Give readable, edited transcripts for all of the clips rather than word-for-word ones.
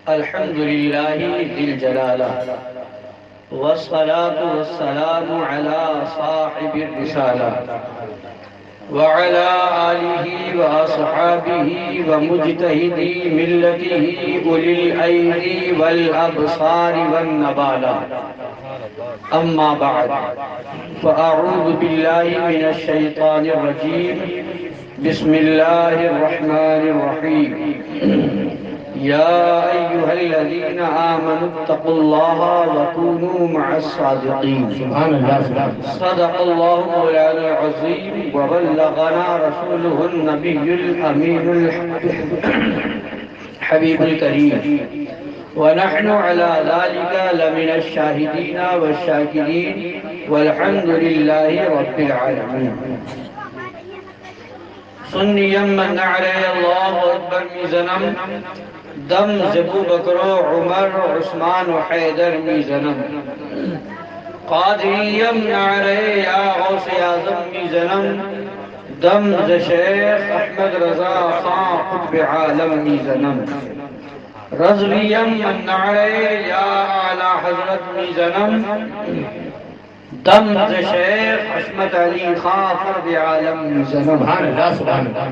الحمد لله ذي الجلالة والصلاة والسلام على صاحب الرسالة وعلى آله وأصحابه ومجتهدي ملته أولي الأيدي والأبصار والنبالة. أما بعد فأعوذ بالله من الشيطان الرجيم. بسم الله الرحمن الرحيم. يا أيها الذين آمنوا اتقوا الله وكونوا مع الصادقين. سبحان الله. صدق الله مولانا العظيم وبلغنا رسوله النبي الأمين الحبيب الكريم، ونحن على ذلك لمن الشاهدين والشاكرين والحمد لله رب العالمين. سنی من علی اللہ اکبر می زنم، دم زبو بکر و عمر عثمان و حیدر می زنم، قادری من علی یا غوث اعظم می زنم، دم ز شیخ احمد رضا خان قطب عالم می زنم، رضوی من علی یا اعلی حضرت می زنم، دم ز شیخ حشمت علی خان فرد عالم زنم. سبحان اللہ. سبحان اللہ.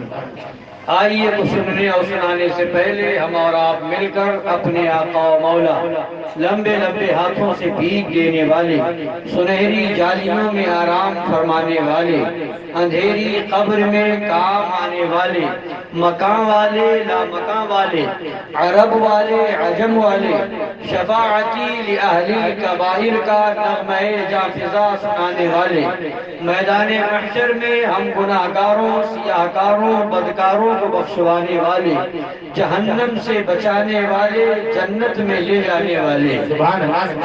آئیے کو سننے اور سنانے سے پہلے ہم اور آپ مل کر اپنے آقا و مولا لمبے لمبے ہاتھوں سے بھیگ لینے والے، سنہری جالیوں میں آرام فرمانے والے، اندھیری قبر میں کام آنے والے، مکان والے لا مکان والے، عرب والے عجم والے، شفاعتی لأہل الکبائر کا نغمہ جافزہ سنانے والے، میدان محشر میں ہم گناہگاروں سیاہکاروں بدکاروں کو بخشوانے والے، جہنم سے بچانے والے، جنت میں لے جانے والے،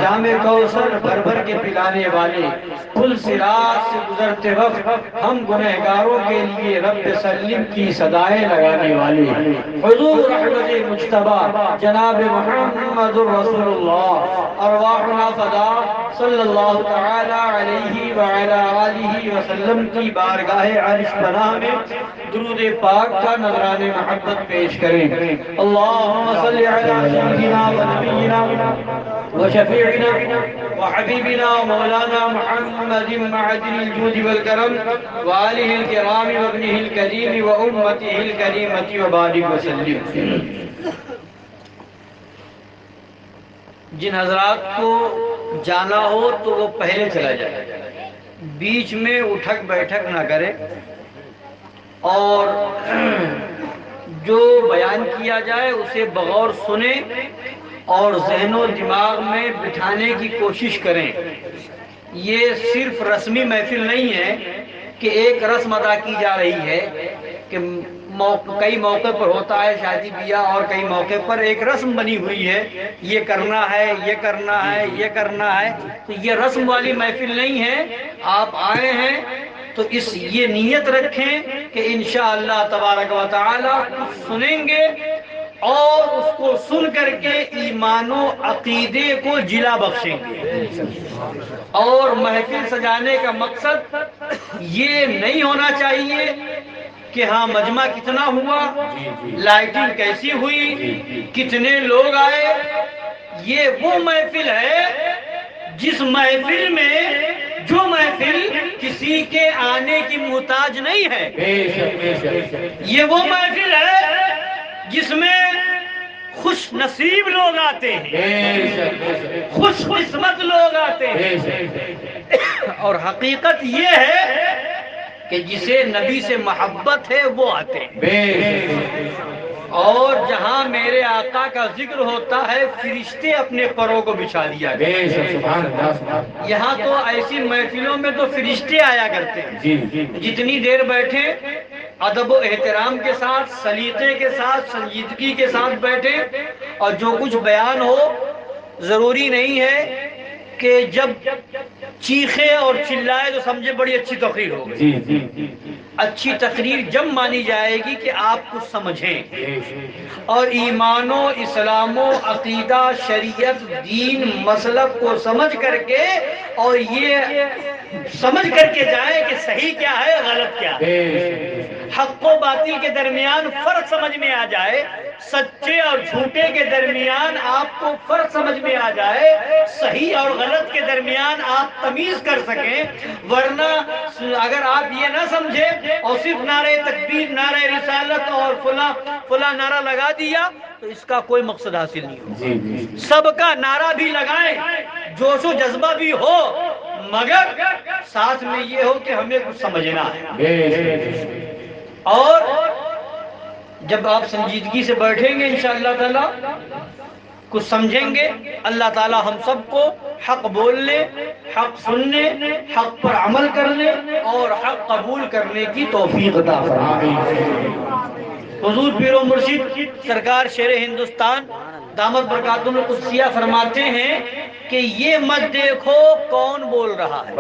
جام کوثر بھر بھر کے پلانے والے، پل صراط سے گزرتے وقت ہم گنہگاروں کے لیے رب سلم کی صدائیں لگانے والے، حضور رحمت مجتبی جناب محمد رسول اللہ ارواحنا فدا صلی اللہ تعالی علیہ وعلی آلہ وسلم کی بارگاہ عرش پناہ میں درود پاک کا نذران محبت پیش کریں. اللہم صلی علی سیدنا و نبینا و شفیعنا و حبیبنا و مولانا محمد معدن الجود والکرم و آلہ الکرام و ابنہ الکریم و امتہ الکریمۃ و بارک وسلم. جن حضرات کو جانا ہو تو وہ پہلے چلا جائے، بیچ میں اٹھک بیٹھک نہ کرے، اور جو بیان کیا جائے اسے بغور سنیں اور ذہن و دماغ میں بٹھانے کی کوشش کریں. یہ صرف رسمی محفل نہیں ہے کہ ایک رسم ادا کی جا رہی ہے کہ کئی موقع پر ہوتا ہے شادی بیاہ، اور کئی موقع پر ایک رسم بنی ہوئی ہے یہ کرنا ہے یہ کرنا ہے یہ کرنا ہے. تو یہ رسم والی محفل نہیں ہے. آپ آئے ہیں تو یہ نیت رکھیں کہ انشاءاللہ تبارک و تعالی سنیں گے اور اس کو سن کر کے ایمان و عقیدے کو جلا بخشیں گے. اور محفل سجانے کا مقصد یہ نہیں ہونا چاہیے کہ ہاں مجمع کتنا ہوا، لائٹنگ کیسی ہوئی، کتنے لوگ آئے. یہ وہ محفل ہے جس محفل میں جو محفل کسی کے آنے کی محتاج نہیں ہے. یہ وہ محفل ہے جس میں خوش نصیب لوگ آتے ہیں، خوش قسمت لوگ آتے ہیں. اور حقیقت یہ ہے کہ جسے نبی سے محبت ہے وہ آتے ہیں. اور جہاں میرے آقا کا ذکر ہوتا ہے فرشتے اپنے پروں کو بچھا دیا کرتے. یہاں تو ایسی محفلوں میں تو فرشتے آیا کرتے ہیں. جتنی دیر بیٹھے ادب و احترام کے ساتھ، سلیقے کے ساتھ، سنجیدگی کے ساتھ بیٹھے، اور جو کچھ بیان ہو ضروری نہیں ہے کہ جب چیخے اور چلائے تو سمجھے بڑی اچھی تقریر ہو گئی. اچھی تقریر جب مانی جائے گی کہ آپ کچھ سمجھیں اور ایمان و اسلام و عقیدہ شریعت دین مسلک کو سمجھ کر کے، اور یہ سمجھ کر کے جائیں کہ صحیح کیا ہے غلط کیا ہے. حق و باطل کے درمیان فرق سمجھ میں آ جائے، سچے اور جھوٹے کے درمیان آپ کو فرق سمجھ میں آ جائے، صحیح اور غلط کے درمیان آپ تمیز کر سکیں. ورنہ اگر آپ یہ نہ سمجھے اور صرف نعرہ تکبیر، نعرہ رسالت اور فلاں نعرہ لگا دیا تو اس کا کوئی مقصد حاصل نہیں ہو. سب کا نعرہ بھی لگائیں، جوش و جذبہ بھی ہو، مگر ساتھ میں یہ ہو کہ ہمیں کچھ سمجھنا ہے. اور جب آپ سنجیدگی سے بیٹھیں گے انشاءاللہ تعالی کچھ سمجھیں گے، اللہ تعالی ہم سب کو حق بولنے، حق سننے، حق پر عمل کرنے اور حق قبول کرنے کی توفیق عطا فرمائے. حضور پیر و مرشد سرکار شیر ہندوستان دامت برکاتہم القدسیہ فرماتے ہیں کہ یہ مت دیکھو کون بول رہا ہے،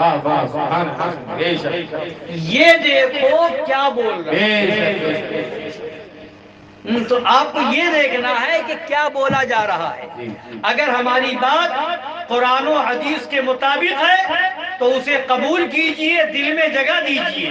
یہ دیکھو کیا بول رہا ہے. تو آپ کو یہ دیکھنا ہے کہ کیا بولا جا رہا ہے. اگر ہماری بات قرآن و حدیث کے مطابق ہے تو اسے قبول کیجئے، دل میں جگہ دیجئے.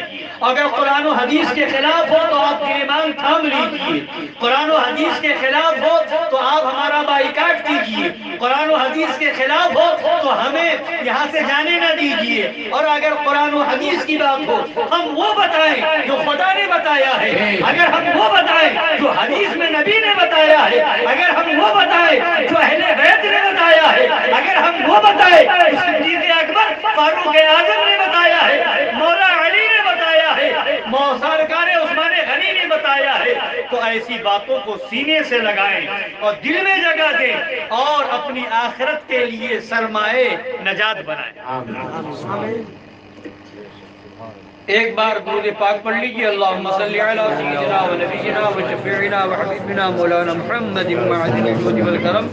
اگر قرآن و حدیث کے خلاف ہو تو آپ گریبان تھام لیجئے. قرآن و حدیث کے خلاف ہو تو آپ ہمارا بائیکاٹ کیجئے. قرآن و حدیث کے خلاف ہو تو ہمیں یہاں سے جانے نہ دیجئے. اور اگر قرآن و حدیث کی بات ہو ہم وہ بتائیں جو خدا نے بتایا ہے، اگر ہم وہ بتائیں جو حدیث میں نبی نے بتایا ہے، اگر ہم وہ بتائیں جو اہل بیت نے بتایا ہے، اگر ہم وہ بتائیں جو صدیق اکبر فاروق اعظم نے بتایا ہے، مولا علی نے بتایا ہے، سرکار عثمان غنی نے بتایا ہے، تو ایسی باتوں کو سینے سے لگائیں اور دل میں جگہ دیں اور اپنی آخرت کے لیے سرمایہ نجات بنائیں. ایک بار درود پاک پڑھ لیجیے. اللہم صلی علی سیدنا و نبینا و شفیعنا و حبیبنا مولانا محمد معدن الجود والکرم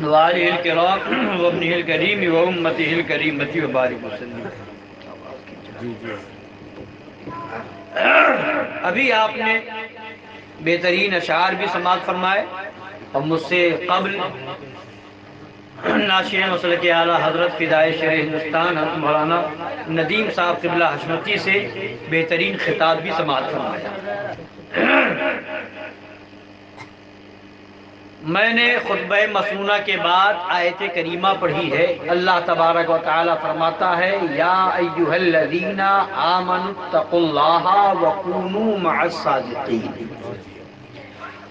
وآلہ الکرام و ابنہ الکریم و امتہ الکریمۃ و بارک وسلم. ابھی آپ نے بہترین اشعار بھی سماعت فرمائے اور مجھ سے قبل ناشئ مسلک اعلیٰ حضرت فدائے شیر ہندوستان حضرت مولانا ندیم صاحب قبلہ حشمتی سے بہترین خطاب بھی سماعت فرمایا. میں نے خطبہ مسنونہ کے بعد آیت کریمہ پڑھی ہے. اللہ تبارک و تعالی فرماتا ہے یا ایھا الذین آمنوا اتقوا اللہ وکونوا مع الصادقین.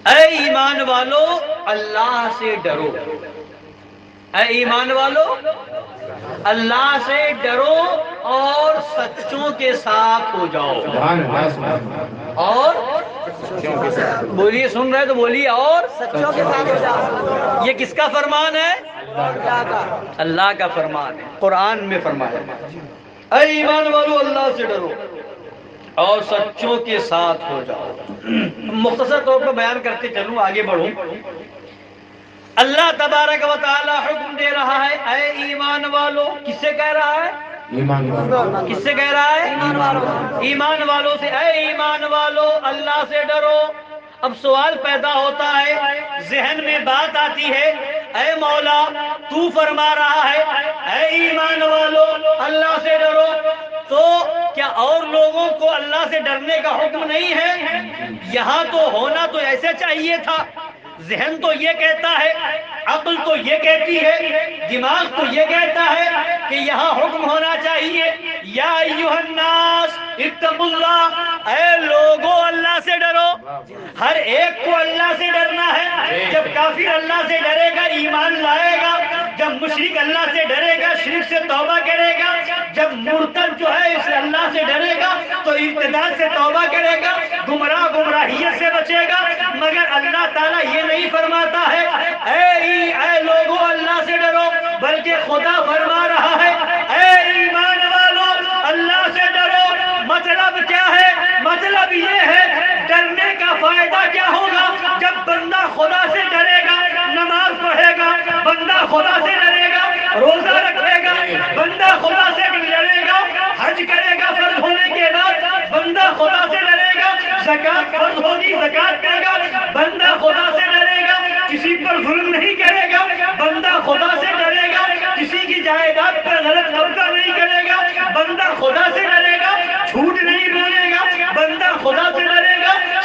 اے ایمان والو اللہ سے ڈرو، اے ایمان والو اللہ سے ڈرو اور سچوں کے ساتھ ہو جاؤ. اور بولیے، سن رہے تو بولیے، اور سچوں کے ساتھ ہو جاؤ. یہ کس کا فرمان ہے؟ اللہ کا فرمان ہے. قرآن میں فرمایا اے ایمان والو اللہ سے ڈرو اور سچوں کے ساتھ ہو جاؤ. مختصر طور پر بیان کرتے چلوں، آگے بڑھوں. اللہ تبارک و تعالی حکم دے رہا ہے اے ایمان والو. کس سے کہہ رہا ہے؟ کس سے کہہ رہا ہے؟ ایمان والوں سے. اے ایمان والو اللہ سے ڈرو. اب سوال پیدا ہوتا ہے، ذہن میں بات آتی ہے، اے مولا تو فرما رہا ہے اے ایمان والو اللہ سے ڈرو، تو کیا اور لوگوں کو اللہ سے ڈرنے کا حکم نہیں ہے؟ یہاں تو ہونا تو ایسے چاہیے تھا. ذہن تو یہ کہتا ہے، عقل تو یہ کہتی ہے، دماغ تو یہ کہتا ہے کہ یہاں حکم ہونا چاہیے یا ایھا الناس اتقوا اللہ. اے لوگو اللہ سے ڈرو. ہر ایک کو اللہ سے ڈرنا ہے. جب کافر اللہ سے ڈرے گا ایمان لائے گا، جب مشرک اللہ سے ڈرے گا شرک سے توبہ کرے گا، جب مرتد جو ہے اس اللہ سے ڈرے گا تو ارتداد سے توبہ کرے گا، گمراہیت سے بچے گا. مگر اللہ تعالیٰ یہ نہیں فرماتا ہے اے لوگوں اللہ سے ڈرو، بلکہ خدا فرما رہا ہے اے ایمان والو اللہ سے ڈرو. مطلب کیا ہے؟ مطلب یہ ہے ڈرنے کا فائدہ کیا ہوگا؟ جب بندہ خدا سے ڈرے گا، نماز پڑھے گا، بندہ خدا سے ڈرے گا، روزہ رکھے گا، بندہ خدا سے ڈرے گا، حج کرے گا فرض ہونے کے بعد، بندہ خدا سے ڈرے گا، زکات فرض ہوگی زکات کرے گا، بندہ خدا سے ڈرے گا، کسی پر ظلم نہیں کرے گا، بندہ خدا سے ڈرے گا، کسی کی جائیداد پر غلط قبضہ نہیں کرے گا، بندہ خدا سے ڈرے گا، جھوٹ نہیں بولے گا، بندہ خدا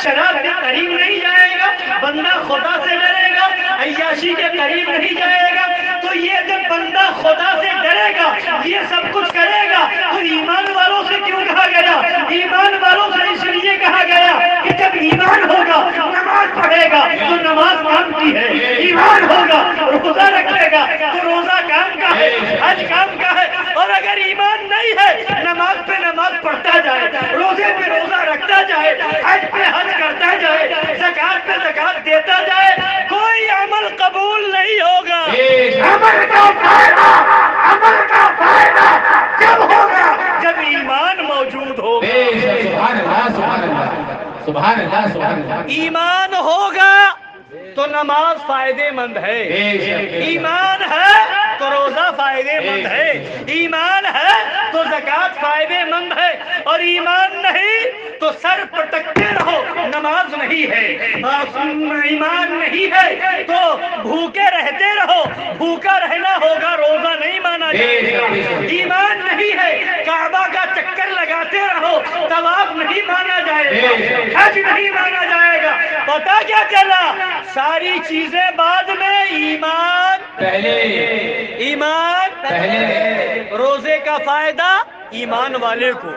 شراب کے قریب نہیں جائے گا، بندہ خدا سے ڈرے گا، عیاشی کے قریب نہیں جائے گا۔ تو یہ جب بندہ خدا سے ڈرے گا، یہ سب کچھ کرے گا، تو ایمان والوں سے کیوں کہا گیا؟ ایمان والوں سے اس لیے کہا گیا کہ جب ایمان ہوگا نماز پڑھے گا تو نماز کام کی ہے، ایمان ہوگا روزہ رکھے گا تو روزہ کام کا ہے، حج کام کا ہے۔ اور اگر ایمان نہیں ہے، نماز پہ نماز پڑھتا جائے، روزے پہ روزہ رکھتا جائے، حج پہ حج کرتا جائے، زکات پہ زکات دیتا جائے، کوئی عمل قبول نہیں ہوگا۔ عمل کا فائدہ جب ہوگا جب ایمان موجود ہوگا۔ سبحان اللہ سبحان اللہ سبحان اللہ سبحان اللہ۔ ایمان ہوگا تو نماز فائدے مند ہے، ایمان ہے تو روزہ فائدے مند ہے، ایمان ہے تو زکات فائدے مند ہے، اور ایمان نہیں تو سر پٹکتے رہو نماز نہیں ہے، ایمان نہیں ہے تو بھوکے رہتے رہو، بھوکا رہنا ہوگا، روزہ نہیں مانا جائے گا۔ ایمان نہیں ہے کعبہ کا چکر لگاتے رہو، طواف نہیں مانا جائے گا، حج نہیں مانا جائے گا۔ پتہ کیا چلا؟ ساری چیزیں بعد میں، ایمان پہلے، ایمان پہلے۔ روزے کا فائدہ ایمان والے کو،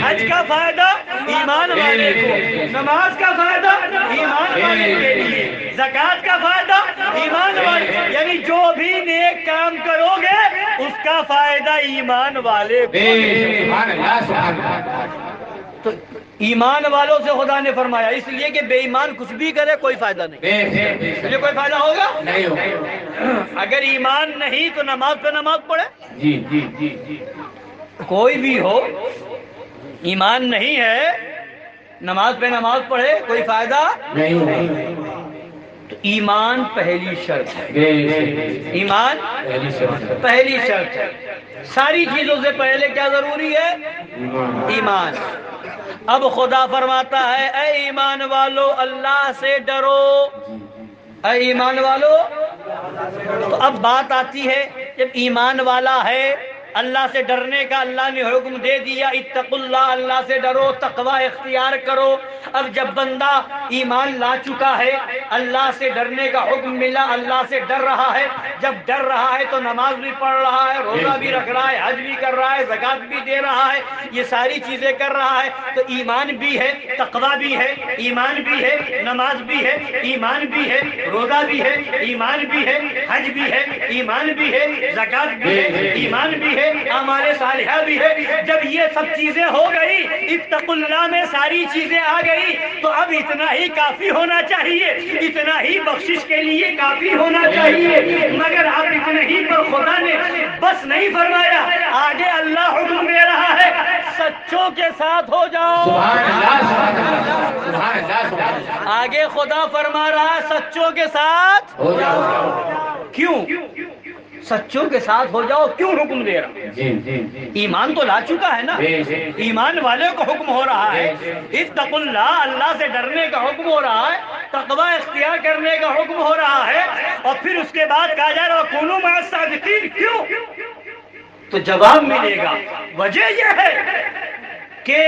حج کا فائدہ ایمان والے کو، نماز کا فائدہ ایمان والے کے لیے، زکات کا فائدہ ایمان والے، یعنی جو بھی نیک کام کرو گے اس کا فائدہ ایمان والے کو۔ سبحان اللہ سبحان اللہ۔ تو ایمان والوں سے خدا نے فرمایا، اس لیے کہ بے ایمان کچھ بھی کرے کوئی فائدہ نہیں، اس لیے کوئی فائدہ ہوگا نہیں ہوگا۔ اگر ایمان نہیں تو نماز پہ نماز پڑھے، جی جی جی جی۔ کوئی بھی ہو، ایمان نہیں ہے نماز پہ نماز پڑھے کوئی فائدہ نہیں ہوگا۔ تو ایمان پہلی شرط ہے، ایمان پہلی شرط۔ پہلی شرط ہے۔ ساری چیزوں سے پہلے کیا ضروری ہے؟ ایمان۔ اب خدا فرماتا ہے اے ایمان والو اللہ سے ڈرو، اے ایمان والو۔ تو اب بات آتی ہے جب ایمان والا ہے اللہ سے ڈرنے کا اللہ نے حکم دے دیا، اتقوا اللہ، اللہ سے ڈرو، تقوی اختیار کرو۔ اب جب بندہ ایمان لا چکا ہے، اللہ سے ڈرنے کا حکم ملا، اللہ سے ڈر رہا ہے، جب ڈر رہا ہے تو نماز بھی پڑھ رہا ہے، روزہ بھی رکھ رہا ہے، حج بھی کر رہا ہے، زکات بھی دے رہا ہے، یہ ساری چیزیں کر رہا ہے، تو ایمان بھی ہے، تقوی بھی ہے، ایمان بھی ہے، نماز بھی ہے، ایمان بھی ہے، روزہ بھی ہے، ایمان بھی ہے، حج بھی ہے، ایمان بھی ہے، زکات بھی ہے، ایمان بھی ہے، اعمال صالحہ بھی ہے۔ جب یہ سب چیزیں ہو گئی، اتقوا اللہ میں ساری چیزیں آ گئی، تو اب اتنا ہی کافی ہونا چاہیے، اتنا ہی بخشش کے لیے کافی ہونا چاہیے۔ مگر اب اتنے ہی پر خدا نے بس نہیں فرمایا، آگے اللہ حکم دے رہا ہے سچوں کے ساتھ ہو جاؤ۔ سبحان اللہ سبحان اللہ سبحان اللہ سبحان اللہ۔ آگے خدا فرما رہا ہے سچوں کے ساتھ ہو جاؤ۔ کیوں؟ سچوں کے ساتھ ہو جاؤ، کیوں حکم دے رہا؟ جی جی جی۔ ایمان تو لا چکا ہے نا، ایمان والے کو حکم ہو رہا ہے اتقوا اللہ، اللہ سے ڈرنے کا حکم ہو رہا ہے، تقوی اختیار کرنے کا حکم ہو رہا ہے، اور پھر اس کے بعد کہا جا رہا کونوا مع الصادقین۔ کیوں؟ تو جواب ملے گا، وجہ یہ ہے کہ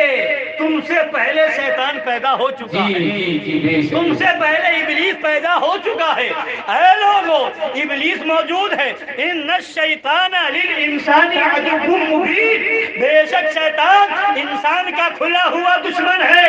تم سے پہلے شیطان پیدا ہو چکا ہے، تم سے پہلے ابلیس پیدا ہو چکا ہے۔ اے لوگو، ابلیس موجود ہے، ان الشیطان للانسان عدو مبین، بے شک شیطان انسان کا کھلا ہوا دشمن ہے۔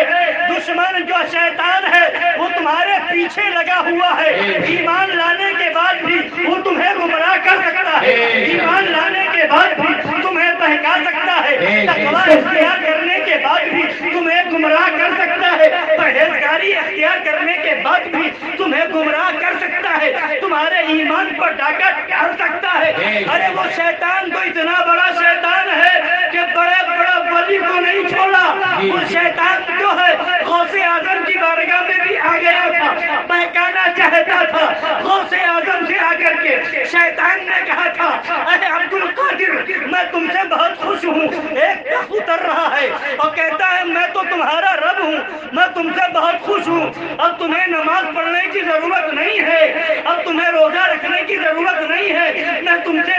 دشمن جو شیطان ہے وہ تمہارے پیچھے لگا ہوا ہے، ایمان لانے کے بعد بھی وہ تمہیں گمراہ کر سکتا ہے، ایمان لانے کے بعد بھی تمہیں بہکا سکتا ہے، تقوی اختیار کرنے کے بعد بھی تمہیں گمراہ کر سکتا ہے، پرہیزگاری اختیار کرنے کے بعد بھی تمہیں گمراہ کر سکتا ہے، تمہارے ایمان پر ڈاکہ ڈال سکتا ہے۔ ارے وہ شیطان تو اتنا بڑا شیطان ہے کہ بڑے بڑا ولی کو نہیں چھوڑا، وہ شیطان جو ہے غوث اعظم کی بارگاہ میں بھی آ گیا تھا، بہکانا چاہتا تھا۔ غوث اعظم سے آ کر کے شیطان نے کہا تھا اے عبد القادر میں تم سے بہت خوش ہوں۔ ایک شخص اتر رہا ہے اور کہتا ہے میں تو تمہارا رب ہوں، میں تم سے بہت خوش ہوں، اب تمہیں نماز پڑھنے کی ضرورت نہیں ہے، اب تمہیں روزہ رکھنے کی ضرورت نہیں ہے، میں تم سے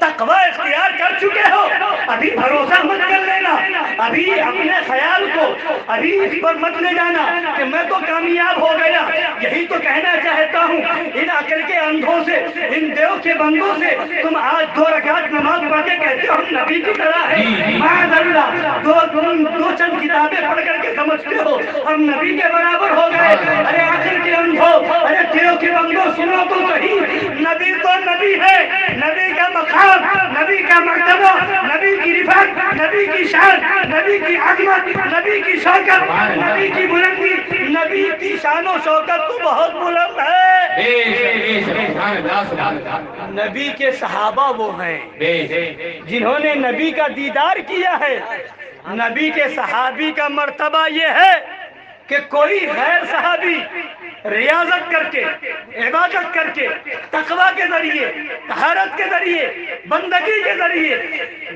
تقوی اختیار کر چکے ہو ابھی بھروسہ مت کر لینا، ابھی اپنے خیال کو ابھی اس پر مت لے جانا کہ میں تو کامیاب ہو گیا۔ یہی تو کہنا چاہتا ہوں ان عقل کے اندھوں سے، ان دیو کے بندوں سے، تم آج 2 رکعت نماز پڑھ کے کہتے ہو ہم نبی کی طرح ہے، معاذ اللہ، دو چند کتابیں پڑھ کر کے سمجھتے ہو ہم نبی کے برابر ہو گئے۔ ارے عقل کے اندھوں، ارے دیو کے بندوں سنو تو صحیح، نبی تو نبی ہے، نبی کا مقام، نبی کا مرتبہ، نبی کی رفعت، نبی کی شان، نبی کی عظمت، نبی کی شوکت، نبی کی بلندی، نبی کی شان و شوکت تو بہت بلند ہے۔ سبحان اللہ سبحان اللہ۔ نبی کے صحابہ وہ ہیں جنہوں نے نبی کا دیدار کیا ہے۔ نبی کے صحابی کا مرتبہ یہ ہے کہ کوئی غیر صحابی ریاضت کر کے، عبادت کر کے، تقوی کے ذریعے، طہارت کے ذریعے، بندگی کے ذریعے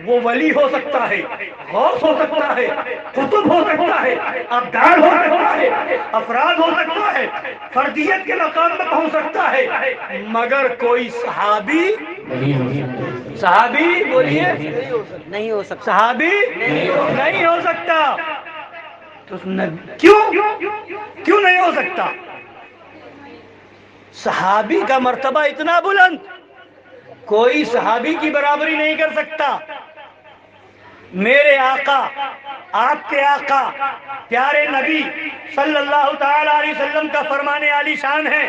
وہ ولی ہو سکتا ہے، غوث ہو سکتا ہے، قطب ہو سکتا ہے، ابدال ہو سکتا ہے، افراد ہو سکتا ہے، فردیت کے مقام میں پہنچ سکتا ہے، مگر کوئی صحابی بولیے نہیں ہو سکتا، صحابی نہیں ہو سکتا۔ تو کیوں نہیں ہو سکتا؟ صحابی کا مرتبہ اتنا بلند کوئی صحابی کی برابری نہیں کر سکتا۔ میرے آقا، آپ کے آقا پیارے نبی صلی اللہ تعالی علیہ وسلم کا فرمان عالی شان ہے۔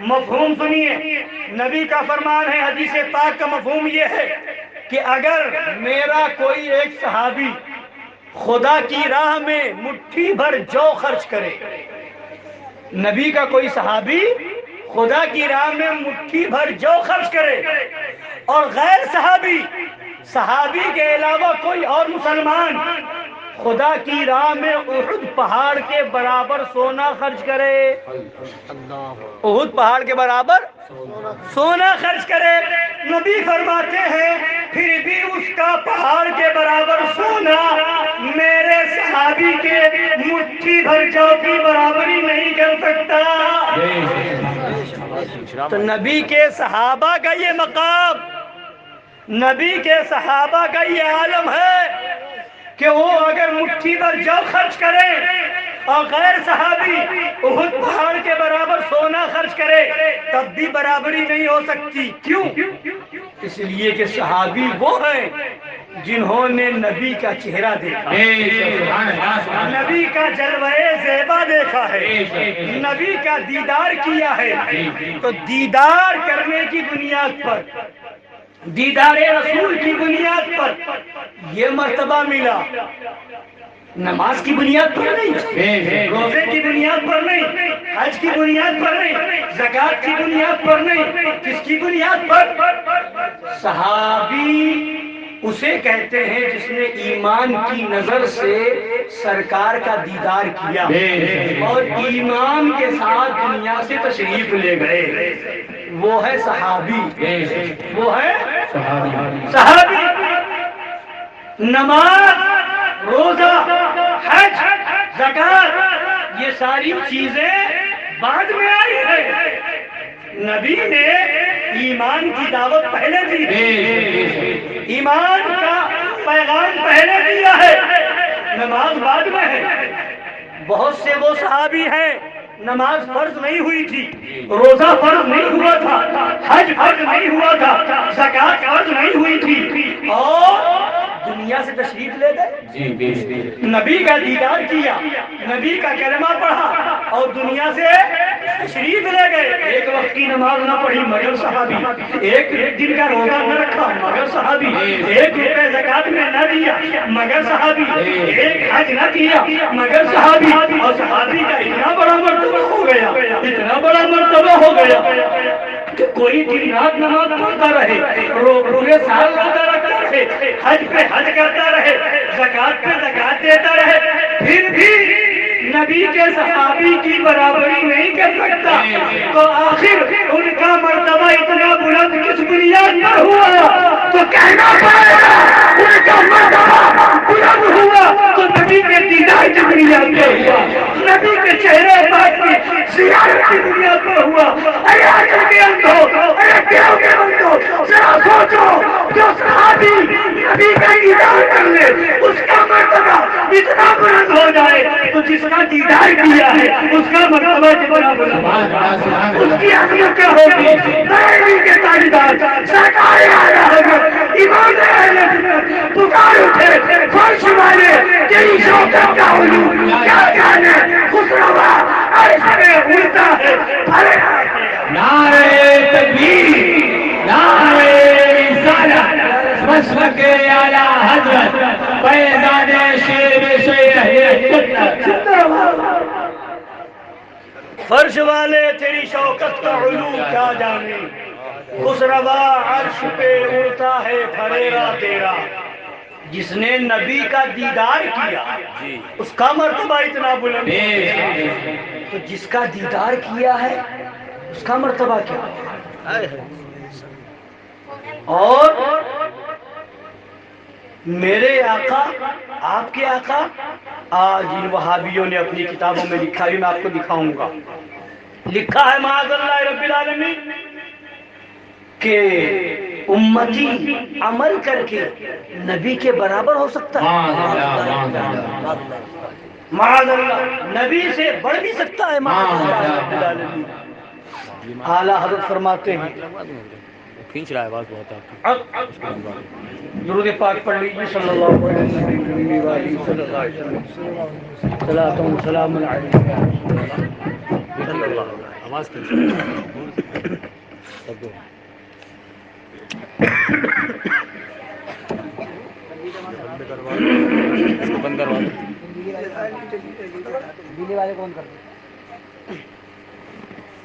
مفہوم سنیے، نبی کا فرمان ہے، حدیث پاک کا مفہوم یہ ہے کہ اگر میرا کوئی ایک صحابی خدا کی راہ میں مٹھی بھر جو خرچ کرے، نبی کا کوئی صحابی خدا کی راہ میں مٹھی بھر جو خرچ کرے، اور غیر صحابی کے علاوہ کوئی اور مسلمان خدا کی راہ میں احد پہاڑ کے برابر سونا خرچ کرے، احد پہاڑ کے برابر سونا خرچ کرے، نبی فرماتے ہیں پھر بھی اس کا پہاڑ کے برابر سونا میرے صحابی کے مٹھی بھر جو کی برابری نہیں کر سکتا۔ تو نبی کے صحابہ کا یہ مقام، نبی کے صحابہ کا یہ عالم ہے کہ وہ اگر مٹھی بھر جو خرچ کرے اور غیر صحابی احد پہاڑ کے برابر سونا خرچ کرے تب بھی برابری نہیں ہو سکتی۔ کیوں؟ اس لیے کہ صحابی وہ ہیں جنہوں نے نبی کا چہرہ دیکھا، نبی کا جلوہ زیبا دیکھا ہے، نبی کا دیدار کیا ہے۔ تو دیدار کرنے کی بنیاد پر، دیدار رسول کی بنیاد پر یہ مرتبہ ملا، نماز کی بنیاد پر نہیں، روزے کی بنیاد پر نہیں، حج کی بنیاد پر نہیں، زکات کی بنیاد پر نہیں، کس کی بنیاد پر؟ صحابی اسے کہتے ہیں جس نے ایمان کی نظر سے سرکار کا دیدار کیا اور ایمان کے ساتھ دنیا سے تشریف لے گئے، وہ ہے صحابی، وہ ہے صحابی۔ نماز، روزہ، حج، زکات یہ ساری چیزیں بعد میں آئی ہے، نبی نے ایمان کی دعوت پہلے دی، ایمان کا پیغام پہلے دیا ہے، نماز بعد میں ہے۔ بہت سے وہ صحابی ہیں نماز فرض نہیں ہوئی تھی، روزہ فرض نہیں ہوا تھا، حج فرض نہیں ہوا تھا، زکات فرض نہیں ہوئی تھی، اور دنیا سے تشریف لے گئے، نبی کا دیدار کیا، نبی کا کلمہ پڑھا اور دنیا سے تشریف لے گئے۔ ایک وقت کی نماز نہ پڑھی مگر صحابی، ایک دن کا روزہ نہ رکھا مگر صحابی، 1 روپے زکات میں نہ دیا مگر صحابی، ایک حج نہ کیا مگر صحابی، اور صحابی کا اتنا بڑا مرتبہ ہو گیا، اتنا بڑا مرتبہ ہو گیا کہ کوئی دن رات نماز پڑھتا رہے، پورے سال روزہ رکھتا رہے، حج پہ حج کرتا رہے، زکات پہ زکات دیتا رہے، پھر بھی نبی کے صحابی کی برابری نہیں کر سکتا۔ تو آخر ان کا مرتبہ اتنا بلند کس بنیاد پر ہوا؟ تو کہنا پڑے گا ان کا مرتبہ بلند ہوا تو نبی کے دیدار کی بنیاد پر ہوا، نبی کے چہرے پاک کی زیارت کی بنیاد پر ہوا۔ اے آخر کے اندھو، اے دیو کے بندو، ذرا سوچو جو صحابی نبی کا دیدار کر لے اس کا مرتبہ اتنا بلند ہو جائے تو جس کا دیدار کیا ہے اس کا مرتبہ جتنا بلند ہو جائے اس کی عظمت کیا ہوگی؟ بریلوی کے تاجدار سرکار اعلی حضرت امام اہل سنت پکار اٹھے فرش والے تیری شوکت کا علوم کیا جانے خسروا عرش میں اڑتا ہے بھلے نعرہ تکبیر، نعرہ رسالت، مسلک اعلی حضرت فیضان شیر شیخ فرش والے تیری شوکت کا علوم کیا جانے خسروا عرش پہ اڑتا ہے پھریرا تیرا جس نے نبی کا دیدار کیا اس کا مرتبہ اتنا بلند ہے تو جس کا دیدار کیا ہے اس کا مرتبہ کیا ہے؟ اور میرے آقا آپ کے آقا آج ان وہابیوں نے اپنی کتابوں میں لکھا ہے، میں آپ کو دکھاؤں گا، لکھا ہے معاذ اللہ رب العالمین کہ امتی عمل کر کے نبی کے برابر ہو سکتا ہے، معاذ اللہ نبی سے بڑھ بھی سکتا ہے، معاذ اللہ رب العالمین۔ اعلیٰ حضرت فرماتے ہیں، کھینچ رہا ہے آواز بہت آپ کی۔ درود پاک پڑھ لیجیے صلی اللہ علیہ وسلم، صلاۃ و سلام علیہ آواز کھینچ رہا ہے۔ اس کو بند کروا دو۔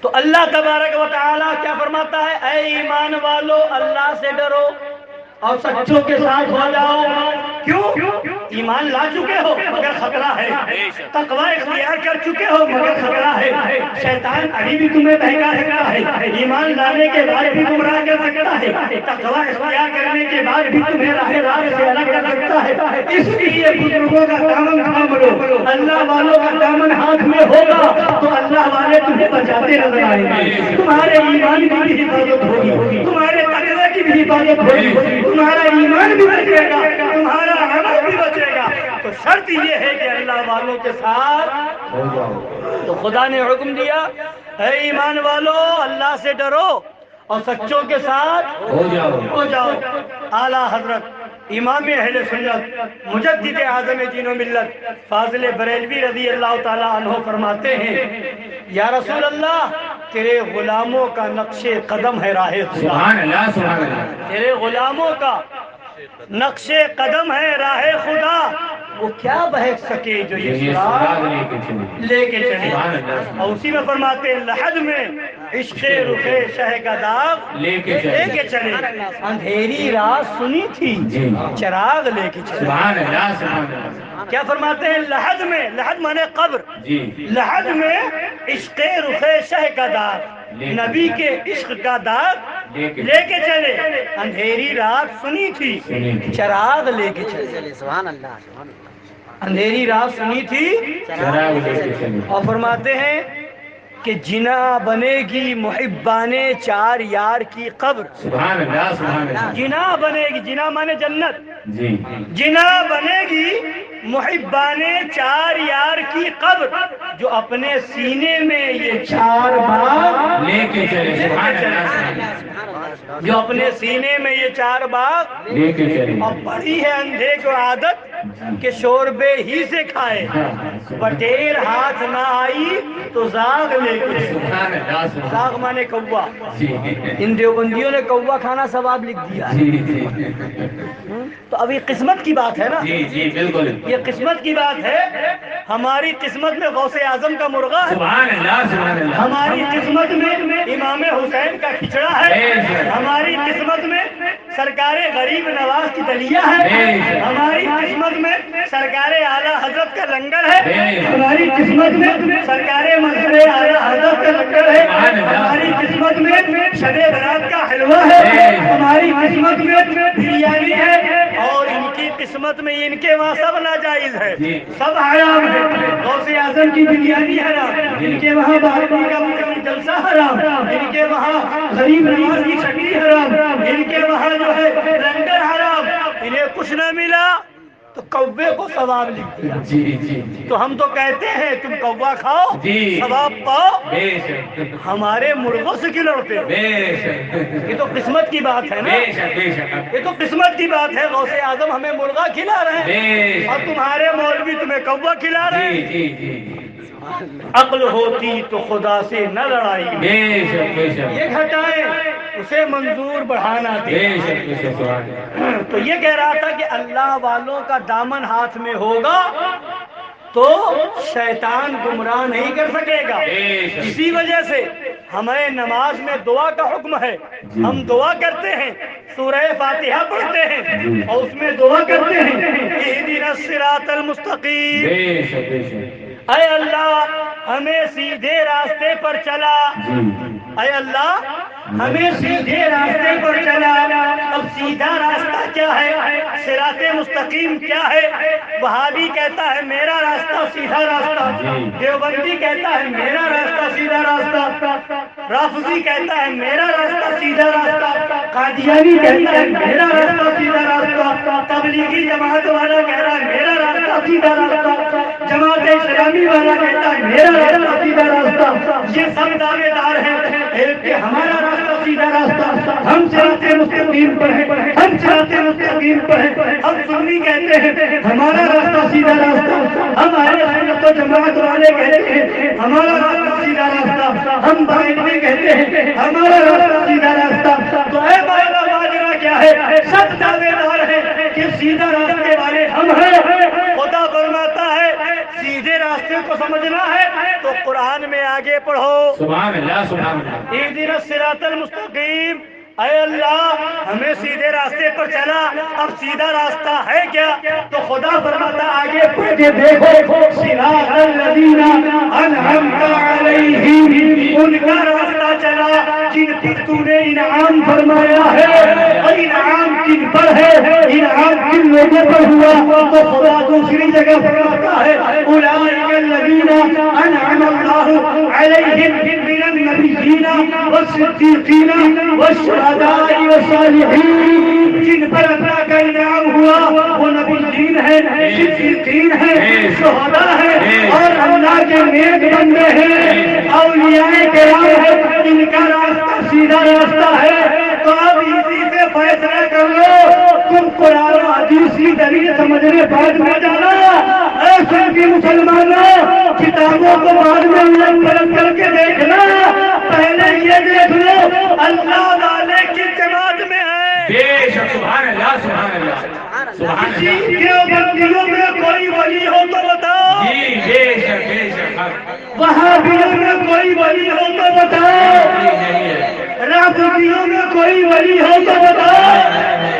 تو اللہ تبارک و تعالیٰ کیا فرماتا ہے؟ اے ایمان والو اللہ سے ڈرو اور سچوں کے ساتھ ہو جاؤ۔ کیوں؟ ایمان لا چکے ہو مگر خطرہ ہے، تقوی اختیار کر چکے ہو مگر خطرہ ہے، شیطان ابھی بھی تمہیں بہکا سکتا ہے، ایمان لانے کے بعد بھی گمراہ کر سکتا ہے، تقوی اختیار کرنے کے بعد بھی تمہیں راہ راست سے الگ کر سکتا ہے۔ اس لیے بزرگوں کا دامن تھام لو، اللہ والوں کا دامن ہاتھ میں ہوگا تو اللہ والے تمہیں بچاتے نظر آئیں گے، تمہارے ایمان کی بھی حفاظت ہوگی، تمہارے تقوی کی بھی حفاظت ہوگی، تمہارا ایمان بھی بچے گا، تمہارا عمل بھی بچے گا۔ تو شرط یہ ہے کہ اللہ والوں کے ساتھ تو خدا نے حکم دیا اے ایمان والو اللہ سے ڈرو اور سچوں کے ساتھ ہو جاؤ۔ اعلیٰ حضرت امام اہل سنت مجدد اعظم دین و ملت فاضل بریلوی رضی اللہ تعالی عنہ فرماتے ہیں، یا رسول اللہ تیرے غلاموں کا نقش قدم ہے راہ خدا، سبحان اللہ، سبحان اللہ، تیرے غلاموں کا نقش قدم ہے راہ خدا، وہ کیا بہک سکے جو یہ سراغ لے کے چلے۔ اور اسی میں فرماتے ہیں لحد میں عشق رخ شہ کا داغ لے کے چلے، اندھیری رات سنی تھی چراغ لے کے چلے۔ سبحان اللہ، سبحان اللہ، کیا فرماتے ہیں؟ لحد میں، لحد مانے قبر، لحد میں عشق رخ شہ کا داغ، نبی کے عشق کا داغ لے کے چلے، اندھیری رات سنی تھی چراغ لے کے چلے۔ سبحان اللہ، سبحان اللہ۔ اندھیری رات سنی تھی چراغ لے کے چلے۔ اور فرماتے ہیں کہ جنا بنے گی محبان چار یار کی قبر، سبحان اللہ، سبحان اللہ، جنا بنے گی، جنا مانے جنت، جی جنا بنے گی محبان چار یار کی قبر، جو اپنے سینے میں یہ چار باغ لے کے چلے، سبحان اللہ، سبحان اللہ، جو اپنے سینے میں یہ چار باغ لے کے چلے۔ اور بڑی ہے اندھے کو عادت کہ شوربے ہی سے کھائے، بٹیر ہاتھ نہ آئی تو زاغ لے کے چلے۔ سبحان اللہ، سبحان زاغ مانے کوا، اللہ، جی ان دیوبندیوں نے کوا کھانا ثواب لکھ دیا ہے۔ جی جی تو ابھی قسمت کی بات ہے نا، جی جی بالکل، یہ قسمت کی بات ہے۔ ہماری قسمت میں غوث اعظم کا مرغا ہے، سبحان اللہ، سبحان اللہ، ہماری قسمت میں امام حسین کا کھچڑا ہے، ہماری قسمت میں سرکار غریب نواز کی دلیا ہے، ہماری قسمت میں سرکار اعلیٰ حضرت کا لنگر ہے، ہماری قسمت میں سرکار مظہر اعلیٰ حضرت کا لنگر ہے، ہماری قسمت میں شب برات کا حلوہ ہے، ہماری قسمت میں بریانی ہے، اور ان کی قسمت میں ان کے وہاں سب ناجائز ہے، سب حرام ہے۔ غوث اعظم کی بریانی حرام، ان کے وہاں بہادری کا جلسہ حرام، ان کے وہاں غریب نواز کی شکل حرام، ان کے وہاں جو ہے تمہیں کچھ نہ ملا تو کوے کو ثواب لکھ دیا. جی جی جی تو ہم تو کہتے ہیں تم کوا کھاؤ جی. ثواب پاؤ، بے شک ہمارے مرغوں سے کیوں لڑتے ہو؟ بے شک یہ تو قسمت کی بات ہے نا، بے شک بے شک یہ تو قسمت کی بات ہے. غوث اعظم ہمیں مرغا کھلا رہے بے ہیں اور شک. تمہارے مولوی تمہیں کوا کھلا رہے جی ہیں. جی جی عقل ہوتی تو خدا سے نہ لڑائی، بے شک بے شک یہ گھٹائیں اسے منظور بڑھانا بے دے. شک بے شک. سبحان اللہ. تو یہ کہہ رہا تھا کہ اللہ والوں کا دامن ہاتھ میں ہوگا تو شیطان گمراہ نہیں کر سکے گا. اسی وجہ سے ہمیں نماز میں دعا کا حکم ہے. ہم دعا کرتے ہیں، سورہ فاتحہ پڑھتے ہیں اور اس میں دعا کرتے ہیں اہدنا الصراط المستقیم، بے شک بے شک. اے اللہ ہمیں سیدھے راستے پر چلا، اے اللہ ہمیں سیدھے راستے پر چلا. اب سیدھا راستہ کیا ہے؟ صراط مستقیم کیا ہے؟ وہابی کہتا ہے میرا راستہ سیدھا راستہ، دیوبندی کہتا ہے میرا راستہ سیدھا راستہ، رافضی کہتا ہے میرا راستہ سیدھا راستہ، قادیانی کہتا ہے میرا راستہ سیدھا راستہ، تبلیغی جماعت والا کہہ رہا ہے میرا راستہ سیدھا راستہ، جماعت اسلامی والا کہتا ہے میرا راستہ سیدھا راستہ. یہ سب دعوے دار ہیں کہ ہمارا راستہ سیدھا راستہ، ہم صراط مستقیم پر ہیں، ہم صراط مستقیم پر ہیں. ہم سنی کہتے ہیں ہمارا راستہ سیدھا راستہ، ہم اہل سنت و جماعت والے کہتے ہیں ہمارا راستہ سیدھا راستہ، ہم بریلوی کہتے ہیں ہمارا راستہ سیدھا راستہ. تو اے ماجرا ماجرا کیا ہے؟ سب دعوے دار ہیں کہ سیدھا راستے والے ہم ہیں. خدا فرماتا ہے سیدھے راستے کو سمجھنا ہے تو قرآن میں آگے پڑھو. سبحان اللہ سبحان اللہ. اہدنا الصراط المستقیم، اے اللہ ہمیں سیدھے راستے پر چلا. اب سیدھا راستہ ہے کیا؟ تو خدا فرماتا آگے پڑھ کے دیکھو صراط الذین انعمت علیہم، ان کا راستہ چلا جن پر تو نے انعام فرمایا ہے. اور انعام کن پر ہے؟ انعام کن لوگوں پر ہوا؟ تو خدا دوسری جگہ فرماتا ہے اولئک الذین انعم اللہ علیہم من النبیین والصدیقین والشہداء والصالحین. جن پر اللہ کا انعام ہوا وہ نبیین ہیں، صدیقین ہیں، شہداء ہیں اور اللہ کے نیک بندے ہیں، اولیاء کرام ہیں. ان کا راستہ سیدھا راستہ ہے. تو اب اسی سے فیصلہ کر لو، تم قرآن و حدیث کی دلیل سمجھنے بعد میں جانا. ایسے بھی مسلمانوں کتابوں کو بعد میں الٹ پلٹ کر کے دیکھنا، پہلے یہ دیکھ لو اللہ والے کی جماعت میں ہے. بے شک. سبحان اللہ سبحان اللہ سبحان کسی اللہ. دیوبندیوں میں کوئی ولی ہو تو بتاؤ، جی بے شک بے شک. وہابیوں میں کوئی ولی ہو تو بتاؤ، رافضیوں میں کوئی ولی ہو تو بتاؤ.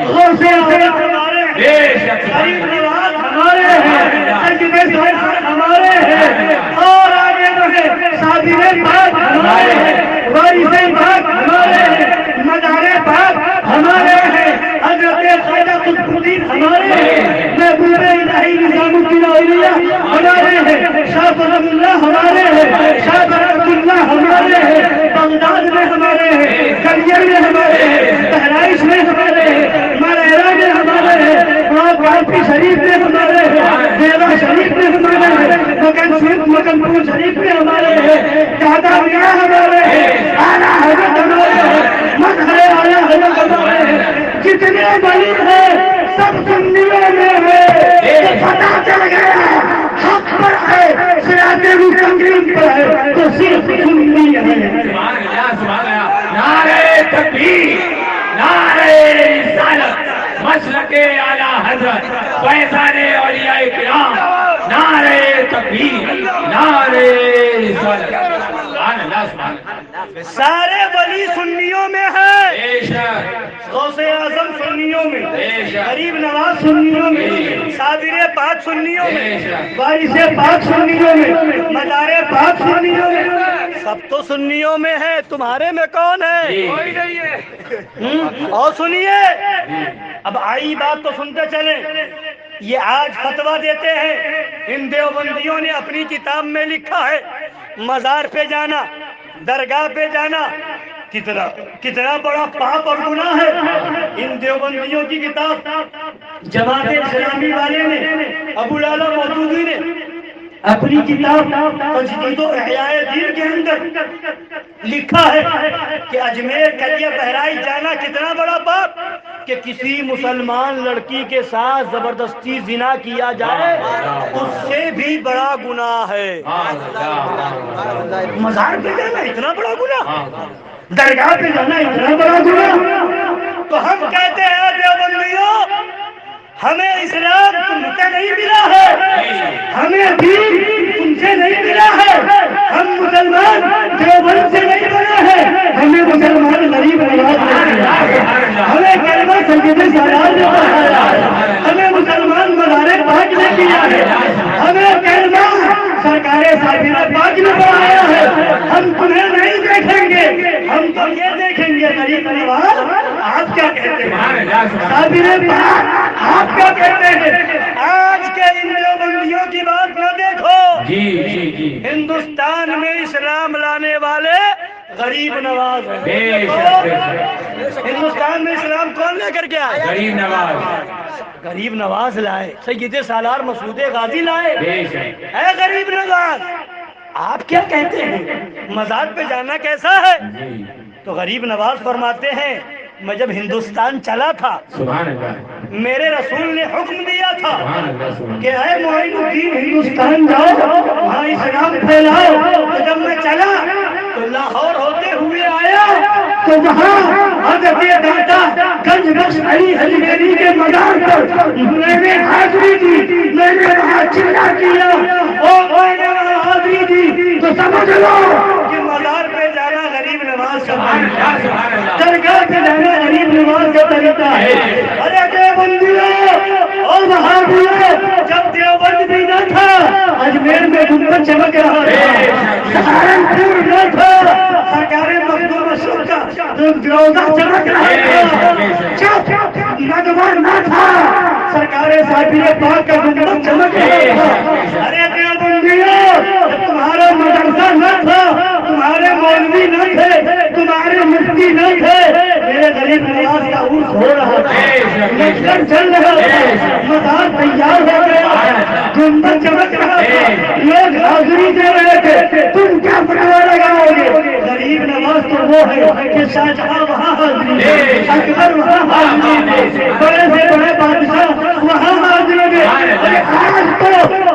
غوث اعظم ہمارے بے شک. غریب نواز ہمارے ہیں، سجدے سرکار ہمارے ہیں، اور آگے بڑھے صابر پاک ہمارے ہیں، وارث پاک ہمارے ہیں، مدار پاک ہمارے ہیں، حضرت خواجہ قطب الدین ہمارے ہیں، محبوب الہی نظام الدین اولیاء ہمارے ہیں، شاہ فضل اللہ ہمارے ہیں، شاہ برکت اللہ ہمارے ہیں، بغداد میں ہمارے ہیں، کلیئر میں ہمارے ہیں، بہرائش میں ہمارے ہیں، مالہرا میں ہمارے ہیں، پالپی شریف میں ہمارے ہیں، دیوا شریف میں ہمارے ہیں، مکن پور شریف میں ہمارے ہیں، دادا میاں ہمارے ہیں، اعلیٰ حضرت ہمارے ہیں، مظہر اعلیٰ حضرت ہمارے ہیں. جتنے ولی ہیں سب سنیوں میں ہے. پتہ چل گیا حق پر ہے، صراط مستقیم پر ہے تو صرف سنی ہے. سبحان اللہ سبحان اللہ. نعرہ تکبیر، نعرہ رسالت، مسلک اعلیٰ حضرت، فیضان اولیاء کرام. نعرہ تکبیر، نعرہ رسالت. سبحان اللہ سبحان اللہ. سارے ولی سنیوں میں ہے، بے شک. غوث اعظم سنیوں میں، بے شک. غریب نواز سنیوں میں، صابر پاک سنیوں میں، وارث پاک سنیوں میں، مدار پاک سنیوں میں، سب تو سنیوں میں ہے. تمہارے میں کون ہے؟ کوئی نہیں ہے. اور سنیے اب آئی بات تو سنتے چلیں. یہ آج فتویٰ دیتے ہیں، ان دیوبندیوں نے اپنی کتاب میں لکھا ہے مزار پہ جانا، درگاہ پہ جانا کتنا بڑا پاپ اور گناہ ہے. ان دیوبندیوں کی کتاب جماعت اسلامی والے نے ابو لالا مودودی نے اپنی کتاب تجدید و احیاء دین کے اندر لکھا ہے کہ اجمیر قلعہ بہرائچ جانا کتنا بڑا پاپ کہ کسی مسلمان لڑکی کے ساتھ زبردستی زنا کیا جائے اس سے بھی بڑا گناہ ہے۔ مزار پہ جانا اتنا بڑا گناہ، درگاہ پہ جانا اتنا بڑا گناہ۔ تو ہم کہتے ہیں دیوبندیوں، ہمیں اسلام تم سے نہیں ملا ہے، ہمیں دین تم سے نہیں ملا ہے، ہم مسلمان دیوبند سے نہیں بنا ہے، ہمیں مسلمان غریب نواز نے ملا ہے، ہمیں کلمہ سید سالار نے پڑھایا ہے، ہمیں مسلمان مزار پاک نے کیا ہے، ہمیں کلمہ سرکار صابرہ پاک نے پڑھایا ہے۔ ہم تمہیں نہیں دیکھیں گے، ہم تو یہ دیکھیں گے غریب نواز آپ کیا کہتے ہیں، صابرہ پاک آپ کیا کہتے ہیں۔ آج کے ان دیوبندیوں کی بات نہ دیکھو، ہندوستان میں اسلام لانے والے غریب نواز ہیں۔ ہندوستان میں اسلام کون لے کر کے آئے؟ غریب نواز، غریب نواز لائے، سید سالار مسعود غازی لائے، اے غریب نواز آپ کیا کہتے ہیں؟ مزار پہ جانا کیسا ہے؟ تو غریب نواز فرماتے ہیں میں جب ہندوستان چلا تھا سبحان اللہ، میرے رسول نے حکم دیا تھا کہ اے معین الدین ہندوستان جاؤ وہاں اسلام پھیلاؤ۔ تو جب میں چلا تو لاہور ہوتے ہوئے آیا تو وہاں حضرت داتا گنج بخش علی حجویری کے مزار پر میں نے حاضری دی، میں نے وہاں چلا کیا اور میں نے وہاں حاضری دی۔ تو سمجھ لو کہ مزار پہ جانا غریب نواز کا، درگاہ پہ جانا غریب نواز کا طریقہ ہے۔ ارے دیوبندیوں اور وہابیوں، جب دیوبند بھی نہ تھا اجمیر میں گنبد چمک رہا تھا، سہارنپور نہ تھا سرکار مخدوم اشرف کا روضہ چمک رہا تھا، نگوان نہ تھا سرکار صابر پاک کا گنبد چمک رہا تھا۔ ارے دیوبندیوں، تمہارا مدرسہ نہ تھا، تمہارے مولوی نہ تھے، تمہارے مفتی نہ تھے، میرے غریب نواز کا عرس ہو رہا تھا، لشکر چل رہا تھا، مزار تیار ہو گیا، گنبد چمک رہا تھا، لوگ حاضری دے رہے تھے، تم کیا پڑھا لگاؤ گے؟ غریب نواز تو وہ ہے کہ شاہجہاں وہاں حاضری دے، اکبر وہاں حاضری دے، بڑے سے بڑے بادشاہ وہاں حاضری دے۔ آج تو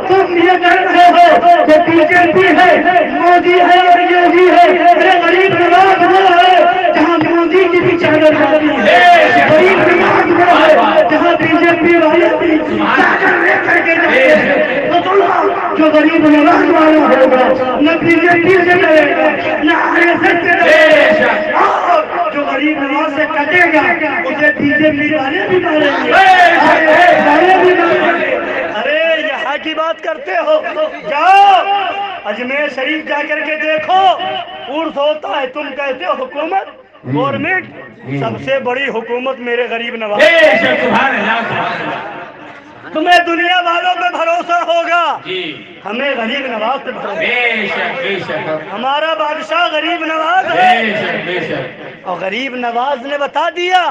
تم یہ کہہ رہے ہو کہ بی جے پی ہے، مودی ہے اور یوگی ہے، میرے غریب نواز وہ ہے جہاں مودی کی بھی چادر جاتی ہے، غریب نواز وہ ہے جہاں بی جے پی والے بھی چادر لے کر کے جاتے ہیں۔ تو جو غریب نواز والا ہوگا نہ بی جے پی سے ڈرے گا نہ آر ایس ایس سے ڈرے گا، اور جو غریب نواز سے کٹے گا اسے بی جے پی والے بھی ماریں گے، والے بھی ماریں گے۔ ارے یہاں کی بات کرتے ہو، جاؤ اجمیر شریف جا کر کے دیکھو، عرس ہوتا ہے، تم کہتے ہو حکومت گورنمنٹ، سب سے بڑی حکومت میرے غریب نواز۔ تمہیں دنیا والوں پہ بھروسہ ہوگا، ہمیں غریب نواز پہ بھروسہ، ہمارا بادشاہ غریب نواز ہے، اور غریب نواز نے بتا دیا۔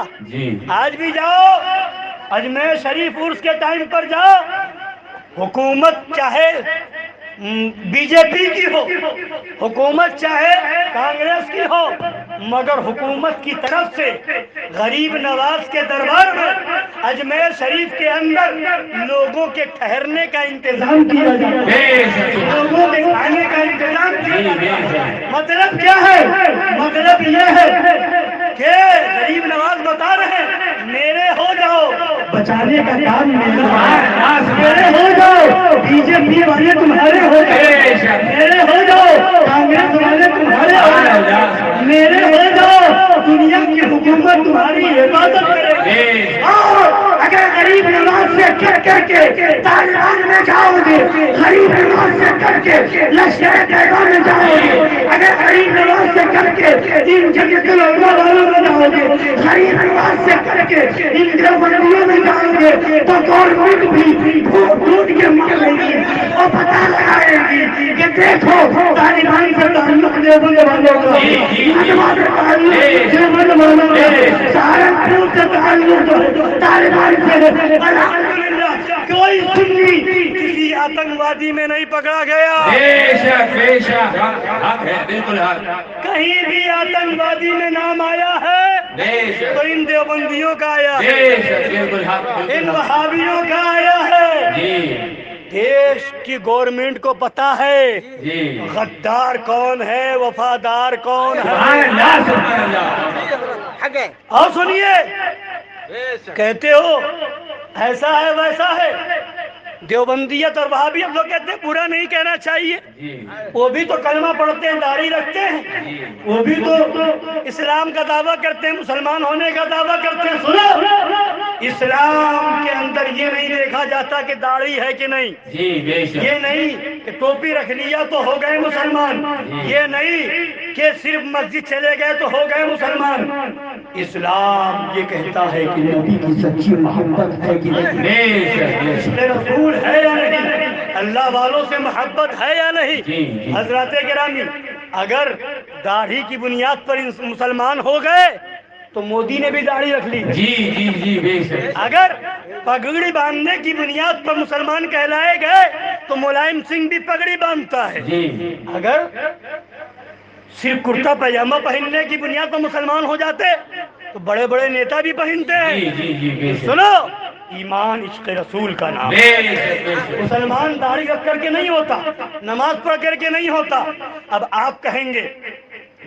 آج بھی جاؤ اجمیر شریف عرس کے ٹائم پر جاؤ، حکومت چاہے بی جے پی کی ہو، حکومت چاہے کانگریس کی ہو، مگر حکومت کی طرف سے غریب نواز کے دربار میں اجمیر شریف کے اندر لوگوں کے ٹھہرنے کا انتظام کیا جائے، لوگوں کے کھانے کا انتظام کیا جائے۔ مطلب کیا ہے؟ مطلب یہ ہے کہ غریب نواز بتا رہے ہیں میرے ہو جاؤ، بچانے کا کام میرے ہو جاؤ، بی جے پی والے تمہارے ہو جاؤ، میرے ہو جاؤ، کانگریس والے تمہارے ہو جاؤ، میرے ہو جاؤ، دنیا کی حکومت تمہاری حفاظت کرے گی۔ اور اگر غریب نواز سے سے کر کے طالبان میں جاؤ گے، غریب نواز سے کر کے لشکر طیبہ میں جاؤ گے، اگر غریب نواز سے کر کے ان جنت العلماء والوں میں جاؤ گے، غریب نواز سے کر کے ان دیوبندیوں میں جاؤ گے تو گورنمنٹ بھی ڈھونڈ کے مارے گی اور پتہ لگائے گی کہ دیکھو طالبان سے تعلق دیوبند والوں کا، ادوا سے تعلق دیوبند والوں کا، سہارنپور سے تعلق طالبان سے۔ الحمدللہ کوئی سنی کسی آتنکوادی میں نہیں پکڑا گیا، بے شک بے شک حق ہے، بالکل حق، کہیں بھی آتنکوادی میں نام آیا ہے بے شک تو ان دیوبندیوں کا آیا ہے، بے شک بالکل حق، ان بالکل حق۔ وہابیوں کا آیا ہے۔ جی دیش کی گورنمنٹ کو پتا ہے جی غدار کون ہے، وفادار کون سبحان ہے۔ اللہ سبحان اللہ۔ اور سنیے، کہتے ہو ایسا ہے ویسا ہے، دیوبندیت اور وہابیت لوگ کہتے ہیں برا نہیں کہنا چاہیے، جی وہ بھی تو کلمہ پڑھتے ہیں، داڑھی رکھتے ہیں، وہ بھی تو اسلام کا دعویٰ کرتے ہیں، مسلمان ہونے کا دعویٰ کرتے ہیں۔ سنو، اسلام کے اندر یہ نہیں دیکھا جاتا کہ داڑھی ہے کہ نہیں، جی بے شک یہ نہیں کہ ٹوپی رکھ لیا تو ہو گئے مسلمان، یہ نہیں کہ صرف مسجد چلے گئے تو ہو گئے مسلمان۔ اسلام یہ کہتا ہے کہ نبی کی سچی محبت ہے کہ نہیں، بے شک بے شک۔ رسول ہے یا نہیں، اللہ والوں سے محبت ہے یا نہیں۔ جی جی حضرات گرامی، اگر داڑھی کی بنیاد پر مسلمان ہو گئے تو مودی نے بھی داڑھی رکھ لی، جی جی جی بے شک اگر پگڑی باندھنے کی بنیاد پر مسلمان کہلائے گئے تو ملائم سنگھ بھی پگڑی باندھتا ہے، جی اگر صرف کرتا پاجامہ پہننے کی بنیاد پر مسلمان ہو جاتے تو بڑے بڑے نیتا بھی پہنتے جی ہیں۔ جی جی بے شک سنو، ایمان عشق رسول کا نام، بے شک بے شک۔ مسلمان داڑھی رکھ کر کے نہیں ہوتا، نماز پڑھ کر کے نہیں ہوتا۔ اب آپ کہیں گے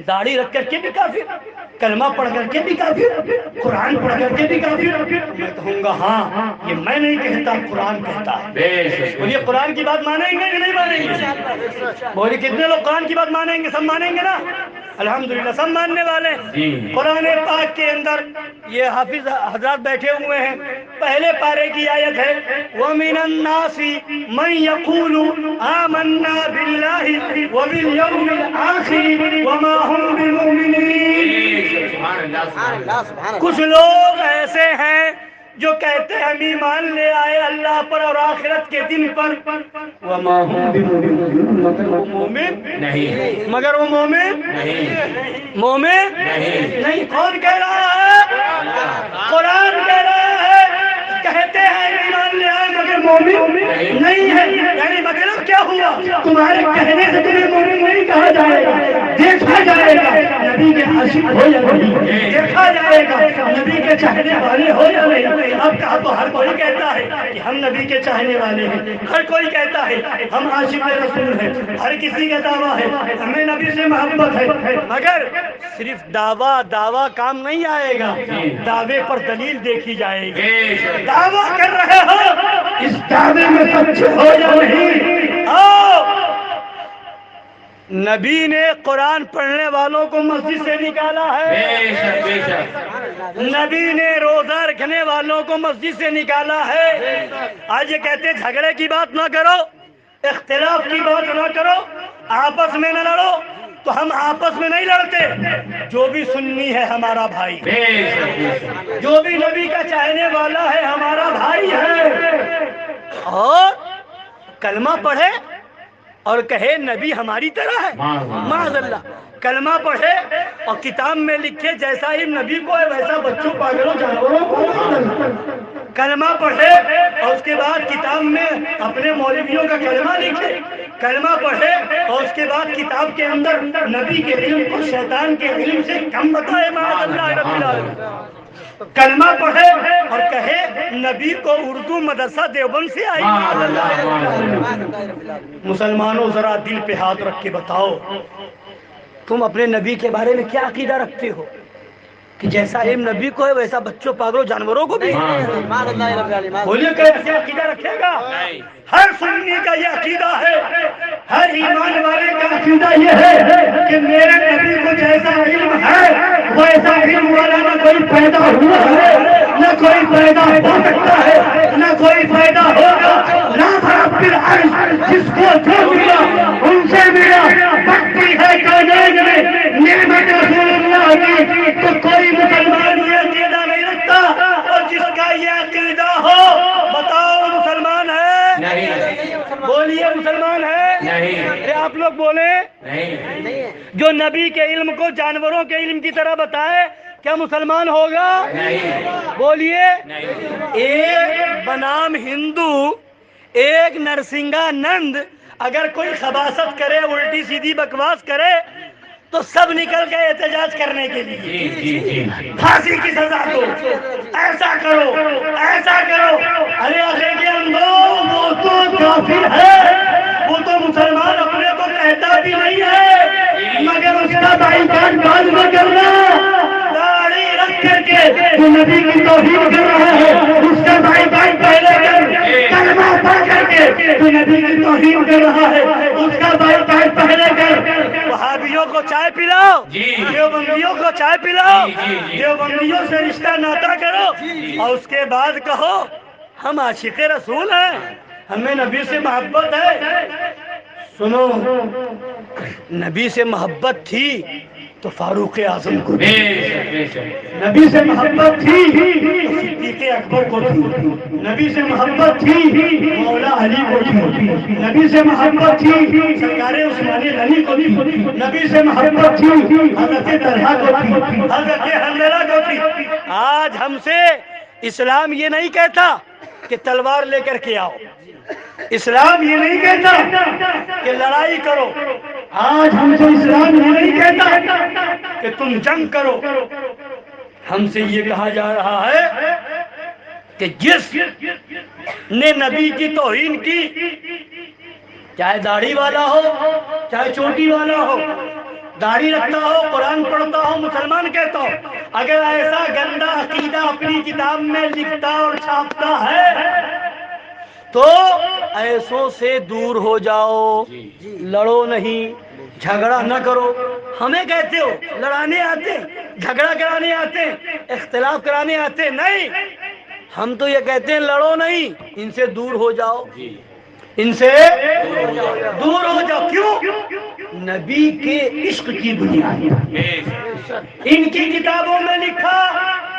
داڑھی رکھ کر کے بھی کافر، کلمہ پڑھ کر کے بھی کافر، قرآن پڑھ کر کے بھی کافر، میں کہوں گا ہاں، یہ میں نہیں کہتا، قرآن کہتا ہے۔ بے شک بولیے قرآن کی بات مانیں گے کہ نہیں مانیں گے؟ بولیے کتنے لوگ قرآن کی بات مانیں گے؟ سب مانیں گے نا؟ الحمدللہ سب ماننے والے ہیں۔ جی قرآن پاک کے اندر یہ حافظ حضرات بیٹھے ہوئے ہیں، پہلے پارے کی آیت ہے وَمِنَ النَّاسِ مَن يَقُولُ آمَنَّا بِاللَّهِ وَبِالْيَوْمِ الْآخِرِ وَمَا هُمْ بِمُؤْمِنِينَ۔ سبحان اللہ کچھ لوگ ایسے ہیں جو کہتے ہیں ہم ایمان لے آئے اللہ پر اور آخرت کے دن پر، وَمَا هُمْ بِمُؤْمِنِينَ، مگر وہ مومن نہیں مگر وہ مومن نہیں مومن نہیں۔ نہیں۔ کون کہہ رہا ہے؟ قرآن کہہ رہا ہے، کہتے ہیں ایمان لے آئے مگر مومن نہیں ہے، یعنی مطلب کیا ہوا؟ تمہارے کہنے سے تمہیں مومن نہیں کہا جائے گا، دیکھا جائے گا نبی کے عاشق ہو یا نہیں، دیکھا جائے گا نبی کے چاہنے والے ہو یا نہیں۔ اب کہا تو ہر کوئی کہتا ہے کہ ہم نبی کے چاہنے والے ہیں، ہر کوئی کہتا ہے ہم عاشق رسول ہیں، ہر کسی کا دعویٰ ہے ہمیں نبی سے محبت ہے، مگر صرف دعویٰ کام نہیں آئے گا، دعوے پر دلیل دیکھی جائے گی۔ بے شک دعویٰ کر رہے ہو، اس دعوے میں سچ ہو یا نہیں؟ آؤ، نبی نے قرآن پڑھنے والوں کو مسجد سے نکالا بے ہے، شک بے شک نبی نے روزہ رکھنے والوں کو مسجد سے نکالا ہے۔ آج یہ کہتے ہیں جھگڑے کی بات نہ کرو، اختلاف کی بات نہ کرو، آپس میں نہ لڑو، تو ہم آپس میں نہیں لڑتے، جو بھی سنی ہے ہمارا بھائی، بے شک بے شک جو بھی نبی کا چاہنے والا ہے ہمارا بھائی ہے، اور کلمہ پڑھے اور کہے نبی ہماری طرح ہے، معاذ اللہ، کلمہ پڑھے اور کتاب میں لکھے جیسا ہی نبی کو ہے ویسا بچوں پاگلوں جانوروں کو، کلمہ پڑھے اور اس کے بعد کتاب میں اپنے مولویوں کا کلمہ لکھے، کلمہ پڑھے اور اس کے بعد کتاب کے اندر نبی کے علم کو شیطان کے علم سے کم بتائے، معاذ اللہ رب العالمین، کلمہ پڑھے اور کہے نبی کو اردو مدرسہ دیوبند سے آئی، معاذ اللہ رب العالمین۔ مسلمانوں ذرا دل پہ ہاتھ رکھ کے بتاؤ تم اپنے نبی کے بارے میں کیا عقیدہ رکھتے ہو کہ جیسا علم نبی کو ہے ویسا بچوں پاگلوں جانوروں کو بھی؟ بولیے کیسے عقیدہ رکھے گا؟ ہر سنی کا یہ عقیدہ ہے، ہر ایمان والے کا عقیدہ یہ ہے کہ میرے نبی کو جیسا علم ہے ویسا علم والا نہ کوئی پیدا ہوا ہے، نہ کوئی پیدا ہو سکتا ہے، نہ کوئی جس کو جو ملا ان سے ملا، بختی ہے کائنات میں نعمت رسول اللہ کی، تو کوئی مسلمان یہ عقیدہ نہیں رکھتا، اور جس کا یہ عقیدہ ہو بتاؤ مسلمان ہے؟ نہیں، بولیے مسلمان ہے؟ نہیں، ارے آپ لوگ بولے، نہیں، جو نبی کے علم کو جانوروں کے علم کی طرح بتائے کیا مسلمان ہوگا؟ نہیں، بولیے۔ نہیں، ایک بنام ہندو، ایک نرسنگا نند اگر کوئی خباثت کرے، الٹی سیدھی بکواس کرے، تو سب نکل کے احتجاج کرنے کے لیے جی جی جی، پھانسی کی سزا دو، ایسا کرو، ایسا کرو۔ ارے کے اندر وہ تو کافر ہے، وہ تو مسلمان اپنے کو کہتا بھی نہیں ہے، مگر اس کا بائیکاٹ بعد میں کرنا، داڑھی رکھ کر کے جو نبی کی توہین کر رہا ہے اس کا بائیکاٹ پہلے کر، کلمہ پڑھ کر کے جو نبی کی توہین کر رہا ہے اس کا بائیکاٹ پہلے کر۔ وہابیوں کو چائے پلاؤ، جی، دیوبندیوں کو چائے پلاؤ، جی، جی، جی، دیوبندیوں سے رشتہ ناتا کرو، اور اس کے بعد کہو ہم عاشق رسول ہیں، ہمیں نبی سے محبت ہے۔ سنو، نبی سے محبت تھی تو فاروق اعظم کو بے تھی، شک، بے شک، نبی سے محبت تھی تو صدیق اکبر کو تھی، نبی سے محبت تھی مولا علی کو تھی، نبی سے محبت تھی سرکار عثمان غنی کو تھی، نبی سے محبت تھی حضرت طلحہ کو تھی، حضرت حنظلہ کو تھی۔ آج ہم سے اسلام یہ نہیں کہتا کہ تلوار لے کر کے آؤ، اسلام یہ نہیں کہتا کہ لڑائی کرو، آج ہم سے اسلام یہ نہیں کہتا کہ تم جنگ کرو، ہم سے یہ کہا جا رہا ہے کہ جس نے نبی کی توہین کی، چاہے داڑھی والا ہو چاہے چوٹی والا ہو، داڑھی رکھتا ہو، قرآن پڑھتا ہو، مسلمان کہتا ہو، اگر ایسا گندا عقیدہ اپنی کتاب میں لکھتا اور چھاپتا ہے تو ایسوں سے دور ہو جاؤ، لڑو نہیں، جھگڑا نہ کرو۔ ہمیں کہتے ہو لڑانے آتے، جھگڑا کرانے آتے، اختلاف کرانے آتے، نہیں، ہم تو یہ کہتے ہیں لڑو نہیں، ان سے دور ہو جاؤ، ان سے دور ہو جاؤ۔ کیوں؟ نبی کے عشق کی بنیاد، ان کی کتابوں میں لکھا،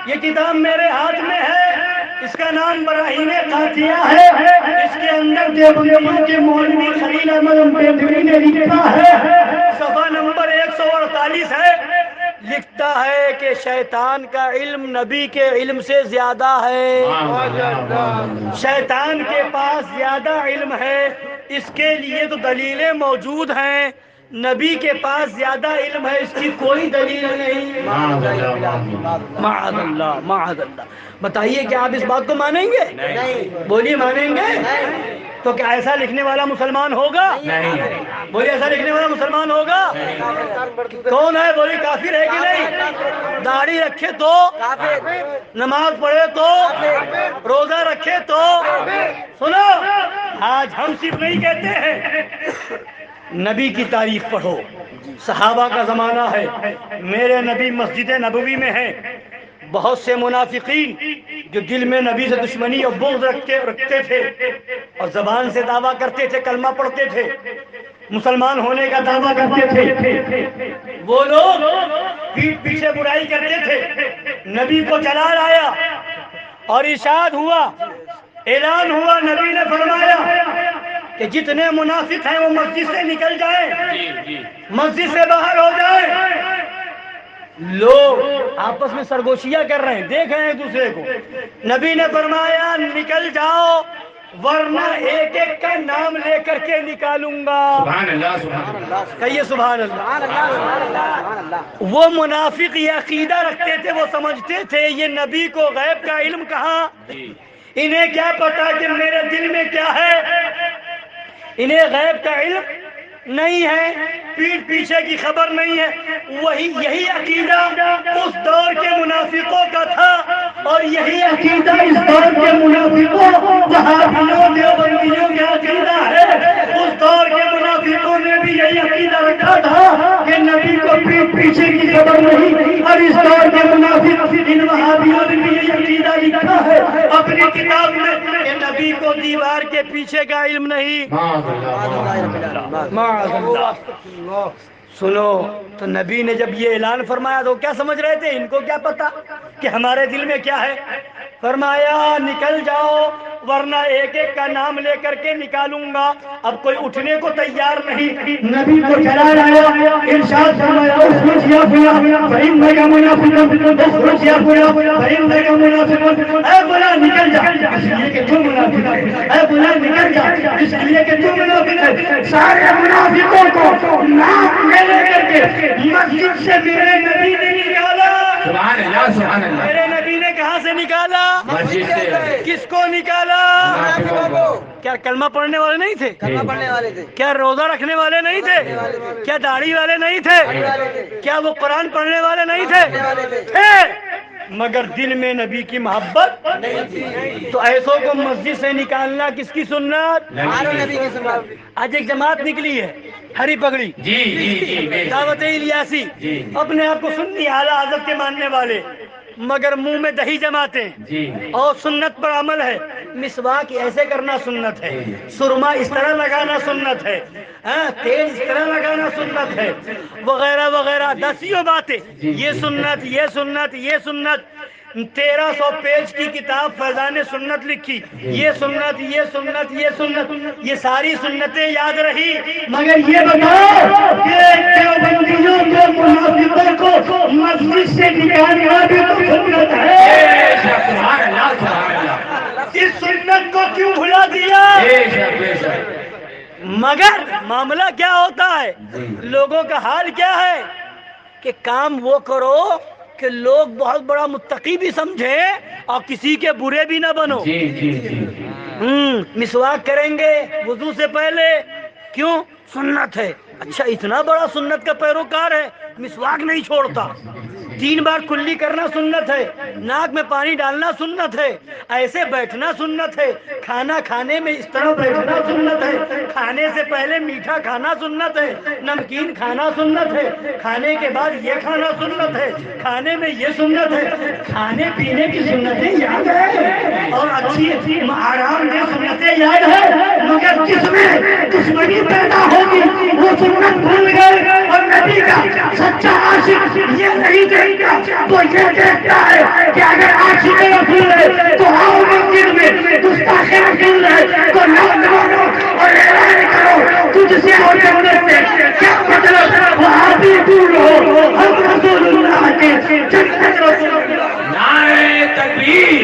یہ کتاب میرے ہاتھ میں ہے، اس کا نام براہین قاطعہ ہے، اس کے اندر دیوبندیوں کے مولوی خلیل احمد امبیدوی نے لکھا ہے، صفحہ نمبر 148 ہے، لکھتا ہے کہ شیطان کا علم نبی کے علم سے زیادہ ہے، شیطان کے پاس زیادہ علم ہے، اس کے لیے تو دلیلیں موجود ہیں، نبی کے پاس زیادہ علم ہے، اس کی کوئی دلیل نہیں۔ معاذ اللہ، معاذ اللہ۔ بتائیے کیا آپ اس بات کو مانیں گے؟ بولیے مانیں گے؟ تو کیا ایسا لکھنے والا مسلمان ہوگا؟ بولیے ایسا لکھنے والا مسلمان ہوگا؟ کون ہے؟ بولیے کافر ہے کہ نہیں؟ داڑھی رکھے تو، نماز پڑھے تو، روزہ رکھے تو۔ سنو، آج ہم صرف نہیں کہتے ہیں، نبی کی تاریخ پڑھو، صحابہ کا زمانہ ہے، میرے نبی مسجد نبوی میں ہیں، بہت سے منافقین جو دل میں نبی سے دشمنی اور بغض رکھتے تھے اور زبان سے دعویٰ کرتے تھے، کلمہ پڑھتے تھے، مسلمان ہونے کا دعویٰ کرتے تھے، وہ لوگ پیٹھ پیچھے برائی کرتے تھے، نبی کو جلال آیا اور ارشاد ہوا، اعلان ہوا، نبی نے فرمایا کہ جتنے منافق ہیں وہ مسجد سے نکل جائیں، مسجد سے باہر ہو جائیں۔ لوگ آپس میں سرگوشیاں کر رہے ہیں، دیکھ رہے ہیں ایک دوسرے کو، نبی نے فرمایا نکل جاؤ ورنہ ایک ایک کا نام لے کر کے نکالوں گا۔ سبحان اللہ، سبحان اللہ، کہیے سبحان اللہ۔ وہ منافق یہ عقیدہ رکھتے تھے، وہ سمجھتے تھے یہ نبی کو غیب کا علم کہاں، انہیں کیا پتا کہ میرے دل میں کیا ہے، انہیں غیب کا علم نہیں ہے، پیٹھ پیچھے کی خبر نہیں ہے۔ یہی عقیدہ اس دور کے منافقوں کا تھا، اور یہی عقیدہ اس دور کے منافقوں، وہابیوں، دیوبندیوں کا عقیدہ ہے۔ اس دور کے منافقوں نے بھی یہی عقیدہ رکھا تھا کہ نبی کو پیٹھ پیچھے کی خبر نہیں، اور اس دور کے منافق ان وہابیوں نے بھی یہی عقیدہ لکھا ہے اپنی کتاب میں کہ نبی نبی کو دیوار کے پیچھے کا علم نہیں. معاذ اللہ. سنو تو نبی نے جب یہ اعلان فرمایا تو کیا سمجھ رہے تھے؟ ان کو کیا پتا کہ ہمارے دل میں کیا ہے؟ فرمایا نکل جاؤ ورنہ ایک ایک کا نام لے کر کے نکالوں گا. اب کوئی اٹھنے کو تیار نہیں. نبی کو چلا لایا ارشاد فرمایا اخرج یا فلان فإنک منافق اخرج یا فلان فإنک منافق. اے فلاں نکل جا اس لیے کہ تو منافق ہے. اے فلاں نکل جا اس لیے کہ تو منافق ہے. سارے منافقوں کو نام لے کر کے مسجد سے میرے نبی نے نکالا. سبحان اللہ سبحان اللہ. میرے نبی نے کہاں سے نکالا؟ مسجد سے. کس کو نکالا؟ کیا کلمہ پڑھنے والے نہیں تھے؟ کلمہ پڑھنے والے تھے. کیا روزہ رکھنے والے نہیں تھے؟ کیا داڑھی والے نہیں تھے؟ کیا وہ قرآن پڑھنے والے نہیں تھے؟ تھے مگر دل میں نبی کی محبت تو ایسوں کو مسجد سے نکالنا کس کی سنت؟ نبی کی سنت. آج ایک جماعت نکلی ہے ہری پگڑی جی جی جی. دعوت الیاسی. اپنے آپ کو سنی اعلیٰ حضرت کے ماننے والے مگر منہ میں دہی جماتے جی. اور سنت پر عمل ہے. مسواک ایسے کرنا سنت ہے. سرما اس طرح لگانا سنت ہے. تیل اس طرح لگانا سنت ہے وغیرہ وغیرہ دسیوں باتیں. یہ سنت یہ سنت یہ سنت. 1300 پیج کی کتاب فیضان سنت لکھی. یہ سنت یہ سنت یہ سنت. یہ ساری سنتیں یاد رہی مگر یہ بتاؤ کہ دیوبندیوں کے منافقوں کو مسجد سے نکالنا بھی تو سنت ہے. سبحان اللہ سبحان اللہ. اس سنت کو کیوں بھلا دیا؟ مگر معاملہ کیا ہوتا ہے؟ لوگوں کا حال کیا ہے کہ کام وہ کرو کہ لوگ بہت بڑا متقی بھی سمجھے اور کسی کے برے بھی نہ بنو. جی جی جی. مسواک کریں گے وضو سے پہلے. کیوں؟ سنت ہے. اچھا اتنا بڑا سنت کا پیروکار ہے مسواک نہیں چھوڑتا. 3 بار کلی کرنا سنت ہے. ناک میں پانی ڈالنا سنت ہے. ایسے بیٹھنا سنت ہے. کھانا کھانے میں اس طرح بیٹھنا سنت ہے. کھانے سے پہلے میٹھا کھانا سنت ہے. نمکین کھانا سنت ہے. کھانے کے بعد یہ کھانا سنت ہے. کھانے میں یہ سنت ہے. کھانے پینے کی سنتیں یاد ہے اور اچھی آرام دہ سنتیں یاد ہے مگر جس میں دشمنی پیدا ہوگی وہ سنت بھول گئے. اور نبی کا سچا عاشق یہ نہیں دیکھتا تو یہ دیکھتا ہے کہ اگر عاشق رسول ہے تو آؤ مسجد میں گستاخ رسول ہے تو نوجوانوں اور اعلان کرو تجھ سے اور جنت سے کیا مطلب. وہاں بھی دور ہو ہم رسول اللہ کے جنت رسول اللہ. نعرہ تکبیر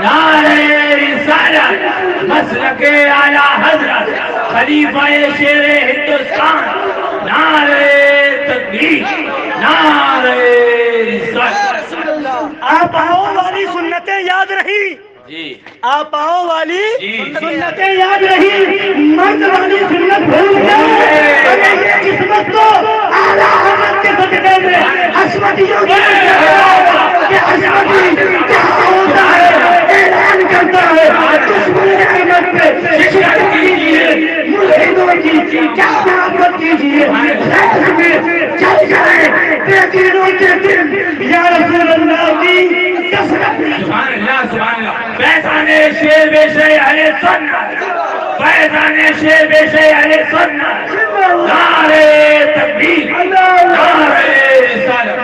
نعرہ رسالت مسلک اعلیٰ حضرت خلیفہ شیر ہندوستان. نعرہ تکبیر نعرہ رسالت. آپاؤں والی سنتیں یاد رہی. جی. آپاؤں والی جی. سنتیں یاد رہی. مرد والی سنت بھول گئے. قسمت تو اعلیٰ حضرت کے صدقے میں عصمتیوں کی کہ عصمتی کیا ہوتا ہے اعلان کرتا ہے. دشمن احمد پہ شکست کیجیے ملحدوں کی کیا محبت کیجیے. خیر میں چل جائے بے دینوں کے دل یا رسول اللہ کی کثرت. سبحان اللہ سبحان اللہ. فیضان شیر بے شے اہل سنت فیضان شیر بے شے اہل سنت. نعرہ تکبیر نعرہ رسالت.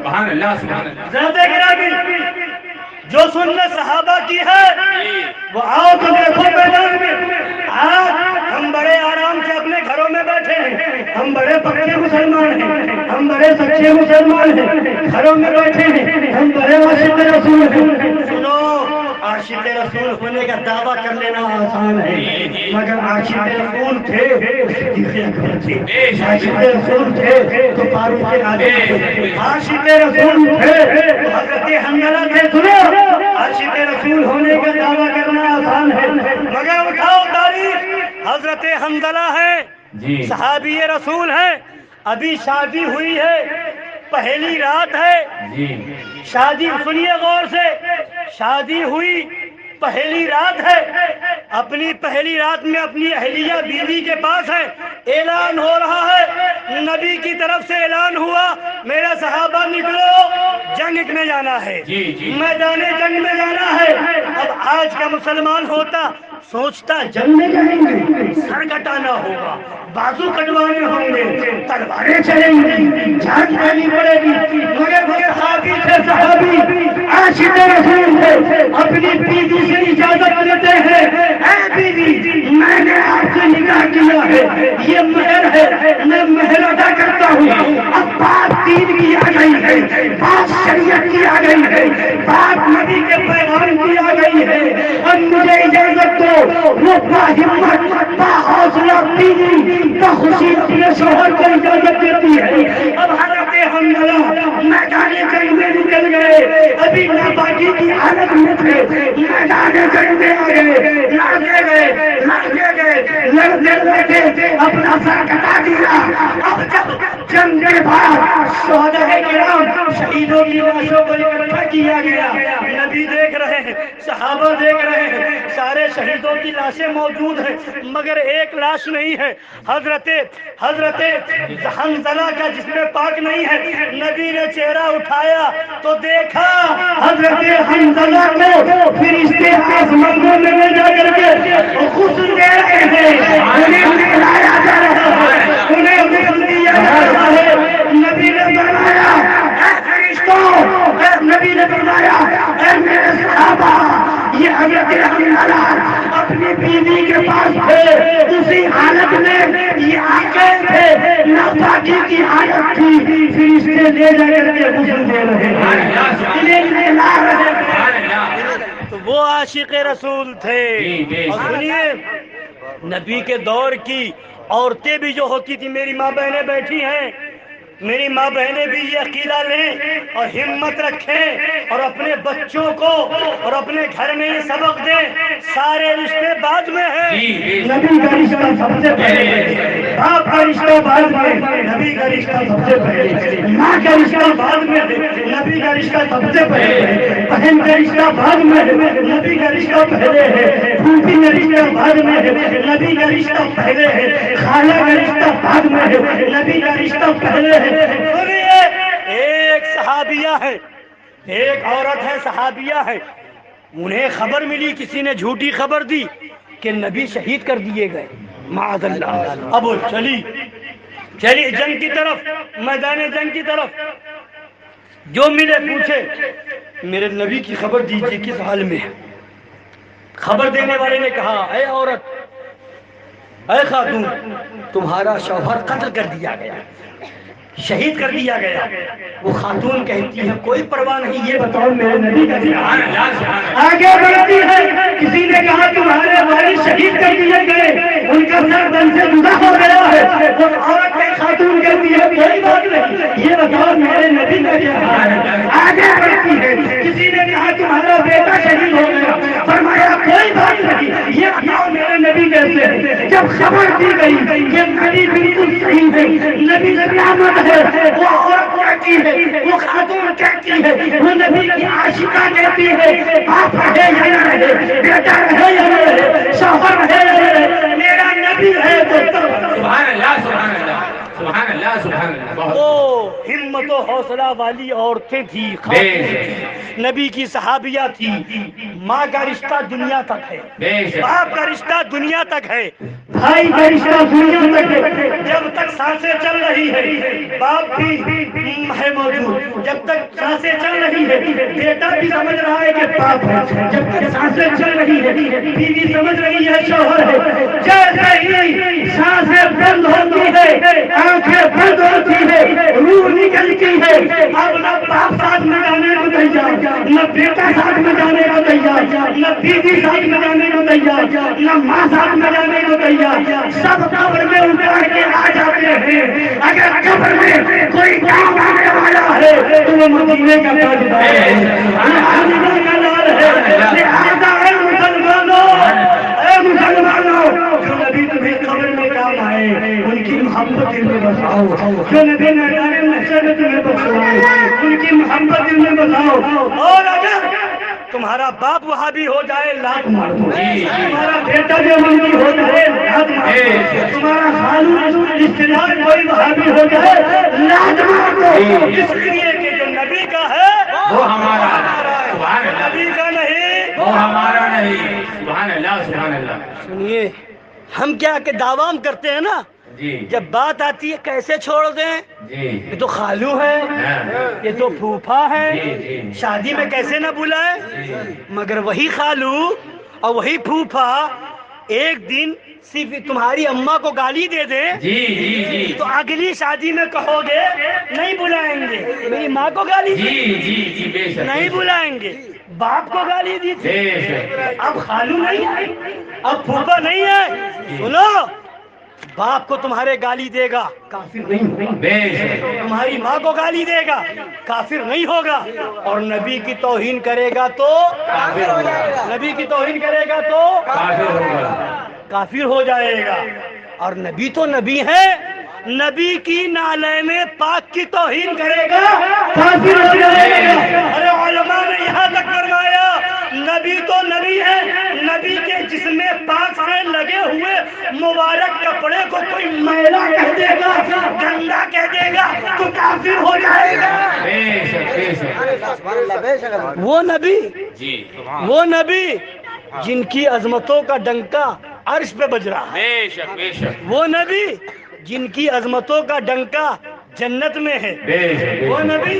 سبحان اللہ سبحان اللہ. ذات گرامی جو سنت صحابہ کی ہے وہ آؤ تو دیکھو میدان میں. آج ہم بڑے آرام سے اپنے گھروں میں بیٹھے ہیں. ہم بڑے پکے مسلمان ہیں. ہم بڑے سچے مسلمان ہیں. گھروں میں بیٹھے ہیں. ہم بڑے عاشق رسول ہیں. سنو عاشق رسول ہونے کا دعویٰ کر لینا آسان ہے مگر عاشق رسول تھے عاشق رسول تھے تو فاروق اعظم تھے. عاشق رسول تھے تو حضرت حنظلہ تھے. سنو عاشق رسول ہونے کا دعویٰ کرنا آسان ہے مگر اٹھاؤ تاریخ. حضرت حنظلہ ہے صحابی رسول ہے. ابھی شادی ہوئی ہے پہلی رات ہے. شادی سنیے غور سے. شادی ہوئی پہلی رات ہے. اپنی پہلی رات میں اپنی اہلیہ بیوی کے پاس ہے. اعلان ہو رہا ہے نبی کی طرف سے اعلان ہوا میرا صحابہ نکلو جنگ میں جانا ہے. میدان جنگ میں جانا ہے. اب آج کا مسلمان ہوتا سوچتا جنگ جائیں گے، سر کٹانا ہوگا، بازو کٹوانے ہوں گے، تلواریں چلیں گی، جان دینی پڑے گی، مگر صحابی تھے، صحابی عاشق رسول تھے، اپنی بیوی سے اجازت لیتے ہیں، اے بیوی میں نے آپ سے نکاح کیا ہے، یہ مہر ہے، میں مہر ادا کرتا ہوں، اب بات دین کی آ گئی ہے، بات شریعت کی آ گئی ہے، بات نبی کے پیغام کی آ گئی ہے، اب مجھے اجازت دو۔ وہ با ہمت با حوصلہ بیوی بخوشی اپنے شوہر کو اجازت دیتی ہے۔ اب حضرت حنظلہ میدان جنگ میں نکل گئے، ابھی ناپاکی کی حالت میں تھے، میدان جنگ میں آ گئے، لڑتے گئے، لڑتے لڑتے اپنا سر کٹا دیا۔ اب جب جنگ کے بعد شہداء کرام شہیدوں کی لاشوں کو اکٹھا کیا گیا، نبی دیکھ رہے ہیں، صحابہ دیکھ رہے ہیں، سارے شہیدوں کی لاشیں موجود ہیں، مگر ایک لاش نہیں ہے، حضرت حنظلہ کا جسم پاک نہیں ہے۔ نبی نے چہرہ اٹھایا تو دیکھا حضرت حنظلہ کو فرشتے آسمانوں میں لے جا کر کے غسل دے رہے ہیں، انہیں نہلایا جا رہا ہے، انہیں غسل دیا جا رہا ہے۔ نبی نے فرمایا اے فرشتوں، نبی نے فرمایا اے میرے صحابہ، یہ حضرت حنظلہ اپنی بیوی کے پاس تھے، اسی حالت میں یہ آ گئے تھے، ناپاکی کی حالت تھی، فرشتے لے جا کر کے غسل دے رہے ہیں، انہیں نہلا رہے ہیں۔ تو وہ عاشق رسول تھے۔ اور سنیے، نبی کے دور کی عورتیں بھی جو ہوتی تھی، میری ماں بہنیں بیٹھی ہیں، میری ماں بہنیں بھی یہ عقیدہ لیں اور ہمت رکھیں اور اپنے بچوں کو اور اپنے گھر میں یہ سبق دیں، سارے رشتے بعد میں ہیں، نبی کا رشتہ سب سے پہلے، باپ کا رشتہ بعد میں، نبی کا رشتہ سب سے پہلے، ماں کا رشتہ بعد میں، نبی کا رشتہ سب سے پہلے، بہن کا رشتہ بعد میں، نبی کا رشتہ پہلے ہے، پھوپھی کا رشتہ بعد میں، نبی کا رشتہ پہلے ہے، خالہ کا رشتہ بعد میں، نبی کا رشتہ پہلے ہے۔ سنیے، ایک صحابیہ ہے، ایک عورت ہے، صحابیہ ہے، انہیں خبر ملی، کسی نے جھوٹی خبر دی کہ نبی شہید کر دیے گئے، معاذ اللہ۔ اب وہ چلی جنگ کی طرف، میدان جنگ کی طرف، جو ملے پوچھے میرے نبی کی خبر دیجیے کس حال میں ہے۔ خبر دینے والے نے کہا اے عورت، اے خاتون، تمہارا شوہر قتل کر دیا گیا، شہید کر دیا گیا۔ وہ خاتون کہتی ہے کوئی پرواہ نہیں، یہ بتاؤ میرے نبی کا کیا حال ہے۔ آگے بڑھتی ہے، کسی نے کہا تمہارے والد شہید کر دیے گئے، ان کا سر دم سے جدا ہو گیا ہے۔ وہ عورت کے خاتون کہتی ہے کوئی بات نہیں، یہ بتاؤ میرے نبی کا کیا حال ہے۔ آگے بڑھتی ہے، کسی نے کہا تمہارا بیٹا شہید ہو گیا، فرمایا کوئی بات نہیں، یہ بتاؤ میرے نبی کیسے ہے۔ جب خبر دی گئی کہ نبی بالکل صحیح ہے، نبی سلامت ہے، وہ عورت کہتی ہے، وہ خاتون کہتی ہے، وہ نبی کی عاشقہ کہتی ہے باپ رہے یا نہ رہے، بیٹا رہے یا نہ رہے، شوہر رہے یا نہ رہے، میرا نبی ہے تو سبحان اللہ، سبحان اللہ، سبحان اللہ، سبحان اللہ۔ وہ ہمت و حوصلہ والی عورتیں تھی، نبی کی صحابیہ تھی۔ ماں کا رشتہ دنیا تک ہے، باپ کا رشتہ دنیا تک ہے، بھائی کا رشتہ دنیا تک ہے۔ جب تک سانسیں چل رہی ہے باپ بھی ہے موجود، جب تک سانسیں چل رہی ہے بیٹا بھی سمجھ رہا ہے کہ باپ ہے، جب تک سانسیں چل رہی ہے بیوی سمجھ رہی ہے شوہر ہے۔ جیسے ہی سانسیں بند ہوتی ہے، آنکھیں بند ہوتی ہے، روح نکلتی ہے، اب نہ باپ ساتھ میں جانے کو تیار، نہ بیٹا ساتھ میں جانے کو تیار، نہ بیوی ساتھ میں جانے کو تیار، نہ ماں ساتھ میں جانے کو تیار، سب قبر میں اتار کے آ جاتے ہیں۔ اگر قبر میں کوئی کام آنے والا ہے تو وہ مدینے کا تاجدار ہے، مدینے کا لال ہے۔ لہذا اے مسلمانوں، جو نبی تمہیں قبر میں کام آئے ان کی محبت دل میں بساؤ، جو نبی میدان محشر میں تمہیں بسائے ان کی محبت دل میں بساؤ۔ اور اگر تمہارا باپ وہابی ہو جائے لات مار دو، تمہارا بیٹا جو وہابی ہو جائے لات مار دو، تمہارا خالو رشتے دار کوئی وہابی ہو جائے لات مار دو، اس لیے کہ جو نبی کا ہے وہ ہمارا ہے، نبی کا نہیں اور ہمارا نہیں. سبحان اللہ سبحان اللہ. سنیے، ہم کیا کہ دعوام کرتے ہیں نا، جی جب بات آتی ہے کیسے چھوڑ دیں، جی یہ تو خالو ہے، یہ تو پھوپھا ہے، جی. شادی میں کیسے نہ بلائے، مگر وہی خالو اور وہی پھوپھا ایک دن صرف تمہاری اماں کو گالی دے دے جی جی جی تو اگلی شادی میں کہو گے نہیں بلائیں گے، میری ماں کو گالی جی دی جی جی بے شک نہیں بلائیں گے، باپ کو گالی دی تھی بے شک. اب خالو نہیں ہے، اب پھوپھا نہیں ہے، سنو، باپ کو تمہارے گالی دے گا کافر نہیں ہوگا، بے شک. تمہاری ماں کو گالی دے گا کافر نہیں ہوگا، اور نبی کی توہین کرے گا تو کافر ہوگا. نبی کی توہین کرے گا تو کافر ہوگا. کافر ہو جائے گا، اور نبی تو نبی ہے، نبی کی نالین پاک کی توہین کرے گا کافر ہو جائے گا. ارے علماء نے یہاں تک فرمایا نبی تو نبی ہے، نبی کے جسم پاک سے لگے ہوئے مبارک کپڑے کو کوئی میلا کہہ دے گا، گندا کہہ دے گا تو کافر ہو جائے گا. بے شک بے شک. وہ نبی جی وہ نبی جن کی عظمتوں کا ڈنکا عرش پہ بج رہا ہے، بے شک بے شک. وہ نبی جن کی عظمتوں کا ڈنکا جنت میں ہے، بے شک وہ نبی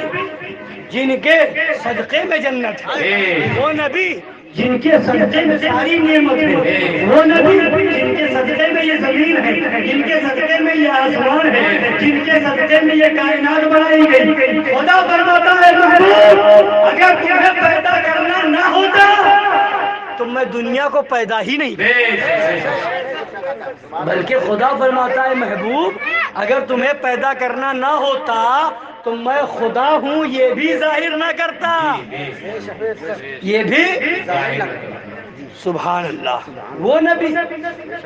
جن کے صدقے میں جنت ہے، وہ نبی جن کے صدقے میں ساری نعمت ہے، وہ نبی جن کے صدقے میں یہ زمین ہے، جن کے صدقے میں یہ آسمان ہے، جن کے صدقے میں یہ کائنات بنائی گئی. خدا فرماتا ہے محبوب اگر تمہیں پیدا کرنا نہ ہوتا تو میں دنیا کو پیدا ہی نہیں بے بلکہ خدا فرماتا ہے محبوب اگر تمہیں پیدا کرنا نہ ہوتا تو میں خدا ہوں یہ بھی ظاہر نہ کرتا، یہ بھی سبحان اللہ. وہ نبی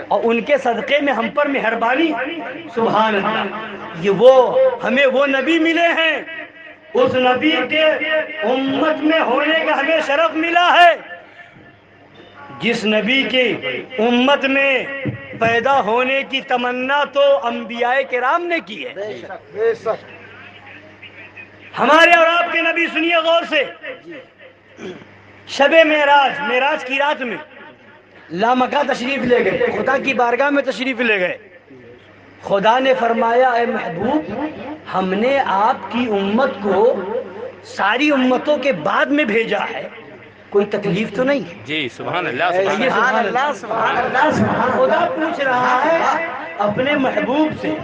اور ان کے صدقے میں ہم پر مہربانی، سبحان اللہ. یہ وہ ہمیں وہ نبی ملے ہیں، اس نبی کے امت میں ہونے کا ہمیں شرف ملا ہے. جس نبی کی امت میں پیدا ہونے کی تمنا تو انبیاء کرام نے کی ہے. ہمارے اور آپ کے نبی سنیے غور سے، شب معراج کی رات میں لامکہ تشریف لے گئے، خدا کی بارگاہ میں تشریف لے گئے. خدا نے فرمایا اے محبوب ہم نے آپ کی امت کو ساری امتوں کے بعد میں بھیجا ہے، کوئی تکلیف تو نہیں؟ جی سبحان اللہ سبحان اللہ سبحان اللہ. خدا پوچھ رہا ہے اپنے محبوب سے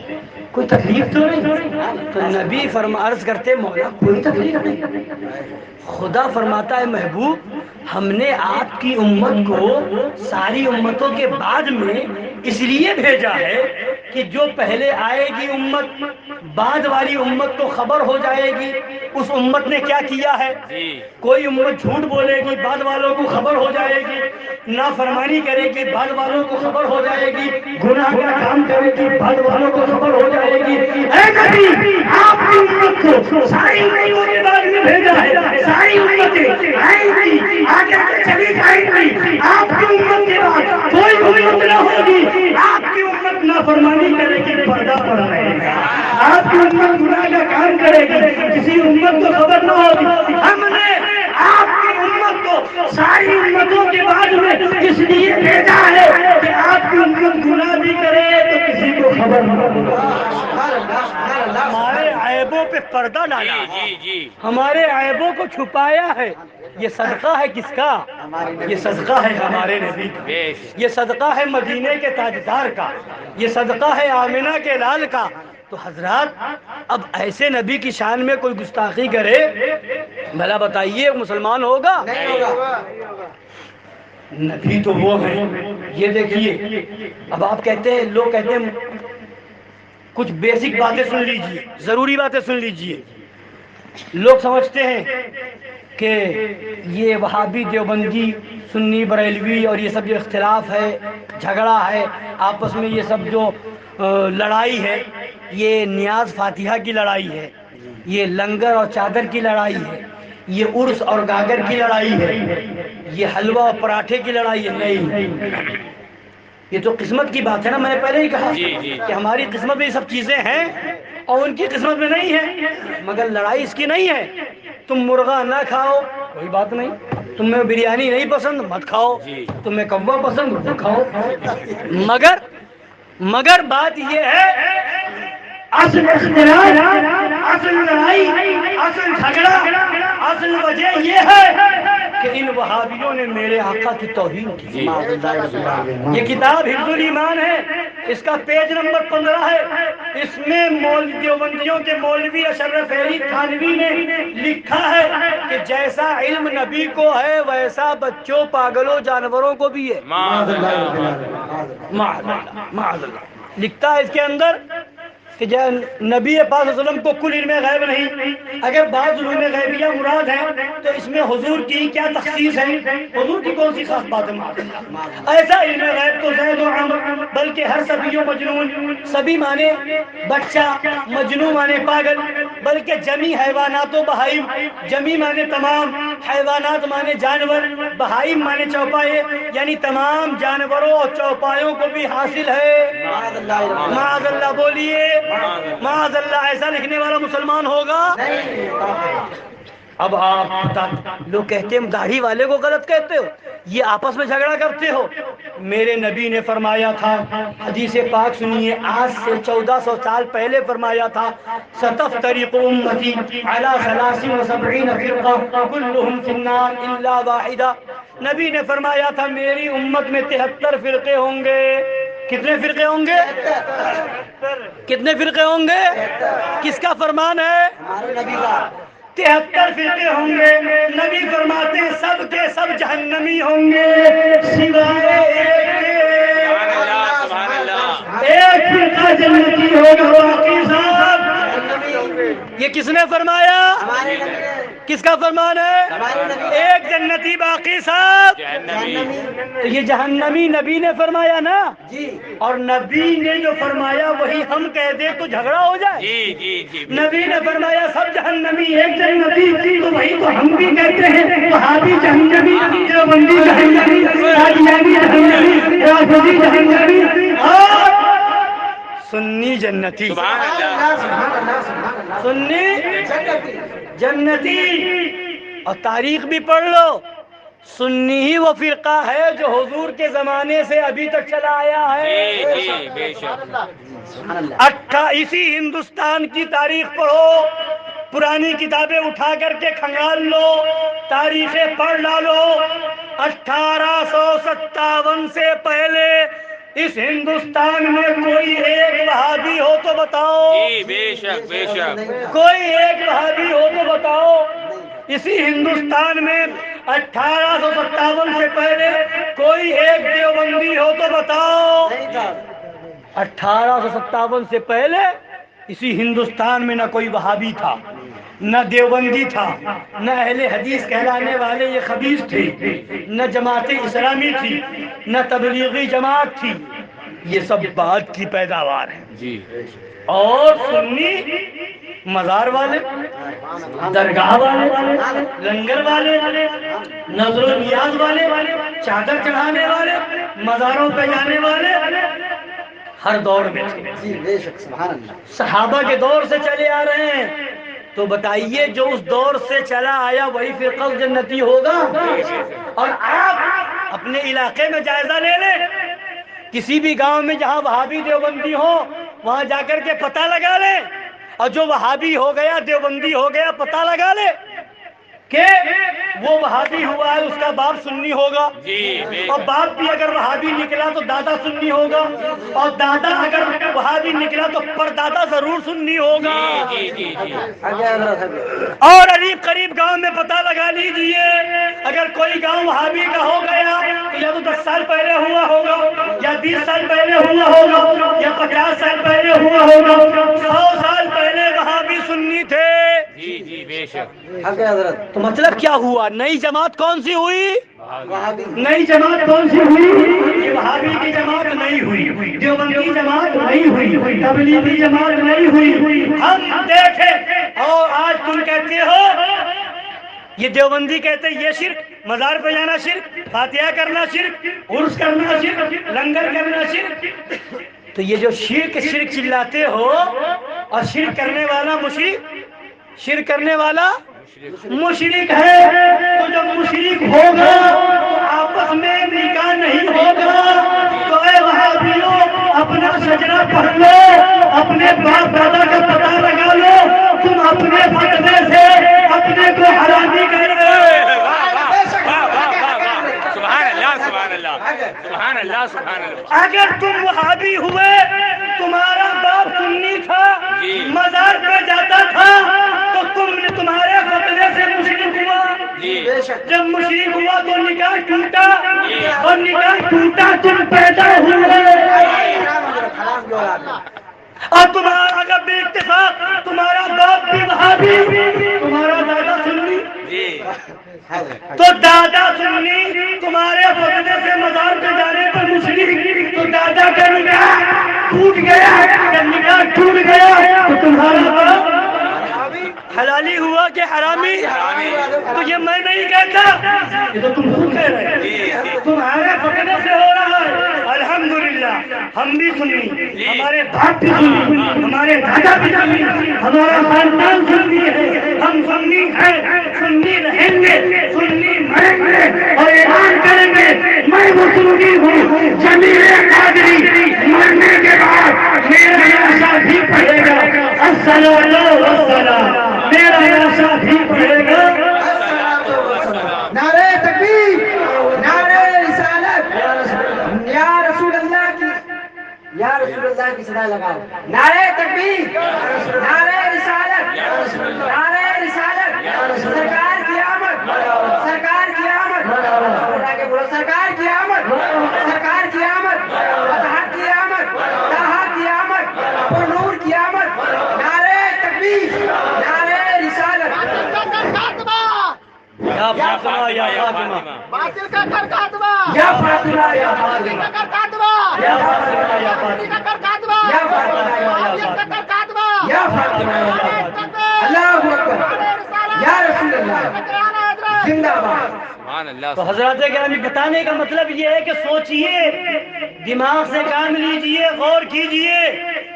کوئی تکلیف تو نہیں؟ تو نبی عرض کرتے مولا کوئی تکلیف نہیں. خدا فرماتا ہے محبوب ہم نے آپ کی امت کو ساری امتوں کے بعد میں اس لیے بھیجا ہے کہ جو پہلے آئے گی امت بعد والی امت کو خبر ہو جائے گی اس امت نے کیا کیا ہے. کوئی امت جھوٹ بولے گی بعد والوں کو خبر ہو جائے گی، نافرمانی کرے گی بعد والوں کو خبر ہو جائے گی، گناہ کا کام کرے گی بعد والوں کو خبر ہو جائے گی. اے نبی آپ کی امت کو ساری امتوں کے بعد میں بھیجا ہے، ساری امتیں آئیں گی آگے چلی جائیں گی، آپ کی امت کے بعد کوئی امت نہ ہوگی آپ کی امت نافرمانی کرے گی پردہ پڑا رہے گا، آپ کی امت گناہ کا کام کرے گی کسی امت کو خبر نہ ہوگی. ہم نے آپ کی امت کو ساری امتوں کے بعد میں اس لیے بھیجا ہے کہ آپ کی امت گناہ بھی کرے تو کسی کو خبر نہ ہوگا. ہمارے عیبوں پہ پردہ ڈالا، ہمارے عیبوں کو چھپایا ہے. یہ صدقہ ہے کس کا؟ یہ صدقہ ہے ہمارے نبی کا، یہ صدقہ ہے مدینے کے تاجدار کا، یہ صدقہ ہے آمنہ کے لال کا. تو حضرات اب ایسے نبی کی شان میں کوئی گستاخی کرے بھلا بتائیے مسلمان ہوگا؟ نبی تو وہ ہیں. یہ دیکھیے اب آپ کہتے ہیں، لوگ کہتے ہیں کچھ بیسک باتیں سن لیجئے، ضروری باتیں سن لیجئے. لوگ سمجھتے ہیں کہ یہ وہابی دیوبندی سنی بریلوی اور یہ سب جو اختلاف ہے جھگڑا ہے آپس میں، یہ سب جو لڑائی ہے یہ نیاز فاتحہ کی لڑائی ہے، یہ لنگر اور چادر کی لڑائی ہے، یہ عرس اور گاگر کی لڑائی ہے، یہ حلوہ اور پراٹھے کی لڑائی ہے. نہیں، یہ تو قسمت کی بات ہے نا. میں نے پہلے ہی کہا کہ ہماری قسمت میں یہ سب چیزیں ہیں اور ان کی قسمت میں نہیں ہے، مگر لڑائی اس کی نہیں ہے. تم مرغا نہ کھاؤ کوئی بات نہیں، تمہیں بریانی نہیں پسند مت کھاؤ، جی۔ تمہیں کبا پسند مت کھاؤ، مگر بات یہ ہے اصل اختلاف، اصل لڑائی، اصل جھگڑا، اصل وجہ یہ ہے کہ ان وہابیوں نے میرے آقا کی توہین کی۔ جی۔ یہ کتاب حفظ الایمان ہے، اس کا پیج نمبر 15 ہے، اس میں مولوی دیوبندیوں کے مولوی اشرف علی تھانوی نے لکھا ہے کہ جیسا علم نبی کو ہے ویسا بچوں پاگلوں جانوروں کو بھی ہے۔ معاذ اللہ۔ معاذ اللہ لکھتا ہے اس کے اندر کہ نبی پاک صلی اللہ علیہ وسلم کو کل علم غیب نہیں، اگر بعض علوم غیبیہ مراد ہیں تو اس میں حضور کی کیا تخصیص ہے، حضور کی کون سی خاص بات ہے؟ ایسا علم غیب تو زید و عمر، بلکہ ہر سبی و مجنون، سبی مانے بچہ، مجنون مانے پاگل، بلکہ جمی حیوانات و بہائم، جمی مانے تمام، حیوانات مانے جانور، بہائم مانے چوپائے، یعنی تمام جانوروں اور چوپایوں کو بھی حاصل ہے۔ معاذ اللہ بولیے معاذ اللہ، ایسا لکھنے والا مسلمان ہوگا؟ اب آپ لوگ کہتے ہیں داڑھی والے کو غلط کہتے ہو، یہ آپس میں جھگڑا کرتے ہو۔ میرے نبی نے فرمایا تھا، حدیث پاک سنیے، آج سے 1400 سال پہلے فرمایا تھا، ستفترق امتی علی 73 فرقہ کلہم فی النار الا واحدہ۔ نبی نے فرمایا تھا میری امت میں 73 فرقے ہوں گے۔ کتنے فرقے ہوں گے؟ کتنے فرقے ہوں گے؟ کس کا فرمان ہے؟ 73 فرقے ہوں گے۔ نبی فرماتے ہیں سب کے سب جہنمی ہوں گے سوائے ایک فرقہ جنتی ہوگا۔ باقی سب یہ کس نے فرمایا؟ کس کا فرمان ہے؟ ایک جنتی باقی سب جہنمی۔ تو یہ جہنمی نبی نے فرمایا نا، اور نبی نے جو فرمایا وہی ہم کہہ دیں تو جھگڑا ہو جائے۔ جی جی جی۔ نبی نے فرمایا سب جہنمی، ایک جنتی، تو وہی تو ہم بھی کہتے ہیں، وہابی جہنمی، دیوبندی جہنمی، قادیانی جہنمی، رافضی جہنمی، اور سنی جنتی۔ سبحان اللہ۔ سنی جنتی۔ اور تاریخ بھی پڑھ لو، سنی ہی وہ فرقہ ہے جو حضور کے زمانے سے ابھی تک چلا آیا ہے۔ جی جی بے شک۔ اسی ہندوستان کی تاریخ پڑھو، پرانی کتابیں اٹھا کر کے کھنگال لو، تاریخیں پڑھ ڈالو۔ 1857 سے پہلے اس ہندوستان میں کوئی ایک وہابی ہو تو بتاؤ، جی بے شک بے شک۔ کوئی ایک وہابی ہو تو بتاؤ۔ اسی ہندوستان میں 1857 سے پہلے کوئی ایک دیوبندی ہو تو بتاؤ۔ 1857 سے پہلے اسی ہندوستان میں نہ کوئی وہابی تھا، نہ دیوبندی تھا، نہ اہل حدیث کہلانے والے یہ خبیث تھے، نہ جماعت اسلامی تھی، نہ تبلیغی جماعت تھی، یہ سب بعد کی پیداوار ہے۔ جی۔ اور سنی مزار والے، درگاہ والے، لنگر والے، نظر و نیاز والے، چادر چڑھانے والے، مزاروں پہ جانے والے ہر دور میں تھے۔ صحابہ کے دور سے چلے آ رہے ہیں، تو بتائیے جو اس دور سے چلا آیا وہی فرقہ جنتی ہوگا؟ اور آپ اپنے علاقے میں جائزہ لے لیں، کسی بھی گاؤں میں جہاں وہابی دیوبندی ہو وہاں جا کر کے پتہ لگا لیں، اور جو وہابی ہو گیا دیوبندی ہو گیا پتہ لگا لے کہ وہ وہابی ہوا ہے، اس کا باپ سنی ہوگا، اور باپ بھی اگر وہابی نکلا تو دادا سنی ہوگا، اور دادا اگر وہابی نکلا تو پردادا ضرور سنی ہوگا۔ اور قریب قریب گاؤں میں پتہ لگا لیجئے، اگر کوئی گاؤں وہابی کا ہو گیا تو یا تو 10 سال پہلے ہوا ہوگا، یا 20 سال پہلے ہوا ہوگا، یا 50 سال پہلے ہوا ہوگا، 100 سال پہلے وہابی سنی تھے۔ جی جی بے شک۔ تو مطلب کیا ہوا؟ نئی جماعت کون سی ہوئی؟ نئی جماعت کون سی ہوئی؟ یہ وہابی کی جماعت نہیں ہوئی، دیوبندی جماعت نہیں ہوئی، تبلیغی جماعت نہیں ہوئی۔ ہم دیکھیں، اور آج تم کہتے ہو، یہ دیوبندی کہتے ہیں یہ شرک، مزار پہ جانا شرک، فاتحہ کرنا شرک، عرس کرنا شرک، لنگر کرنا شرک۔ تو یہ جو شرک چلاتے ہو، اور شرک کرنے والا مشرک، شرک کرنے والا مشرک ہے تو جب مشرک ہوگا تو آپس میں نکاح نہیں ہوگا. تو اے وہابیوں اپنا شجرہ پڑھ لو, اپنے باپ دادا کا پتہ لگا لو, تم اپنے فتوے سے اپنے کو حرامی کر رہے ہو. سبحان اللہ سبحان اللہ سبحان اللہ سبحان اللہ. اگر تم وہابی ہوئے, تمہارا باپ سنی تھا, مزار پہ جاتا تھا, تو تم نے تمہارے فتوے سے مشرک ہوا. جب مشرک ہوا تو نکاح ٹوٹا, اور نکاح ٹوٹا تم پیدا ہوئے. اور تمہارا اگر بے اتفاق تمہارا باپ بھی وہابی, تمہارا دادا سنی, تو دادا سنی, تمہارے فتوے سے مزار پہ جانے پر مشرک, تو دادا کا نکاح ٹوٹ گیا. جب نکاح ٹوٹ گیا تو تمہارا باپ حلالی ہوا کہ حرامی؟ تو یہ میں نہیں کہتا, یہ تو تم خود کہہ رہے ہو, تمہارے فتوے سے ہو رہا ہے. الحمدللہ ہم بھی سنی, ہمارے باپ بھی سنی, ہمارے دادا بھی سنی, ہمارا خاندان سنی ہے, ہم سنی ہیں, سنی رہیں گے, سنی مریں گے, اور اعلان کریں گے میں وہ سنی ہوں. جمیل قادری مرنے کے بعد میرا ناشا بھی پڑے گا, السلام والسلام, میرا ناشا بھی پڑے گا. نعرہ تکبیر, نعرہ رسالت, یا رسول اللہ کی, یا رسول اللہ کی صدا لگاؤ. نعرہ تکبیر, نعرہ رسالت, نعرہ رسالت, سرکار کی آمد, سرکار کی آمد, سرکار کی آمد, سرکار کی آمد, اطہر کی آمد, طہا کی آمد, نور کی آمد. نعرہ تکبیر, نعرہ رسالت. یا فاطمہ یا فاطمہ, باطل کا کر کاتبہ, یا فاطمہ یا فاطمہ, کر کاتبہ, یا فاطمہ یا فاطمہ, کر کاتبہ, یا فاطمہ یا فاطمہ, کر کاتبہ, یا فاطمہ یا فاطمہ. اللہ اکبر, یا رسول اللہ, زندہ باد. سبحان اللہ. تو حضرات گرامی بتانے کا مطلب یہ ہے کہ سوچئے, دماغ سے کام لیجئے, غور کیجئے,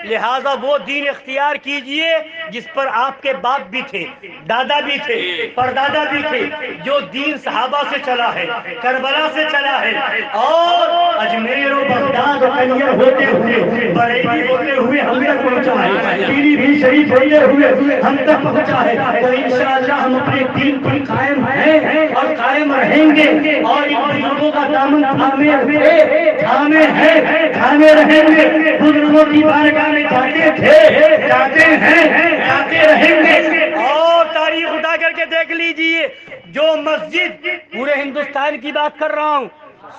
لہذا وہ دین اختیار کیجئے جس پر آپ کے باپ بھی تھے, دادا بھی تھے, پردادا بھی تھے, جو دین صحابہ سے چلا ہے, کربلا سے چلا ہے, اور اجمیر و بغداد و کنیر ہوتے ہوئے, بریلی ہوتے ہوئے ہم تک پہنچا ہے, پیری بھی شریف ہوتے ہوئے ہم تک پہنچا ہے. تو انشاءاللہ ہم اپنے دین پر قائم ہیں اور قائم رہیں گے, اور ان بزرگوں کا دامن تھامے ہوئے, تھامے ہیں, تھامے رہیں گے. بزرگوں کی بارگاہ میں جاتے تھے, جاتے ہیں, جاتے رہیں گے. اور تاریخ اٹھا کر کے دیکھ لیجئے, جو مسجد, پورے ہندوستان کی بات کر رہا ہوں,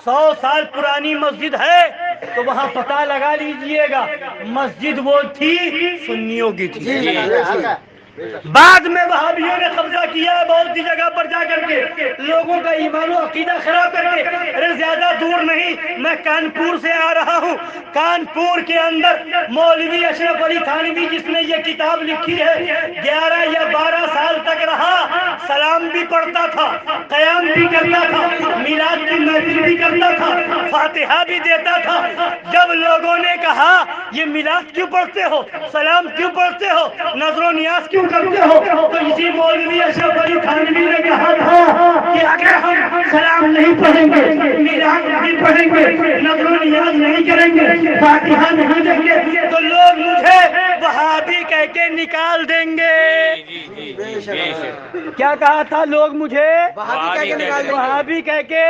100 سال پرانی مسجد ہے, تو وہاں پتہ لگا لیجئے گا مسجد وہ تھی سنیوں کی تھی. بعد میں وہابیوں نے قبضہ کیا ہے بہت سی جگہ پر جا کر کے, لوگوں کا ایمان و عقیدہ خراب کر کے. ارے زیادہ دور نہیں, میں کانپور سے آ رہا ہوں. کانپور کے اندر مولوی اشرف علی تھانوی جس نے یہ کتاب لکھی ہے, 11 یا 12 سال تک رہا, سلام بھی پڑھتا تھا, قیام بھی کرتا تھا, میلاد کی محفل بھی کرتا تھا, فاتحہ بھی دیتا تھا. جب لوگوں نے کہا یہ میلاد کیوں پڑھتے ہو, سلام کیوں پڑھتے ہو, نظر و نیاز کیوں کرتے ہو, تو اسی مولوی اشرف علی تھانوی نے کہا تھا کہ اگر ہم سلام نہیں پڑھیں گے, میلاد نہیں پڑھیں گے, نظر و نیاز نہیں کریں گے, فاتحہ نہیں دیں گے, تو لوگ مجھے وہابی کہہ کے نکال دیں گے. کیا کہا تھا, لوگ مجھے وہابی کہہ کے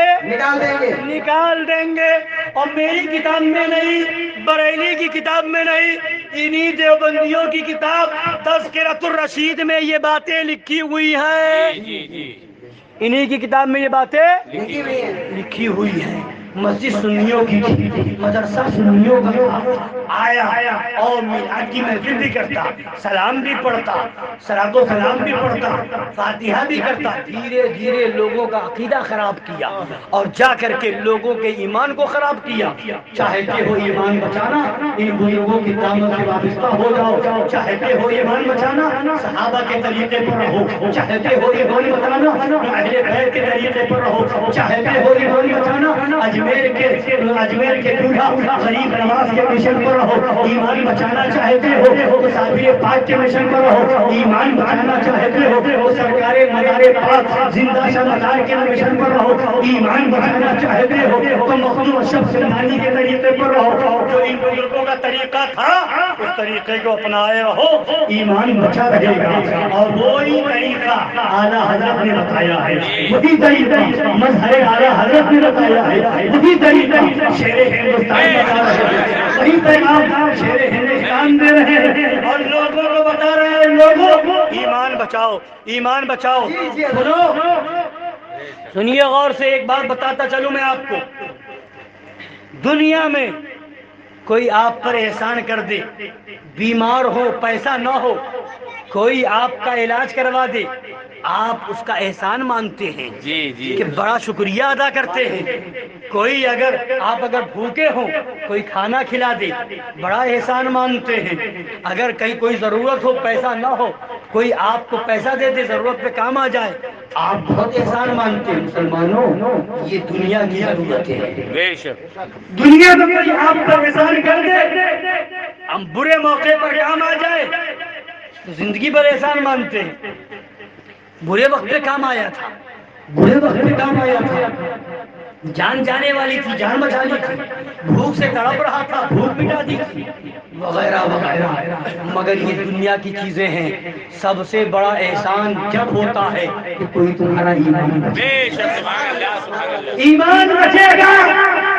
نکال دیں گے. اور میری کتاب میں نہیں, بریلی کی کتاب میں نہیں, انہی دیوبندیوں کی کتاب تذکرۃ الرشید میں یہ باتیں لکھی ہوئی ہیں. انہی کی کتاب میں یہ باتیں لکھی ہوئی ہیں. مسجد سنیوں کی تھی, مدرسہ سنیوں کا آیا, اور میلاد کی محفل بھی کرتا, سلام بھی پڑھتا, صلاۃ و سلام بھی پڑھتا, فاتحہ بھی کرتا. دھیرے دھیرے لوگوں کا عقیدہ خراب کیا, اور جا کر کے لوگوں کے ایمان کو خراب کیا. چاہتے ہو ایمان بچانا, ان بزرگوں کی دامن سے وابستہ ہو جاؤ. چاہتے ہو ایمان بچانا, صحابہ کے طریقے پر رہو. چاہتے ہو ایمان بچانا, اہل بیت کے طریقے پر رہو. چاہتے ہو ایمان بچانا, اجمیر کے دولہا غریب نواز کے مشن پر رہو، ایمان بچانا چاہتے ہو تو صابر پاک کے مشن پر رہو، ایمان بچانا چاہتے ہو تو سرکار مدار پاک زندہ شاہ مدار کے مشن پر رہو، ایمان بچانا چاہتے ہو تو مخدوم اشرف سلمانی کے طریقے پر رہو، جو ان بزرگوں کا طریقہ تھا اس طریقے کو اپنائے رہو، ایمان بچا رہے گا۔ اور وہی طریقہ اعلیٰ حضرت نے بتایا ہے، وہی طریقہ مظہر اعلیٰ حضرت نے بتایا ہے، وہی طریقہ شیر ہندوستان بتا رہے ہیں، وہی پیغام شیر ہندوستان دے رہے ہیں اور لوگوں کو بتا رہے ہیں، لوگوں ایمان بچاؤ، ایمان بچاؤ۔ سنیے غور سے، ایک بات بتاتا چلوں میں آپ کو، دنیا میں کوئی آپ پر احسان کر دے، بیمار ہو، پیسہ نہ ہو، کوئی آپ کا علاج کروا دے، آپ اس کا احسان مانتے ہیں کہ بڑا شکریہ ادا کرتے ہیں۔ کوئی اگر بھوکے ہوں، کوئی کھانا کھلا دے، بڑا احسان مانتے ہیں۔ اگر کہیں کوئی ضرورت ہو، پیسہ نہ ہو، کوئی آپ کو پیسہ دے دے، ضرورت پہ کام آ جائے، آپ بہت احسان مانتے ہیں۔ مسلمانوں، یہ دنیا کی ضرورت ہے، دنیا میں کوئی آپ پر احسان کر دے، ہم برے موقع پر کام آ جائے تو زندگی پر احسان مانتے ہیں۔ برے وقت پہ کام آیا تھا، برے وقت پہ کام آیا تھا، جان جانے والی تھی، جان بچا لی تھی، بھوک سے تڑپ رہا تھا، بھوک مٹا دی تھی، وغیرہ وغیرہ۔ مگر یہ دنیا کی چیزیں ہیں، سب سے بڑا احسان جب ہوتا ہے کہ کوئی تمہارا ایمان بچے گا،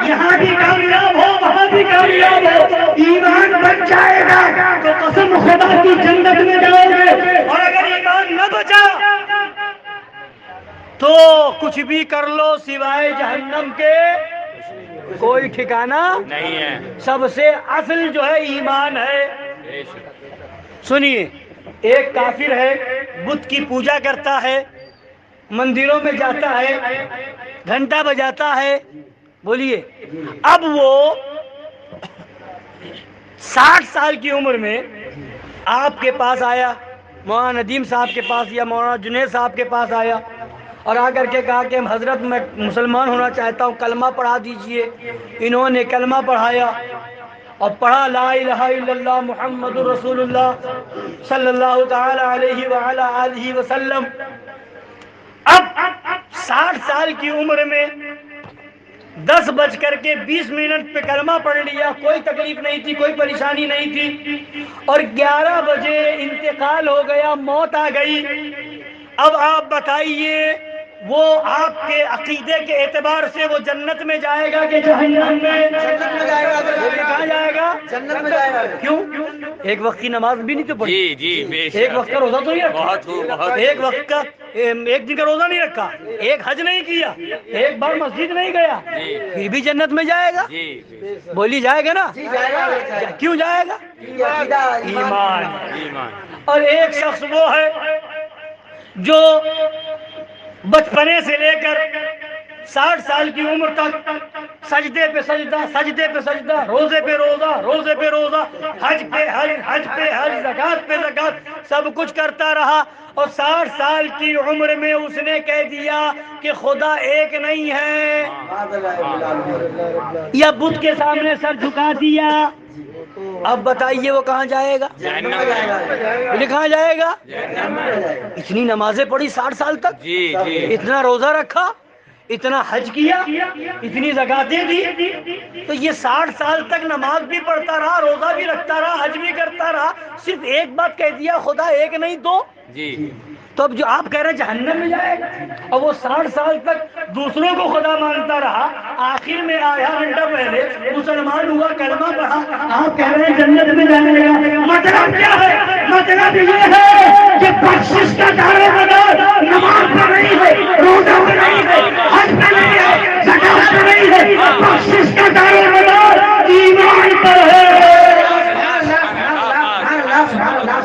یہاں بھی کامیاب ہو، وہاں بھی کامیاب ہو، ایمان بچ جائے گا تو قسم خدا کی جنت میں جاؤ گے، اور اگر ایمان نہ بچا تو کچھ بھی کر لو سوائے جہنم کے کوئی ٹھکانہ نہیں ہے۔ سب سے اصل جو ہے ایمان ہے۔ سنیے، ایک کافر ہے، بت کی پوجا کرتا ہے، مندروں میں جاتا ہے، گھنٹہ بجاتا ہے، بولیے، اب وہ 60 سال کی عمر میں آپ کے پاس آیا، مولانا ندیم صاحب کے پاس یا مولانا جنید صاحب کے پاس آیا اور آ کر کے کہا کہ حضرت میں مسلمان ہونا چاہتا ہوں، کلمہ پڑھا دیجئے۔ انہوں نے کلمہ پڑھایا اور پڑھا لا الہ الا اللہ محمد رسول اللہ صلی اللہ تعالی علیہ وعلا آلہ وسلم۔ اب 60 سال کی عمر میں 10:20 پہ کلمہ پڑھ لیا، کوئی تکلیف نہیں تھی، کوئی پریشانی نہیں تھی، اور 11 بجے انتقال ہو گیا، موت آ گئی۔ اب آپ بتائیے، وہ آپ کے عقیدے کے اعتبار سے وہ جنت میں جائے گا کہ جہنم میں؟ جنت میں جائے گا، کہاں جائے گا؟ جنت میں جائے گا۔ کیوں؟ ایک وقت کی نماز بھی نہیں تو پڑھی، ایک وقت کا روزہ تو نہیں رکھا، ایک وقت کا ایک دن کا روزہ نہیں رکھا، ایک حج نہیں کیا، ایک بار مسجد نہیں گیا، پھر بھی جنت میں جائے گا؟ بولی جائے گا نا؟ کیوں جائے گا؟ ایمان۔ اور ایک شخص وہ ہے جو بچپنے سے لے کر 60 سال کی عمر تک سجدے پہ سجدہ، سجدے پہ سجدہ، روزے پہ روزہ، روزے پہ روزہ، حج پہ حج، حج پہ حج، زکات پہ زکات، سب کچھ کرتا رہا، اور 60 سال کی عمر میں اس نے کہہ دیا کہ خدا ایک نہیں ہے، یا بت کے سامنے سر جھکا دیا۔ اب بتائیے وہ کہاں جائے گا؟ بولے کہاں جائے گا؟ اتنی نمازیں پڑھی 60 سال تک، اتنا روزہ رکھا، اتنا حج کیا، اتنی زکاتیں دی، تو یہ 60 سال تک نماز بھی پڑھتا رہا، روزہ بھی رکھتا رہا، حج بھی کرتا رہا، صرف ایک بات کہہ دیا خدا ایک نہیں دو، تو اب جو آپ کہہ رہے ہیں جہنم میں جائے گا، اور وہ 60 سال تک دوسروں کو خدا مانتا رہا، آخر میں آدھا گھنٹہ پہلے مسلمان ہوا، کلمہ پڑھا، آپ کہہ رہے ہیں جنت میں جانے لگا۔ مطلب کیا ہے؟ مطلب یہ ہے کہ بخشش کا دار و مدار نماز پر نہیں ہے، روزہ پر نہیں ہے، حج پر نہیں ہے، زکات پر نہیں ہے، بخشش کا دار و مدار ایمان پر ہے۔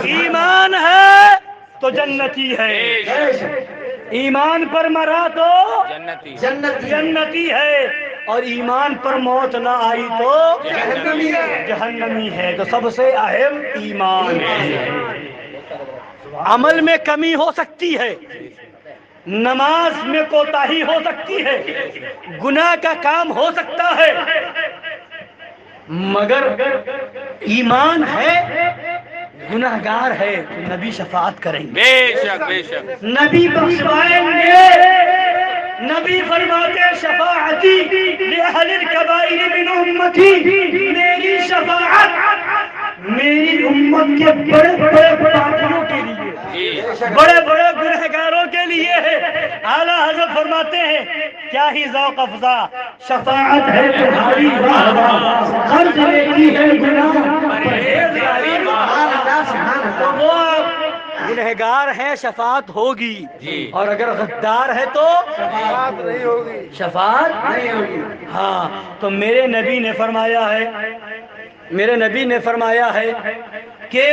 ایمان ہے تو جنتی ہے، ایمان پر مرا تو جنتی ہے، اور ایمان پر موت نہ آئی تو جہنمی ہے۔ تو سب سے اہم ایمان ہے۔ عمل میں کمی ہو سکتی ہے، نماز میں کوتاہی ہو سکتی ہے، گناہ کا کام ہو سکتا ہے، مگر ایمان ہے، گناہگار ہے تو نبی شفاعت کریں گے، بے شک بے شک نبی بخشوائیں گے۔ نبی فرماتے شفاعتی لأہل الکبائر من امتی، میری شفاعت میری امت کے بڑے بڑے پاپیوں کے لیے، بڑے بڑے گنہگاروں کے لیے ہے۔ اعلیٰ حضرت فرماتے ہیں کیا ہی ذوق افزا شفاعت ہے تمہاری واہ واہ، قرض لیتی ہے گناہ پرہیزگاری تو وہ گنہگار ہے شفاعت ہوگی، اور اگر غدار ہے تو شفاعت نہیں ہوگی۔ ہاں تو میرے نبی نے فرمایا ہے، میرے نبی نے فرمایا ہے کہ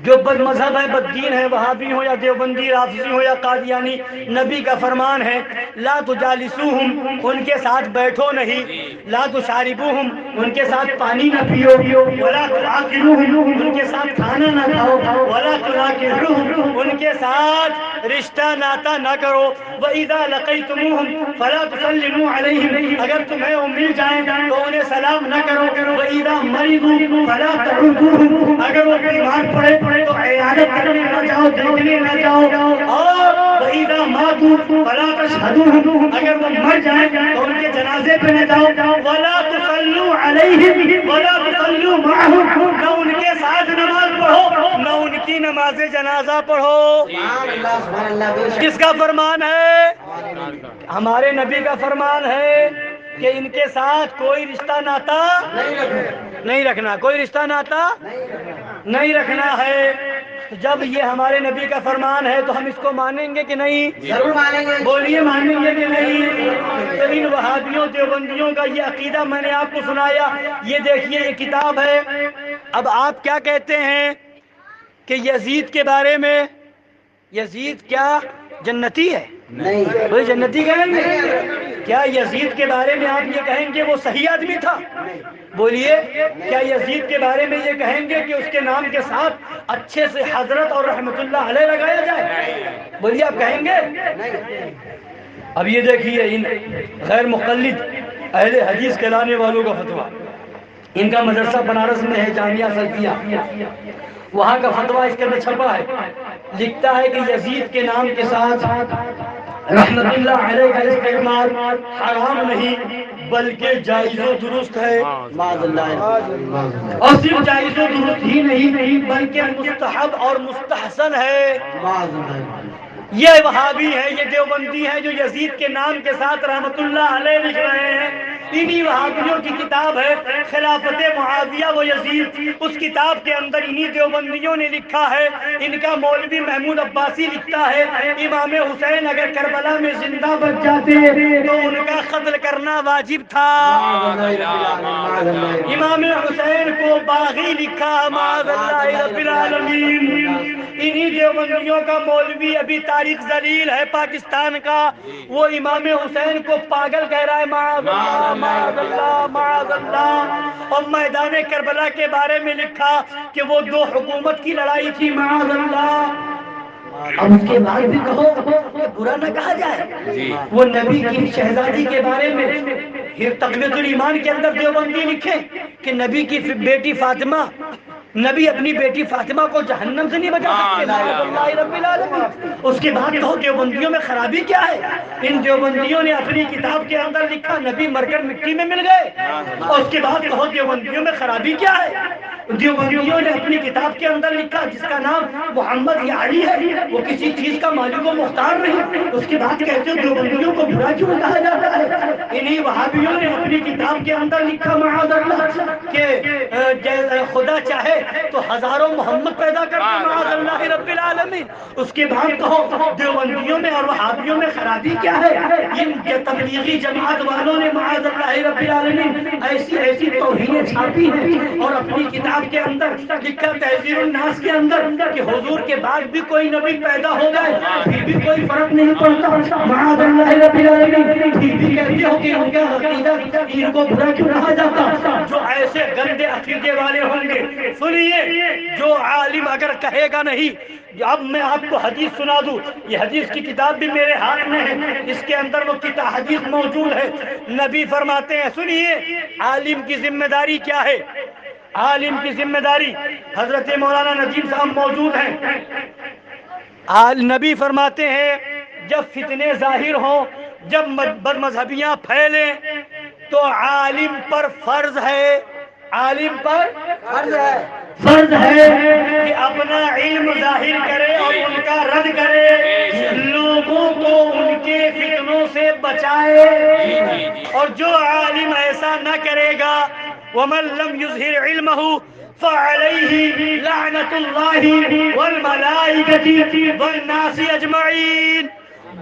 جو بد مذہب ہے، بددین ہے، وہابی ہو یا دیوبندی، رافضی ہو یا قادیانی، نبی کا فرمان ہے لا تجالسوہم، ان کے ساتھ بیٹھو نہیں، لا تشاربوہم، ان کے ساتھ پانی نہ پیو، ولا تآکلوہم، ان کے ساتھ کھانا نہ کھاؤ، ولا تناکحوہم، ان کے ساتھ رشتہ ناتا نہ کرو، وَإِذَا لَقَيْتُمُوهُمْ فَلَا تُسَلِّمُوا عَلَيْهِمْ، اگر تمہیں وہ مل جائیں تو انہیں سلام نہ کرو، وَإِذَا مَرِضُوا فَلَا تَعُودُوهُمْ، اگر وہ بیمار پڑے تو عیادت کرنے نہ جاؤ، دیکھنے نہ جاؤ، اور وَإِذَا مَاتُوا فَلَا تَشْهَدُوهُمْ، اگر وہ مر جائیں تو ان کے جنازے پہ نہ جاؤ، وَلَا تُصَلُّوا عَلَيْهِمْ وَلَا تُصَلُّوا مَعَهُمْ، نہ ان کے ساتھ نماز پڑھو نہ ان کی نماز جنازہ پڑھو۔ کس کا فرمان ہے؟ ہمارے نبی کا فرمان ہے کہ ان کے ساتھ کوئی رشتہ ناتا نہیں رکھنا، کوئی رشتہ ناتا نہیں رکھنا ہے۔ جب یہ ہمارے نبی کا فرمان ہے تو ہم اس کو مانیں گے کہ نہیں؟ ضرور مانیں گے، بولیے مانیں گے کہ نہیں؟ تو ان وہابیوں دیوبندیوں کا یہ عقیدہ میں نے آپ کو سنایا، یہ دیکھیے یہ کتاب ہے۔ اب آپ کیا کہتے ہیں کہ یزید کے بارے میں، یزید کیا جنتی ہے؟ نہیں کوئی جنتی کہیں گے؟ کیا یزید کے بارے میں آپ یہ کہیں گے وہ صحیح آدمی تھا؟ بولیے کیا یزید کے بارے میں یہ کہیں گے کہ اس کے نام کے ساتھ اچھے سے حضرت اور رحمت اللہ علیہ لگایا جائے؟ بولیے آپ کہیں گے؟ اب یہ دیکھیے ان غیر مقلد اہل حدیث کہلانے والوں کا فتویٰ، ان کا مدرسہ بنارس میں ہے، جامعہ سلفیہ، وہاں کا فتویٰ اس کے اندر چھپا ہے، لکھتا ہے کہ یزید کے نام کے ساتھ رحمت اللہ علیہ کا استعمال حرام نہیں بلکہ جائز و درست ہے، معاذ اللہ، اور صرف جائز و درست ہی نہیں بلکہ مستحب اور مستحسن ہے۔ معاذ اللہ، یہ وہابی ہے، یہ دیوبندی ہے جو یزید کے نام کے ساتھ رحمت اللہ علیہ لکھ رہے ہیں، انہی وہابیوں کی کتاب ہے خلافت معاویہ و یزید، اس کتاب کے اندر انہی دیوبندیوں نے لکھا ہے، ان کا مولوی محمود عباسی لکھتا ہے امام حسین اگر کربلا میں زندہ بچ جاتے تو ان کا قتل کرنا واجب تھا۔ امام حسین کو باغی لکھا، معاذ اللہ رب العالمین۔ انہی دیوبندیوں کا مولوی ابھی طارق ذلیل ہے پاکستان کا، وہ امام حسین کو پاگل کہہ رہا ہے، معاذ اللہ معاذ اللہ معاذ اللہ، اور میدان کربلا کے بارے میں لکھا کہ وہ دو حکومت کی لڑائی تھی، معاذ اللہ۔ اب اس کے بعد بھی کہو کہ برا نہ کہا جائے، وہ نبی کی شہزادی کے بارے میں تقویۃ الایمان کے اندر دیوبندی لکھے کہ نبی کی بیٹی فاطمہ، نبی اپنی بیٹی فاطمہ کو جہنم سے نہیں بچا سکتے، معاذ اللہ رب العالمین۔ اس کے بعد کہو دیوبندیوں میں خرابی کیا ہے؟ ان دیوبندیوں نے اپنی کتاب کے اندر لکھا نبی مر کر مٹی میں مل گئے، اور اس کے بعد کہو دیوبندیوں میں خرابی کیا ہے؟ دیوبندیوں نے اپنی کتاب کے اندر لکھا جس کا نام محمد یا علی ہے، وہ کسی چیز کا مالک و مختار نہیں، اس کے بعد کہتے ہو دیوبندیوں کو برا کیوں کہا جاتا ہے؟ انہی وہابیوں نے اپنی کتاب کے اندر لکھا معاذ اللہ کہ خدا چاہے تو ہزاروں محمد پیدا کرتے، معاذ اللہ رب العالمین۔ اس کے بعد کہو دیوبندیوں میں اور وہابیوں میں خرابی کیا ہے؟ ان تبلیغی جماعت والوں نے معاذ اللہ رب العالمین ایسی توہینیں چھاپی ہیں اور اپنی کتاب کتاب کے اندر لکھا تہذیب الناس کے اندر کہ حضور کے بعد بھی کوئی نبی پیدا ہو گئے پھر بھی کوئی فرق نہیں پڑتا. معاذ اللہ رب العالمین. پھر بھی کہتے ہو کہ ان کا عقیدہ ان کو برا کیوں کہا جاتا؟ جو ایسے گندے عقیدے والے ہوں گے. سنیے، جو عالم اگر کہے گا نہیں، اب میں آپ کو حدیث سنا دوں. یہ حدیث کی کتاب بھی میرے ہاتھ میں ہے، اس کے اندر وہ کتاب حدیث موجود ہے. نبی فرماتے ہیں، سنیے عالم کی ذمہ داری کیا ہے. عالم کی ذمہ داری، حضرت مولانا ندیم صاحب موجود ہیں. نبی فرماتے ہیں جب فتنے ظاہر ہوں، جب بد مذہبیاں پھیلیں تو عالم پر فرض ہے، عالم پر فرض ہے کہ اپنا علم ظاہر کرے اور ان کا رد کرے، لوگوں کو ان کے فتنوں سے بچائے. اور جو عالم ایسا نہ کرے گا، وَمَن لَّمْ يُظْهِرْ عِلْمَهُ فَعَلَيْهِ لَعْنَةُ اللَّهِ وَالْمَلَائِكَةِ وَالنَّاسِ أَجْمَعِينَ.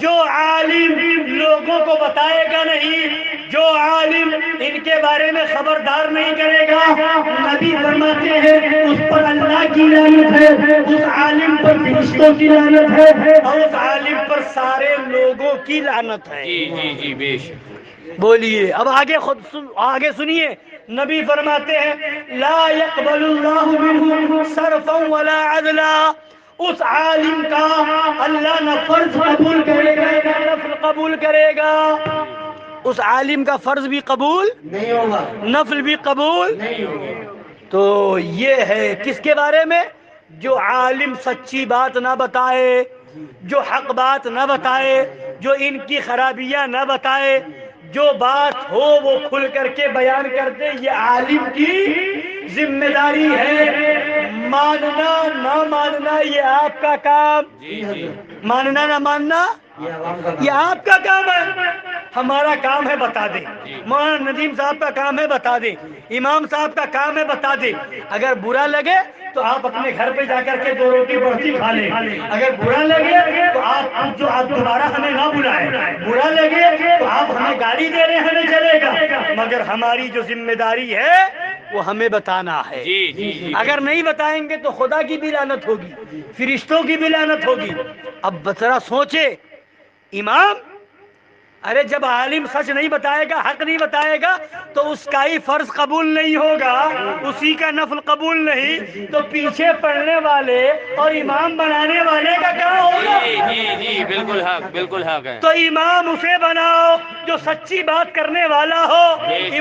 جو عالم لوگوں کو بتائے گا نہیں، جو عالم ان کے بارے میں خبردار نہیں کرے گا، نبی فرماتے ہیں اس پر اللہ کی لعنت ہے، اس عالم پر فرشتوں کی لعنت ہے، اور اس عالم پر سارے لوگوں کی لعنت ہے. جی بے شک. بولیے اب آگے سنیے. نبی فرماتے ہیں لا يقبل اللہ منہ صرفا ولا عدلا. اس عالم کا اللہ نہ فرض قبول کرے گا نہ نفل قبول کرے گا. اس عالم کا فرض بھی قبول نہیں ہوگا، نفل بھی قبول. نہیں ہوگا. تو یہ ہے کس کے بارے میں؟ جو عالم سچی بات نہ بتائے، جو حق بات نہ بتائے، جو ان کی خرابیاں نہ بتائے، جو بات ہو وہ کھل کر کے بیان کر دے. یہ عالم کی ذمہ داری ہے. ماننا نہ ماننا یہ آپ کا کام، ماننا نہ ماننا یہ آپ کا کام ہے. ہمارا کام ہے بتا دیں. مولانا ندیم صاحب کا کام ہے بتا دیں. امام صاحب کا کام ہے بتا دیں. اگر برا لگے تو آپ اپنے گھر پہ جا کر کے 2 روٹی بڑھتی کھا لیں. اگر برا لگے تو آپ دوبارہ ہمیں نہ بلائیں. برا لگے تو آپ ہمیں گالی دے رہے ہیں، ہمیں چلے گا. مگر ہماری جو ذمہ داری ہے وہ ہمیں بتانا ہے. اگر نہیں بتائیں گے تو خدا کی بھی لعنت ہوگی، فرشتوں کی بھی لعنت ہوگی. اب ذرا سوچے امام، ارے جب عالم سچ نہیں بتائے گا، حق نہیں بتائے گا تو اس کا ہی فرض قبول نہیں ہوگا، اسی کا نفل قبول نہیں، تو پیچھے پڑھنے والے اور امام بنانے والے کا کیا ہوگا؟ جی بالکل حق، بالکل حق ہے. تو امام اسے بناؤ جو سچی بات کرنے والا ہو.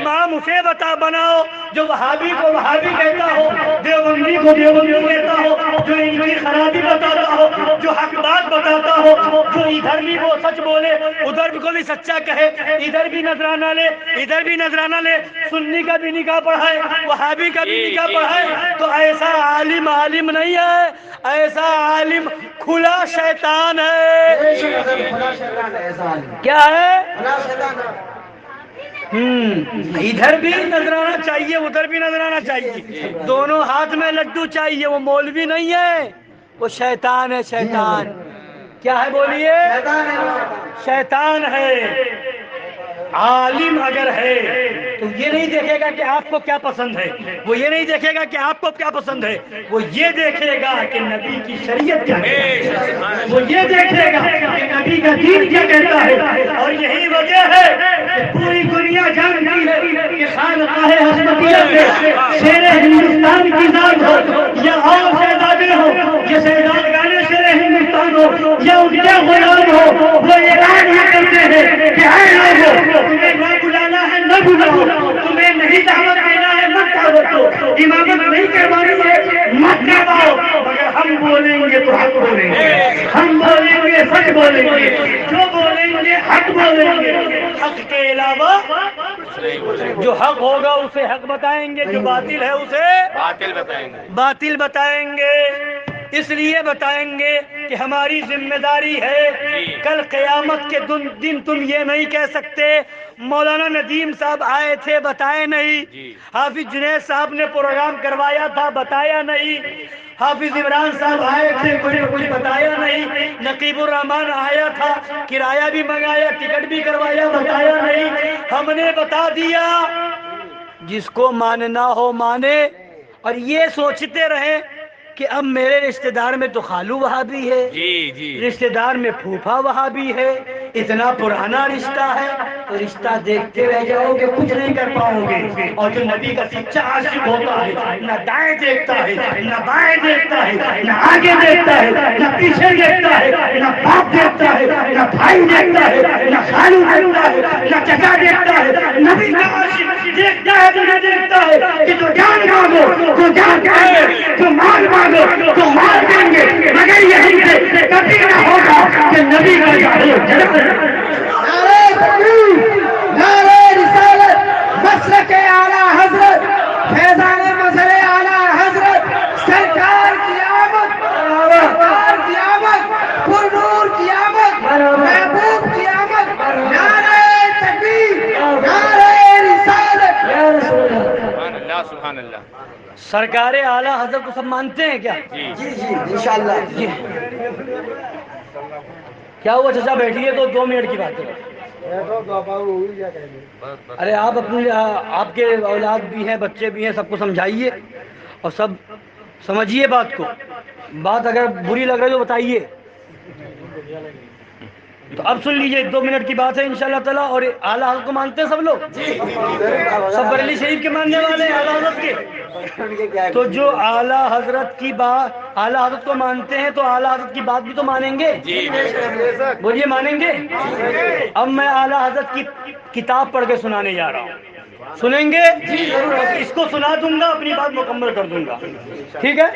امام اسے بناؤ جو وہابی کو وہابی کہتا ہو، دیوبندی کو دیوبندی کہتا ہو، جو ان کی خرابی بتاتا ہو، جو حق بات بتاتا ہو، جو ادھر بھی وہ سچ بولے ادھر کو بھی سچا کہے، ادھر بھی نذرانہ لے ادھر بھی نذرانہ لے، سنی کا بھی نکاح پڑھائے، وہابی کا بھی نکاح پڑھائے. تو ایسا عالم نہیں ہے، ایسا عالم کھلا شیطان ہے. کیا ہے؟ ادھر بھی نذرانہ چاہیے ادھر بھی نذرانہ چاہیے، دونوں ہاتھ میں لڈو چاہیے. وہ مولوی نہیں ہے، وہ شیطان ہے. شیطان کیا ہے بولیے؟ شیطان ہے. عالم اگر ہے تو یہ نہیں دیکھے گا کہ آپ کو کیا پسند ہے، وہ یہ نہیں دیکھے گا کہ آپ کو کیا پسند ہے، وہ یہ دیکھے گا کہ نبی کی شریعت کیا ہے، وہ یہ دیکھے گا کہ نبی کا دین کیا کہتا ہے. اور یہی وجہ ہے کہ پوری دنیا جانتی ہے کہ خانقاہ حسنیہ سے شیر ہندوستان کی ذات ہو یا اور شہزادے ہو یا شہزادگان شیر ہندوستان ہو یا ان کے غلام ہو، وہ اعلان یہ کرتے ہیں کہ اے لوگوں تمہیں نہ بلانا ہے نہ بلاؤ، تمہیں نہیں دعوت دینا ہے مت دعوت دو، امامت نہیں کروانی ہے مت کرواؤ. مگر ہم بولیں گے تو حق بولیں گے، ہم بولیں گے سچ بولیں گے، جو بولیں گے حق بولیں گے. حق کے علاوہ جو حق ہوگا اسے حق بتائیں گے، جو باطل ہے اسے باطل بتائیں گے. اس لیے بتائیں گے کہ ہماری ذمہ داری ہے. کل قیامت کے دن تم یہ نہیں کہہ سکتے مولانا ندیم صاحب آئے تھے بتائے نہیں، حافظ جنید صاحب نے پروگرام کروایا تھا بتایا نہیں، حافظ عمران صاحب آئے تھے کچھ بتایا نہیں، نقیب الرحمان آیا تھا کرایہ بھی منگایا ٹکٹ بھی کروایا بتایا نہیں. ہم نے بتا دیا. جس کو ماننا ہو مانے اور یہ سوچتے رہے کہ اب میرے رشتہ دار میں تو خالو وہابی ہے، جی جی رشتہ دار میں پھوپھا وہابی ہے، اتنا پرانا رشتہ ہے، تو رشتہ دیکھتے رہ جاؤ گے، کچھ نہیں کر پاؤ گے۔ اور جو نبی کا سچا عاشق ہوتا ہے نہ دائیں دیکھتا ہے نہ بائیں دیکھتا ہے، نہ آگے دیکھتا ہے نہ پیچھے دیکھتا ہے، نہ باپ دیکھتا ہے نہ بھائی دیکھتا ہے، نہ خالو دیکھتا ہے نہ چچا دیکھتا ہے، نبی کا عاشق دیکھتا ہے تو نہ دیکھتا ہے کہ جو جان مانگو جو جان کہے، جو مال مانگو تو مال دیں گے، مگر یہ ہم سے کبھی نہ ہوگا کہ نبی کا نعرہ تکبیر، نعرہ رسالت، مسلک اعلیٰ حضرت، فیضان مظہر اعلیٰ حضرت، سرکار کی آمد، سرکار کی آمد، پر نور کی آمد، محبوب کی آمد، نعرہ تکبیر، نعرہ رسالت۔ سبحان اللہ سبحان اللہ۔ سرکار اعلیٰ حضرت کو سب مانتے ہیں کیا؟ جی جی جی انشاءاللہ۔ جی کیا ہوا چچا بیٹھیے تو 2 منٹ کی بات ہے۔ ارے آپ اپنے آپ کے اولاد بھی ہیں، بچے بھی ہیں، سب کو سمجھائیے اور سب سمجھیے بات کو، بات اگر بری لگ رہی ہے تو بتائیے۔ تو اب سن لیجئے، 2 منٹ کی بات ہے انشاءاللہ تعالیٰ۔ اور اعلیٰ حضرت کو مانتے ہیں سب لوگ؟ سب بریلی شریف کے ماننے والے ہیں اعلیٰ حضرت کے؟ تو جو اعلیٰ حضرت کی بات، اعلیٰ حضرت کو مانتے ہیں تو اعلیٰ حضرت کی بات بھی تو مانیں گے؟ بولیے مانیں گے؟ اب میں اعلیٰ حضرت کی کتاب پڑھ کے سنانے جا رہا ہوں، سنیں گے؟ اس کو سنا دوں گا، اپنی بات مکمل کر دوں گا، ٹھیک ہے؟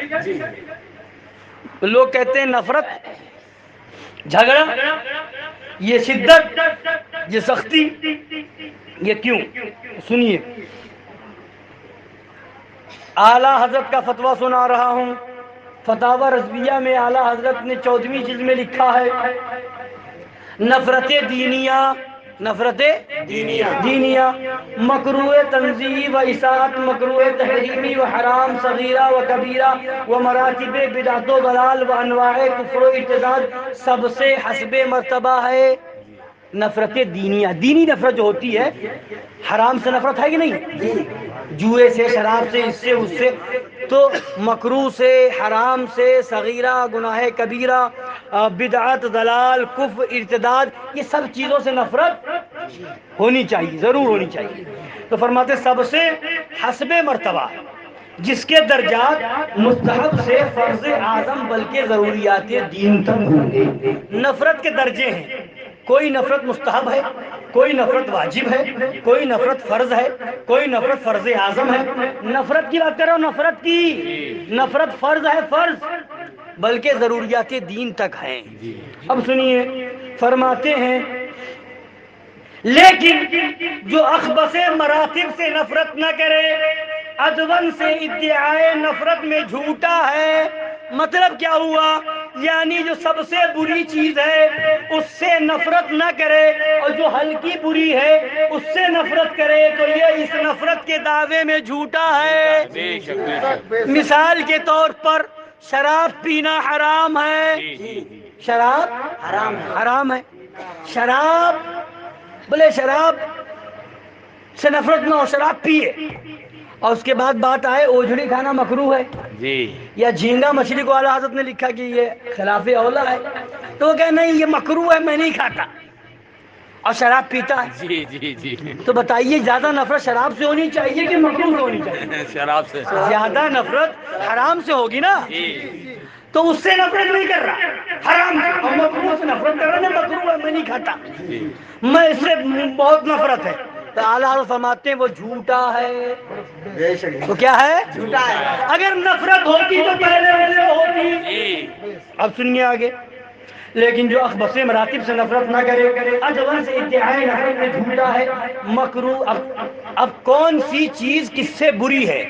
لوگ کہتے ہیں نفرت، جھگڑا، یہ شدت، یہ سختی، یہ کیوں؟ سنیے، اعلیٰ حضرت کا فتویٰ سنا رہا ہوں۔ فتاوی رضویہ میں اعلیٰ حضرت نے 14ویں جلد میں لکھا ہے، نفرت دینیہ، نفرت دینیہ مکروہ تنزیہی و اساءت، مکروہ تحریمی و حرام صغیرہ و کبیرہ و مراتب بدعت و ضلال و انواع کفر و ارتداد، سب سے حسب مرتبہ ہے نفرت دینیہ۔ دینی نفرت جو ہوتی ہے، حرام سے نفرت ہے کہ نہیں؟ جوئے سے، شراب سے، اس سے اس سے، تو مکروہ سے، حرام سے، صغیرہ گناہ کبیرہ، بدعت، ضلال، کفر، ارتداد، یہ سب چیزوں سے نفرت ہونی چاہیے، ضرور ہونی چاہیے۔ تو فرماتے سب سے حسب مرتبہ، جس کے درجات مستحب سے فرض اعظم بلکہ ضروریات دین تک ہوں گے۔ نفرت کے درجے ہیں، کوئی نفرت مستحب ہے، کوئی نفرت واجب ہے، کوئی نفرت فرض ہے، کوئی نفرت فرض اعظم ہے۔ نفرت کی بات کر رہا ہوں، نفرت کی، نفرت فرض ہے، فرض بلکہ ضروریات دین تک ہیں۔ اب سنیے، فرماتے ہیں لیکن جو اخبث مراتب سے نفرت نہ کرے، ادون سے ادعائے نفرت میں جھوٹا ہے۔ مطلب کیا ہوا؟ یعنی جو سب سے بری چیز ہے اس سے نفرت نہ کرے، اور جو ہلکی بری ہے اس سے نفرت کرے، تو یہ اس نفرت کے دعوے میں جھوٹا ہے۔ بے شک بے شک۔ مثال کے طور پر شراب پینا حرام ہے، شراب حرام ہے، شراب، بولے شراب سے نفرت نہ ہو، شراب پیے، اور اس کے بعد بات آئے اوجھڑی کھانا مکروہ ہے، جی یا جھینگا مچھلی کو اعلیٰ حضرت نے لکھا کہ یہ خلاف اولا ہے، تو وہ کہے نہیں یہ مکروہ ہے، میں نہیں کھاتا، اور شراب پیتا ہے۔ جی جی جی۔ تو بتائیے زیادہ نفرت شراب سے ہونی چاہیے کہ مکروہ سے ہونی چاہیے؟ شراب سے۔ زیادہ نفرت حرام سے ہوگی نا، تو اس سے نفرت نہیں کر رہا، حرام سے، اور مکروہ سے نفرت کر رہا ہے، مکروہ ہے میں نہیں کھاتا، میں اس سے بہت نفرت ہے۔ تو اعلیٰ حضرت فرماتے ہیں وہ جھوٹا ہے۔ وہ کیا ہے؟ جھوٹا ہے۔ اگر نفرت ہوتی تو پہلے سے ہوتی۔ اب سنیے آگے، لیکن جو اخبث مراتب سے نفرت نہ کرے، ادون سے ادعائے نفرت میں جھوٹا ہے، مکروہ۔ اب کون سی چیز کس سے بری ہے،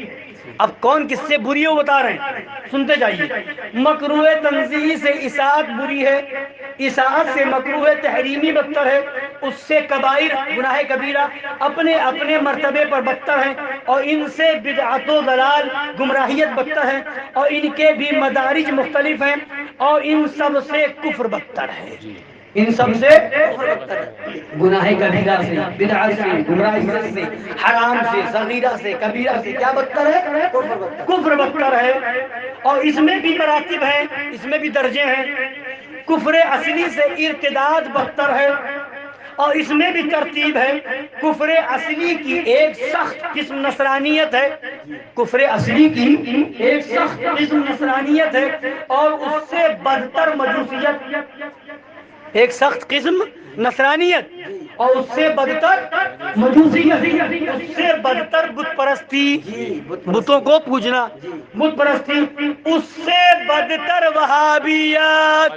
اب کون کس سے بری ہے وہ بتا رہے ہیں، سنتے جائیے۔ مکروہ تنزیہی سے اساءت بری ہے، اساءت سے مکروہ تحریمی بدتر ہے، اس سے کبائر گناہ کبیرہ اپنے اپنے مرتبے پر بدتر ہیں، اور ان سے بدعت و ضلال گمراہیت بدتر ہے، اور ان کے بھی مدارج مختلف ہیں، اور ان سب سے کفر بدتر ہے۔ ان سب سے گناہ کبیرہ سے، بدعت سے، گمراہیت سے، حرام سے، صغیرہ سے، کبیرہ سے کیا بدتر ہے؟ کفر بدتر ہے۔ اور اس میں بھی مراتب ہیں، اس میں بھی درجے ہیں۔ کفر اصلی سے ارتداد بدتر ہے، اور اس میں بھی ترتیب ہے۔ کفر اصلی کی ایک سخت قسم نصرانیت ہے، کفر اصلی کی ایک سخت قسم نصرانیت ہے، اور اس سے بدتر مجوسیت، ایک سخت قسم نصرانیت اور اس سے بدتر مجوسیت، اس سے بدتر بت پرستی، بتوں کو پوجنا، بت پرستی، اس سے بدتر وہابیت۔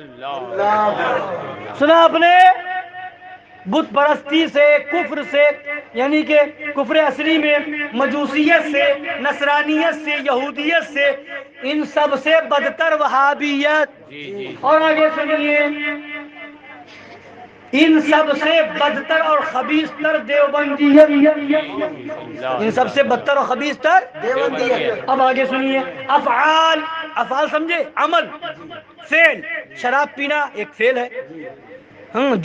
سنا آپ نے؟ بت پرستی سے، کفر سے، یعنی کہ کفر اصلی میں مجوسیت سے، نصرانیت سے، یہودیت سے، ان سب سے بدتر وہابیت۔ اور آگے سنیے، ان سب سے بدتر اور خبیث تر دیوبندیت، ان سب سے بدتر اور خبیث تر دیوبندیت۔ اب آگے سنیے، افعال، افعال سمجھے؟ عمل، فعل، شراب پینا ایک فعل ہے،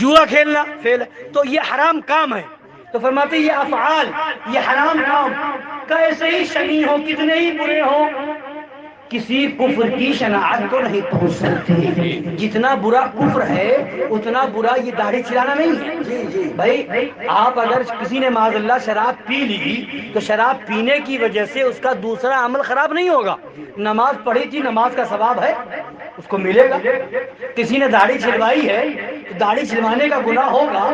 جوا کھیلنا فعل ہے، تو یہ حرام کام ہے، تو فرماتے یہ افعال، یہ حرام کام کیسے ہی شنی ہو، کتنے ہی برے ہوں، کسی کفر کی شناعت کو نہیں پہنچ سکتے۔ جتنا برا کفر ہے اتنا برا یہ داڑھی چلانا نہیں ہے۔ بھائی آپ اگر کسی نے معاذ اللہ شراب پی لی تو شراب پینے کی وجہ سے اس کا دوسرا عمل خراب نہیں ہوگا، نماز پڑھی تھی، نماز کا ثواب ہے، اس کو ملے گا۔ کسی نے داڑھی چھلوائی ہے تو داڑھی چھلوانے کا گناہ ہوگا،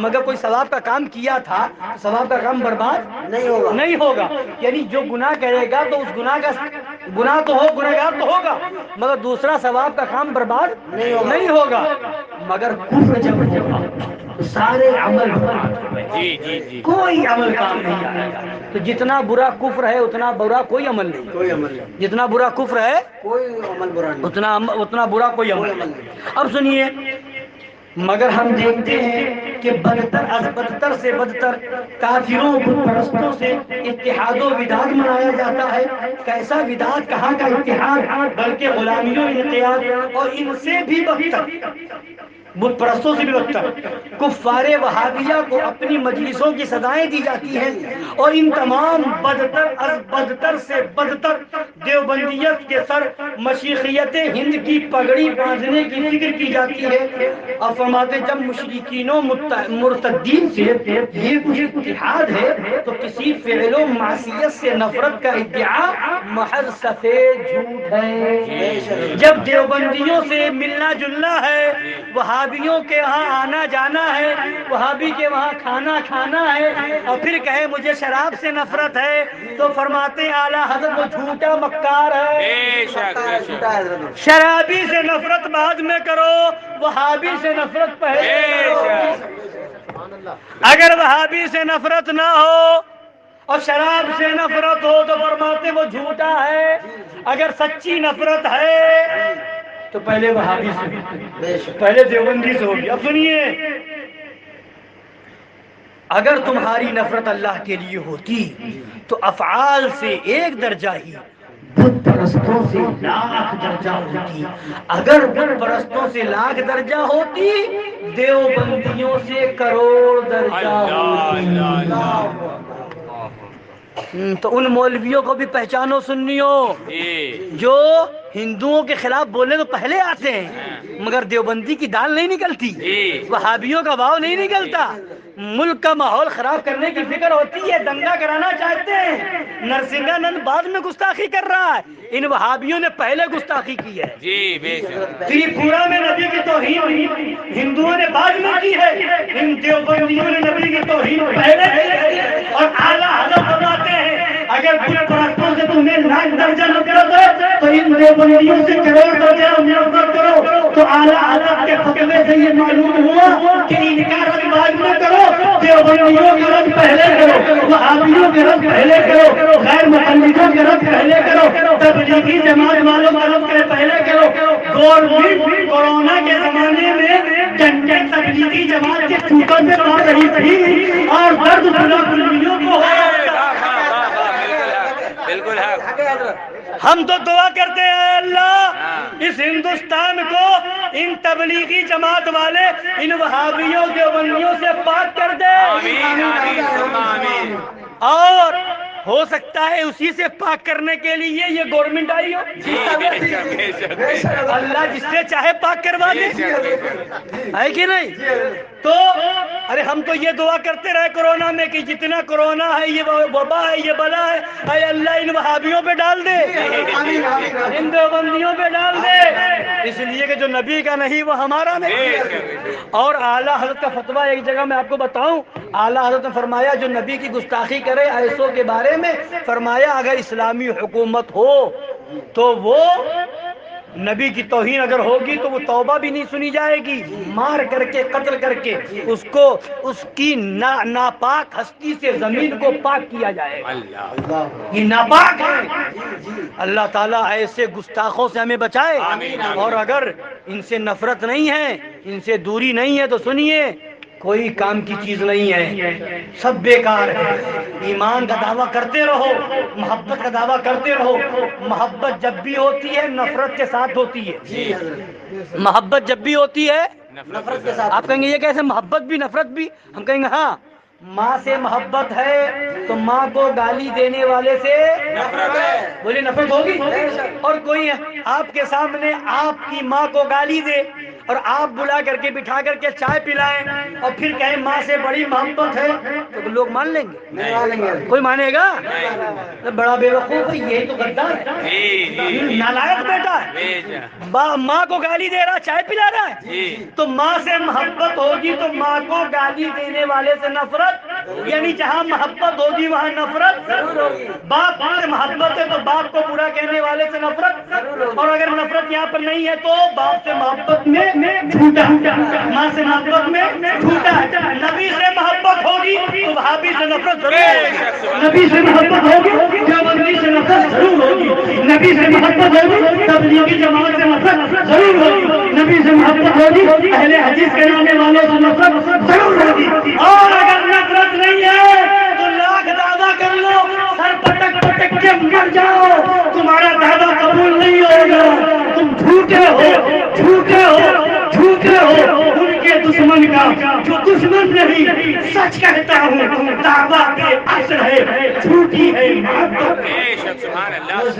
مگر کوئی ثواب کا کام کیا تھا، ثواب کا کام برباد نہیں ہوگا۔ یعنی جو گناہ کرے گا تو اس گناہ کا گناہ تو ہو، گنہگار تو ہوگا، مگر دوسرا ثواب کا کام برباد نہیں ہوگا۔ مگر کفر جب ہوگا تو سارے عمل کوئی عمل کام نہیں آئے گا۔ تو جتنا برا کفر ہے اتنا برا کوئی عمل نہیں، جتنا برا کفر ہے کوئی عمل برا نہیں، اتنا برا کوئی عمل نہیں۔ اب سنیے، مگر ہم دیکھتے ہیں کہ بدتر از بدتر سے بدتر کافروں بت پرستوں سے اتحاد و وداد منایا جاتا ہے۔ کیسا وداد، کہاں کا اتحاد، بلکہ غلامیوں انقیاد، اور ان سے بھی بدتر، بت پرستوں سے بھی بدتر کفار وہابیہ کو اپنی مجلسوں کی سزائیں دی جاتی ہیں، اور ان تمام بدتر از بدتر سے بدتر دیوبندیت کے سر مشیخیت ہند کی پگڑی باندھنے کی فکر کی جاتی ہے۔ اور فرماتے جب مشرکین و مرتدین سے یہ کچھ اتحاد ہے تو کسی فعل و معصیت سے نفرت کا ادعا محض سفید جھوٹ ہے۔ جب دیوبندیوں سے ملنا جلنا ہے، وہابیوں کے وہاں آنا جانا ہے، وہابی کے وہاں کھانا کھانا ہے، اور پھر کہے مجھے شراب سے نفرت ہے، تو فرماتے اعلیٰ حضرت وہ جھوٹا مکار ہے۔ شرابی سے نفرت بعد میں کرو، وہابی سے نفرت پہلے کرو۔ اگر وہابی سے نفرت نہ ہو اور شراب سے نفرت ہو تو فرماتے وہ جھوٹا ہے۔ اگر سچی نفرت ہے تو پہلے وہابی سے، پہلے دیوبندی سے ہوگی۔ اب سنیے، اگر تمہاری نفرت اللہ کے لیے ہوتی تو افعال سے ایک درجہ ہی بت پرستوں سے لاکھ درجہ ہوتی۔ اگر بت پرستوں سے لاکھ درجہ ہوتی، دیوبندیوں سے کروڑ درجہ ہوتی۔ تو ان مولویوں کو بھی پہچانو سنیو، جو ہندوؤں کے خلاف بولنے تو پہلے آتے ہیں مگر دیوبندی کی دال نہیں نکلتی، وہابیوں کا واو نہیں نکلتا، ملک کا ماحول خراب کرنے کی فکر ہوتی ہے، دنگا کرانا چاہتے ہیں۔ نرسنگا نند بعد میں گستاخی کر رہا ہے، ان وہابیوں نے پہلے گستاخی کی ہے۔ تریپورہ میں نبی کی توہین ہندوؤں نے بعد میں کی ہے، ان دیوبندیوں نے نبی کی توہین پہلے کی ہے۔ اور اعلیٰ حضرت فرماتے ہیں اگر بت پرستوں سے تمہیں لاکھ درجہ نفرت ہے تو ان دیوبندیوں سے کروڑ درجہ نفرت کرو۔ تو اعلیٰ حضرت کے فتوے سے یہ معلوم ہوا کہ انکار بعد میں کرو، دیوبندیوں کا رد پہلے کرو، وہابیوں کا رد پہلے کرو، غیر مقلدوں کا رد پہلے کرو، تبلیغی جماعت والوں کا رد پہلے کرو۔ گورنمنٹ کورونا کے زمانے میں جنجن تبلیغی جماعت کے چھوٹوں سے بات رہی تھی اور درد بلا کلمیوں کو ہو، بالکل ہے، حضرت ہم تو دعا کرتے ہیں اللہ اس ہندوستان کو ان تبلیغی جماعت والے ان وہابیوں دیوبندیوں سے پاک کر دے، اور ہو سکتا ہے اسی سے پاک کرنے کے لیے یہ گورنمنٹ آئی ہو، اللہ جس سے چاہے پاک کروا دے، ہے کہ نہیں؟ تو ارے ہم تو یہ دعا کرتے رہے کورونا میں کہ جتنا کورونا ہے، یہ وبا ہے، یہ بلا ہے، اے اللہ ان وہابیوں پہ ڈال دے، ان دیوبندیوں پہ ڈال دے، اس لیے کہ جو نبی کا نہیں وہ ہمارا نہیں۔ اور اعلیٰ حضرت کا فتویٰ ایک جگہ میں آپ کو بتاؤں، اعلیٰ حضرت نے فرمایا جو نبی کی گستاخی کرے ایسوں کے بارے میں، فرمایا اگر اسلامی حکومت ہو تو وہ نبی کی توہین اگر ہوگی تو وہ توبہ بھی نہیں سنی جائے گی، مار کر کے قتل کر کے اس کو اس کی ناپاک ہستی سے زمین کو پاک کیا جائے گا، یہ ناپاک ہے۔ اللہ تعالیٰ ایسے گستاخوں سے ہمیں بچائے، اور اگر ان سے نفرت نہیں ہے، ان سے دوری نہیں ہے تو سنیے کوئی کام کی چیز نہیں ہے، سب بیکار ہے۔ ایمان کا دعویٰ کرتے رہو، محبت کا دعویٰ کرتے رہو، محبت جب بھی ہوتی ہے نفرت کے ساتھ ہوتی ہے، محبت جب بھی ہوتی ہے نفرت کے ساتھ۔ آپ کہیں گے یہ کیسے محبت بھی نفرت بھی؟ ہم کہیں گے ہاں، ماں سے محبت ہے تو ماں کو گالی دینے والے سے نفرت ہے، بولے نفرت ہوگی؟ اور کوئی آپ کے سامنے آپ کی ماں کو گالی دے اور آپ بلا کر کے بٹھا کر کے چائے پلائیں اور پھر کہیں ماں سے بڑی محبت ہے تو لوگ مان لیں گے؟ نہیں مانیں گے، کوئی مانے گا؟ بڑا بے وقوف ہے، یہی تو غدار ہے، نالائق بیٹا ہے، ماں کو گالی دے رہا چائے پلا رہا ہے۔ تو ماں سے محبت ہوگی تو ماں کو گالی دینے والے سے نفرت، یعنی جہاں محبت ہوگی وہاں نفرت ضرور ہوگی۔ باپ سے محبت ہے تو باپ کو برا کہنے والے سے نفرت، اور اگر نفرت یہاں پر نہیں ہے تو باپ سے محبت میں جھوٹا، ماں سے محبت میں جھوٹا۔ نبی سے محبت ہوگی تو وہابی سے نفرت ضرور ہوگی، نبی سے محبت ہوگی دیوبندی سے نفرت ضرور ہوگی، نبی سے محبت ہوگی تبلیغی جماعت سے نفرت ضرور ہوگی، نبی سے محبت ہوگی اہل حدیث کہلانے والوں سے نفرت ضرور ہوگی۔ اور اگر نفرت نہیں ہے تو لاکھ دعویٰ کر لو، سر پٹک پٹک کے مر جاؤ، تمہارا دعویٰ قبول نہیں ہوگا، تم جھوٹے ہو، جھوٹے ہو، جھوٹے ہو۔ ان کے دشمن کا جو دشمن نہیں سچ کہتا ہوں، دعویٰ کے اصل ہے جھوٹی ہے محبت۔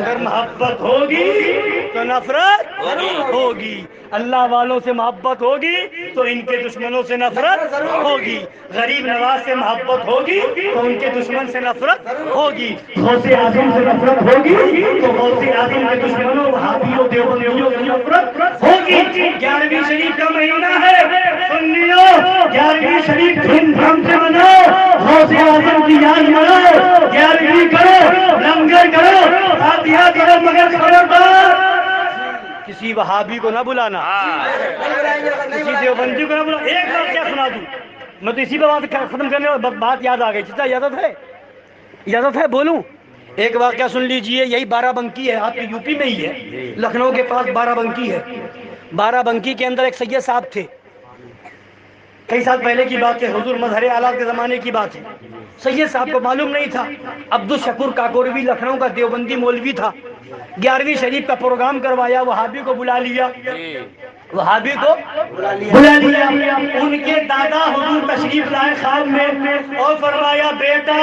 اگر محبت ہوگی تو نفرت ہوگی، اللہ والوں سے محبت ہوگی تو ان کے دشمنوں سے نفرت ہوگی، غریب نواز سے محبت ہوگی تو ان کے دشمن سے نفرت ہوگی، غوث اعظم سے نفرت ہوگی تو غوث اعظم کے دشمنوں وہابیوں دیوبندیوں سے نفرت ہوگی۔ 11ویں شریف کا مہینہ ہے، سنیو 11ویں شریف دھوم دھام سے مناؤ، غوث اعظم کی یاد مناؤ، 11ویں کرو، لنگر کرو، فاتحہ کرو، مگر خبردار کسی وہابی کو نہ بلانا، کسی دیوبندی کو نہ بلانا۔ ایک بات کیا سنا دوں، میں تو اسی پہ بات ختم کرنے اور بات یاد آ گئی، جتنا اجازت ہے بولوں؟ ایک واقعہ سن لیجئے، یہی بارہ بنکی ہے، آپ کی یو پی میں ہی ہے، لکھنؤ کے پاس بارہ بنکی ہے۔ بارہ بنکی کے اندر ایک سید صاحب تھے، کئی سال پہلے کی بات ہے، حضور مظہر اعلیٰ کے زمانے کی بات ہے۔ سید صاحب کو معلوم نہیں تھا، عبدالشکور کاکوروی لکھنؤ کا دیوبندی مولوی تھا، 11ویں شریف کا پروگرام کروایا، وہابی کو بلا لیا، وہابی کو بلا لیا، ان کے دادا حضور تشریف لائے خواب میں اور فرمایا بیٹا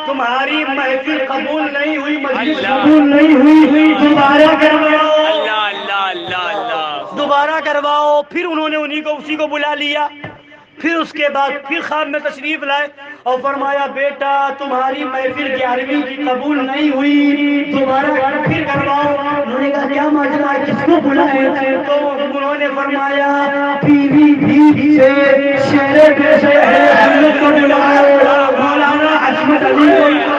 تمہاری محفل قبول نہیں ہوئی، مجلس قبول نہیں ہوئی، دوبارہ کرواؤ، دوبارہ کرواؤ۔ پھر انہوں نے انہی کو اسی کو بلا لیا، پھر اس کے بعد پھر خواب میں تشریف لائے اور فرمایا بیٹا تمہاری محفل 11ویں کی قبول نہیں ہوئی، دوبارہ پھر کرواؤ۔ انہوں نے کہا کیا ماجرا ہے، کس کو بلائے؟ تو انہوں نے فرمایا پیری بھی سے شہر پیشے سنت کو بلاؤ، مولانا عصمت علی کو۔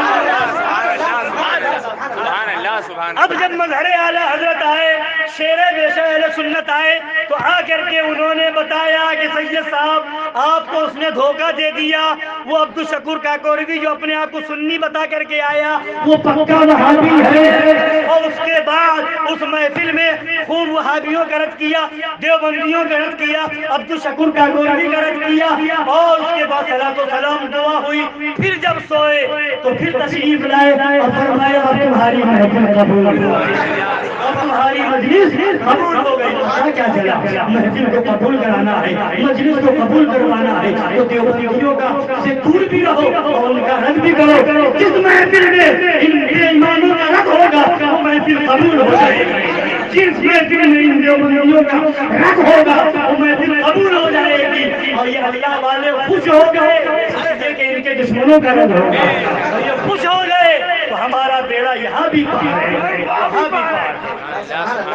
اب جب مظہر اعلیٰ حضرت آئے شیر بیشہ اہل سنت آئے تو آ کر کے انہوں نے بتایا کہ سید صاحب آپ کو اس نے دھوکہ دے دیا. وہ عبد الشکور کاکوروی جو اپنے آپ کو سنی بتا کر کے آیا وہ پکا وہابی ہے. اور اس کے بعد اس محفل میں خوب وہابیوں کا رد کیا, دیوبندیوں کا رد کیا, عبد الشکور کاکوروی کا رد کیا. اور اس کے بعد صلاۃ و سلام دعا ہوئی. پھر جب سوئے تو پھر تشریف لائے اور فرمایا اب تمہاری محفل قبول ہو گئی, اب تمہاری مجلس قبول ہو گئی. کیا چلا محفل کو قبول کرانا ہے, مجلس کو قبول کروانا ہے تو دیوبندیوں کا سے دور بھی رہو اور ان کا رد بھی کرو. جس محفل میں ان بے ایمانوں کا رد ہوگا وہ محفل قبول ہو جائے گی. جس محفل میں ان دیوبندیوں کا رد ہوگا وہ محفل قبول ہو جائے گی. اور یہ اللہ والے خوش ہو گئے اس لیے کہ ان کے دشمنوں کا رد ہوگا. اور یہ خوش ہو گئے تو ہمارا بیڑا یہاں بھی پار ہے, یہاں بھی پار ہے.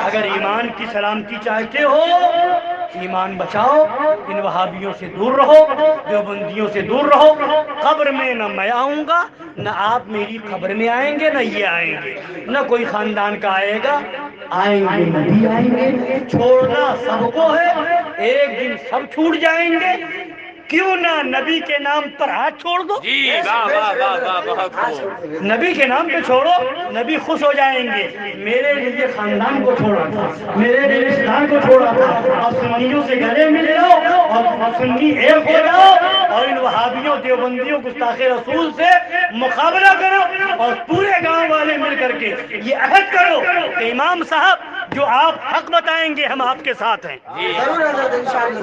اگر ایمان کی سلامتی چاہتے ہو, ایمان بچاؤ, ان وہابیوں سے دور رہو, دیوبندیوں سے دور رہو. قبر میں نہ میں آؤں گا, نہ آپ میری قبر میں آئیں گے, نہ یہ آئیں گے, نہ کوئی خاندان کا آئے گا. آئیں گے نبی آئیں گے, چھوڑنا سب کو ہے, ایک دن سب چھوٹ جائیں گے. کیوں نہ نبی کے نام پر ہاتھ چھوڑ دو, نبی کے نام پہ چھوڑو, نبی خوش ہو جائیں گے. میرے لیے خاندان کو چھوڑا تھا, میرے لیے رشتے دار کو چھوڑا تھا, اور سنیوں سے گلے مل جاؤ اور سنی ایک ہو جاؤ اور ان وہابیوں دیوبندیوں گستاخ رسول سے مقابلہ کرو اور پورے گاؤں والے مل کر کے یہ عہد کرو کہ امام صاحب جو آپ حق بتائیں گے ہم آپ کے ساتھ ہیں.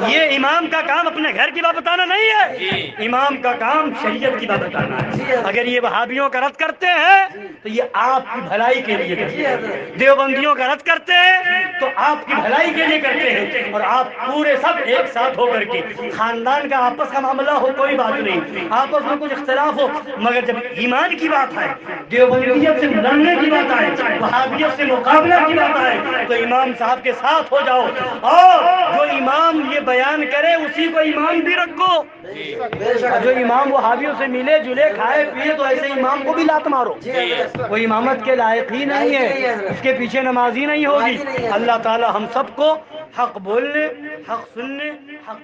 یہ امام کا کام اپنے گھر کی بات بتانا نہیں ہے, امام کا کام شریعت کی بات بتانا ہے. اگر یہ وہابیوں کا رد کرتے ہیں تو یہ آپ کی بھلائی کے لیے کرتے ہیں, دیوبندیوں کا رد کرتے ہیں تو آپ کی بھلائی کے لیے کرتے ہیں. اور آپ پورے سب ایک ساتھ ہو کر کے, خاندان کا آپس کا معاملہ ہو کوئی بات نہیں, آپس میں کچھ اختلاف ہو, مگر جب ایمان کی بات ہے, دیوبندیت سے لڑنے کی بات آئے, وہابیت سے مقابلہ کی بات آئے تو امام صاحب کے ساتھ ہو جاؤ. اور جو امام یہ بیان کرے اسی کو امام بھی رکھو. جو امام وہابیوں سے ملے جلے کھائے پیے تو ایسے امام کو بھی لات مارو, وہ امامت کے لائق ہی نہیں ہے, اس کے پیچھے نمازی نہیں ہوگی. اللہ تعالی ہم سب کو حق بولنے, حق سننے, حق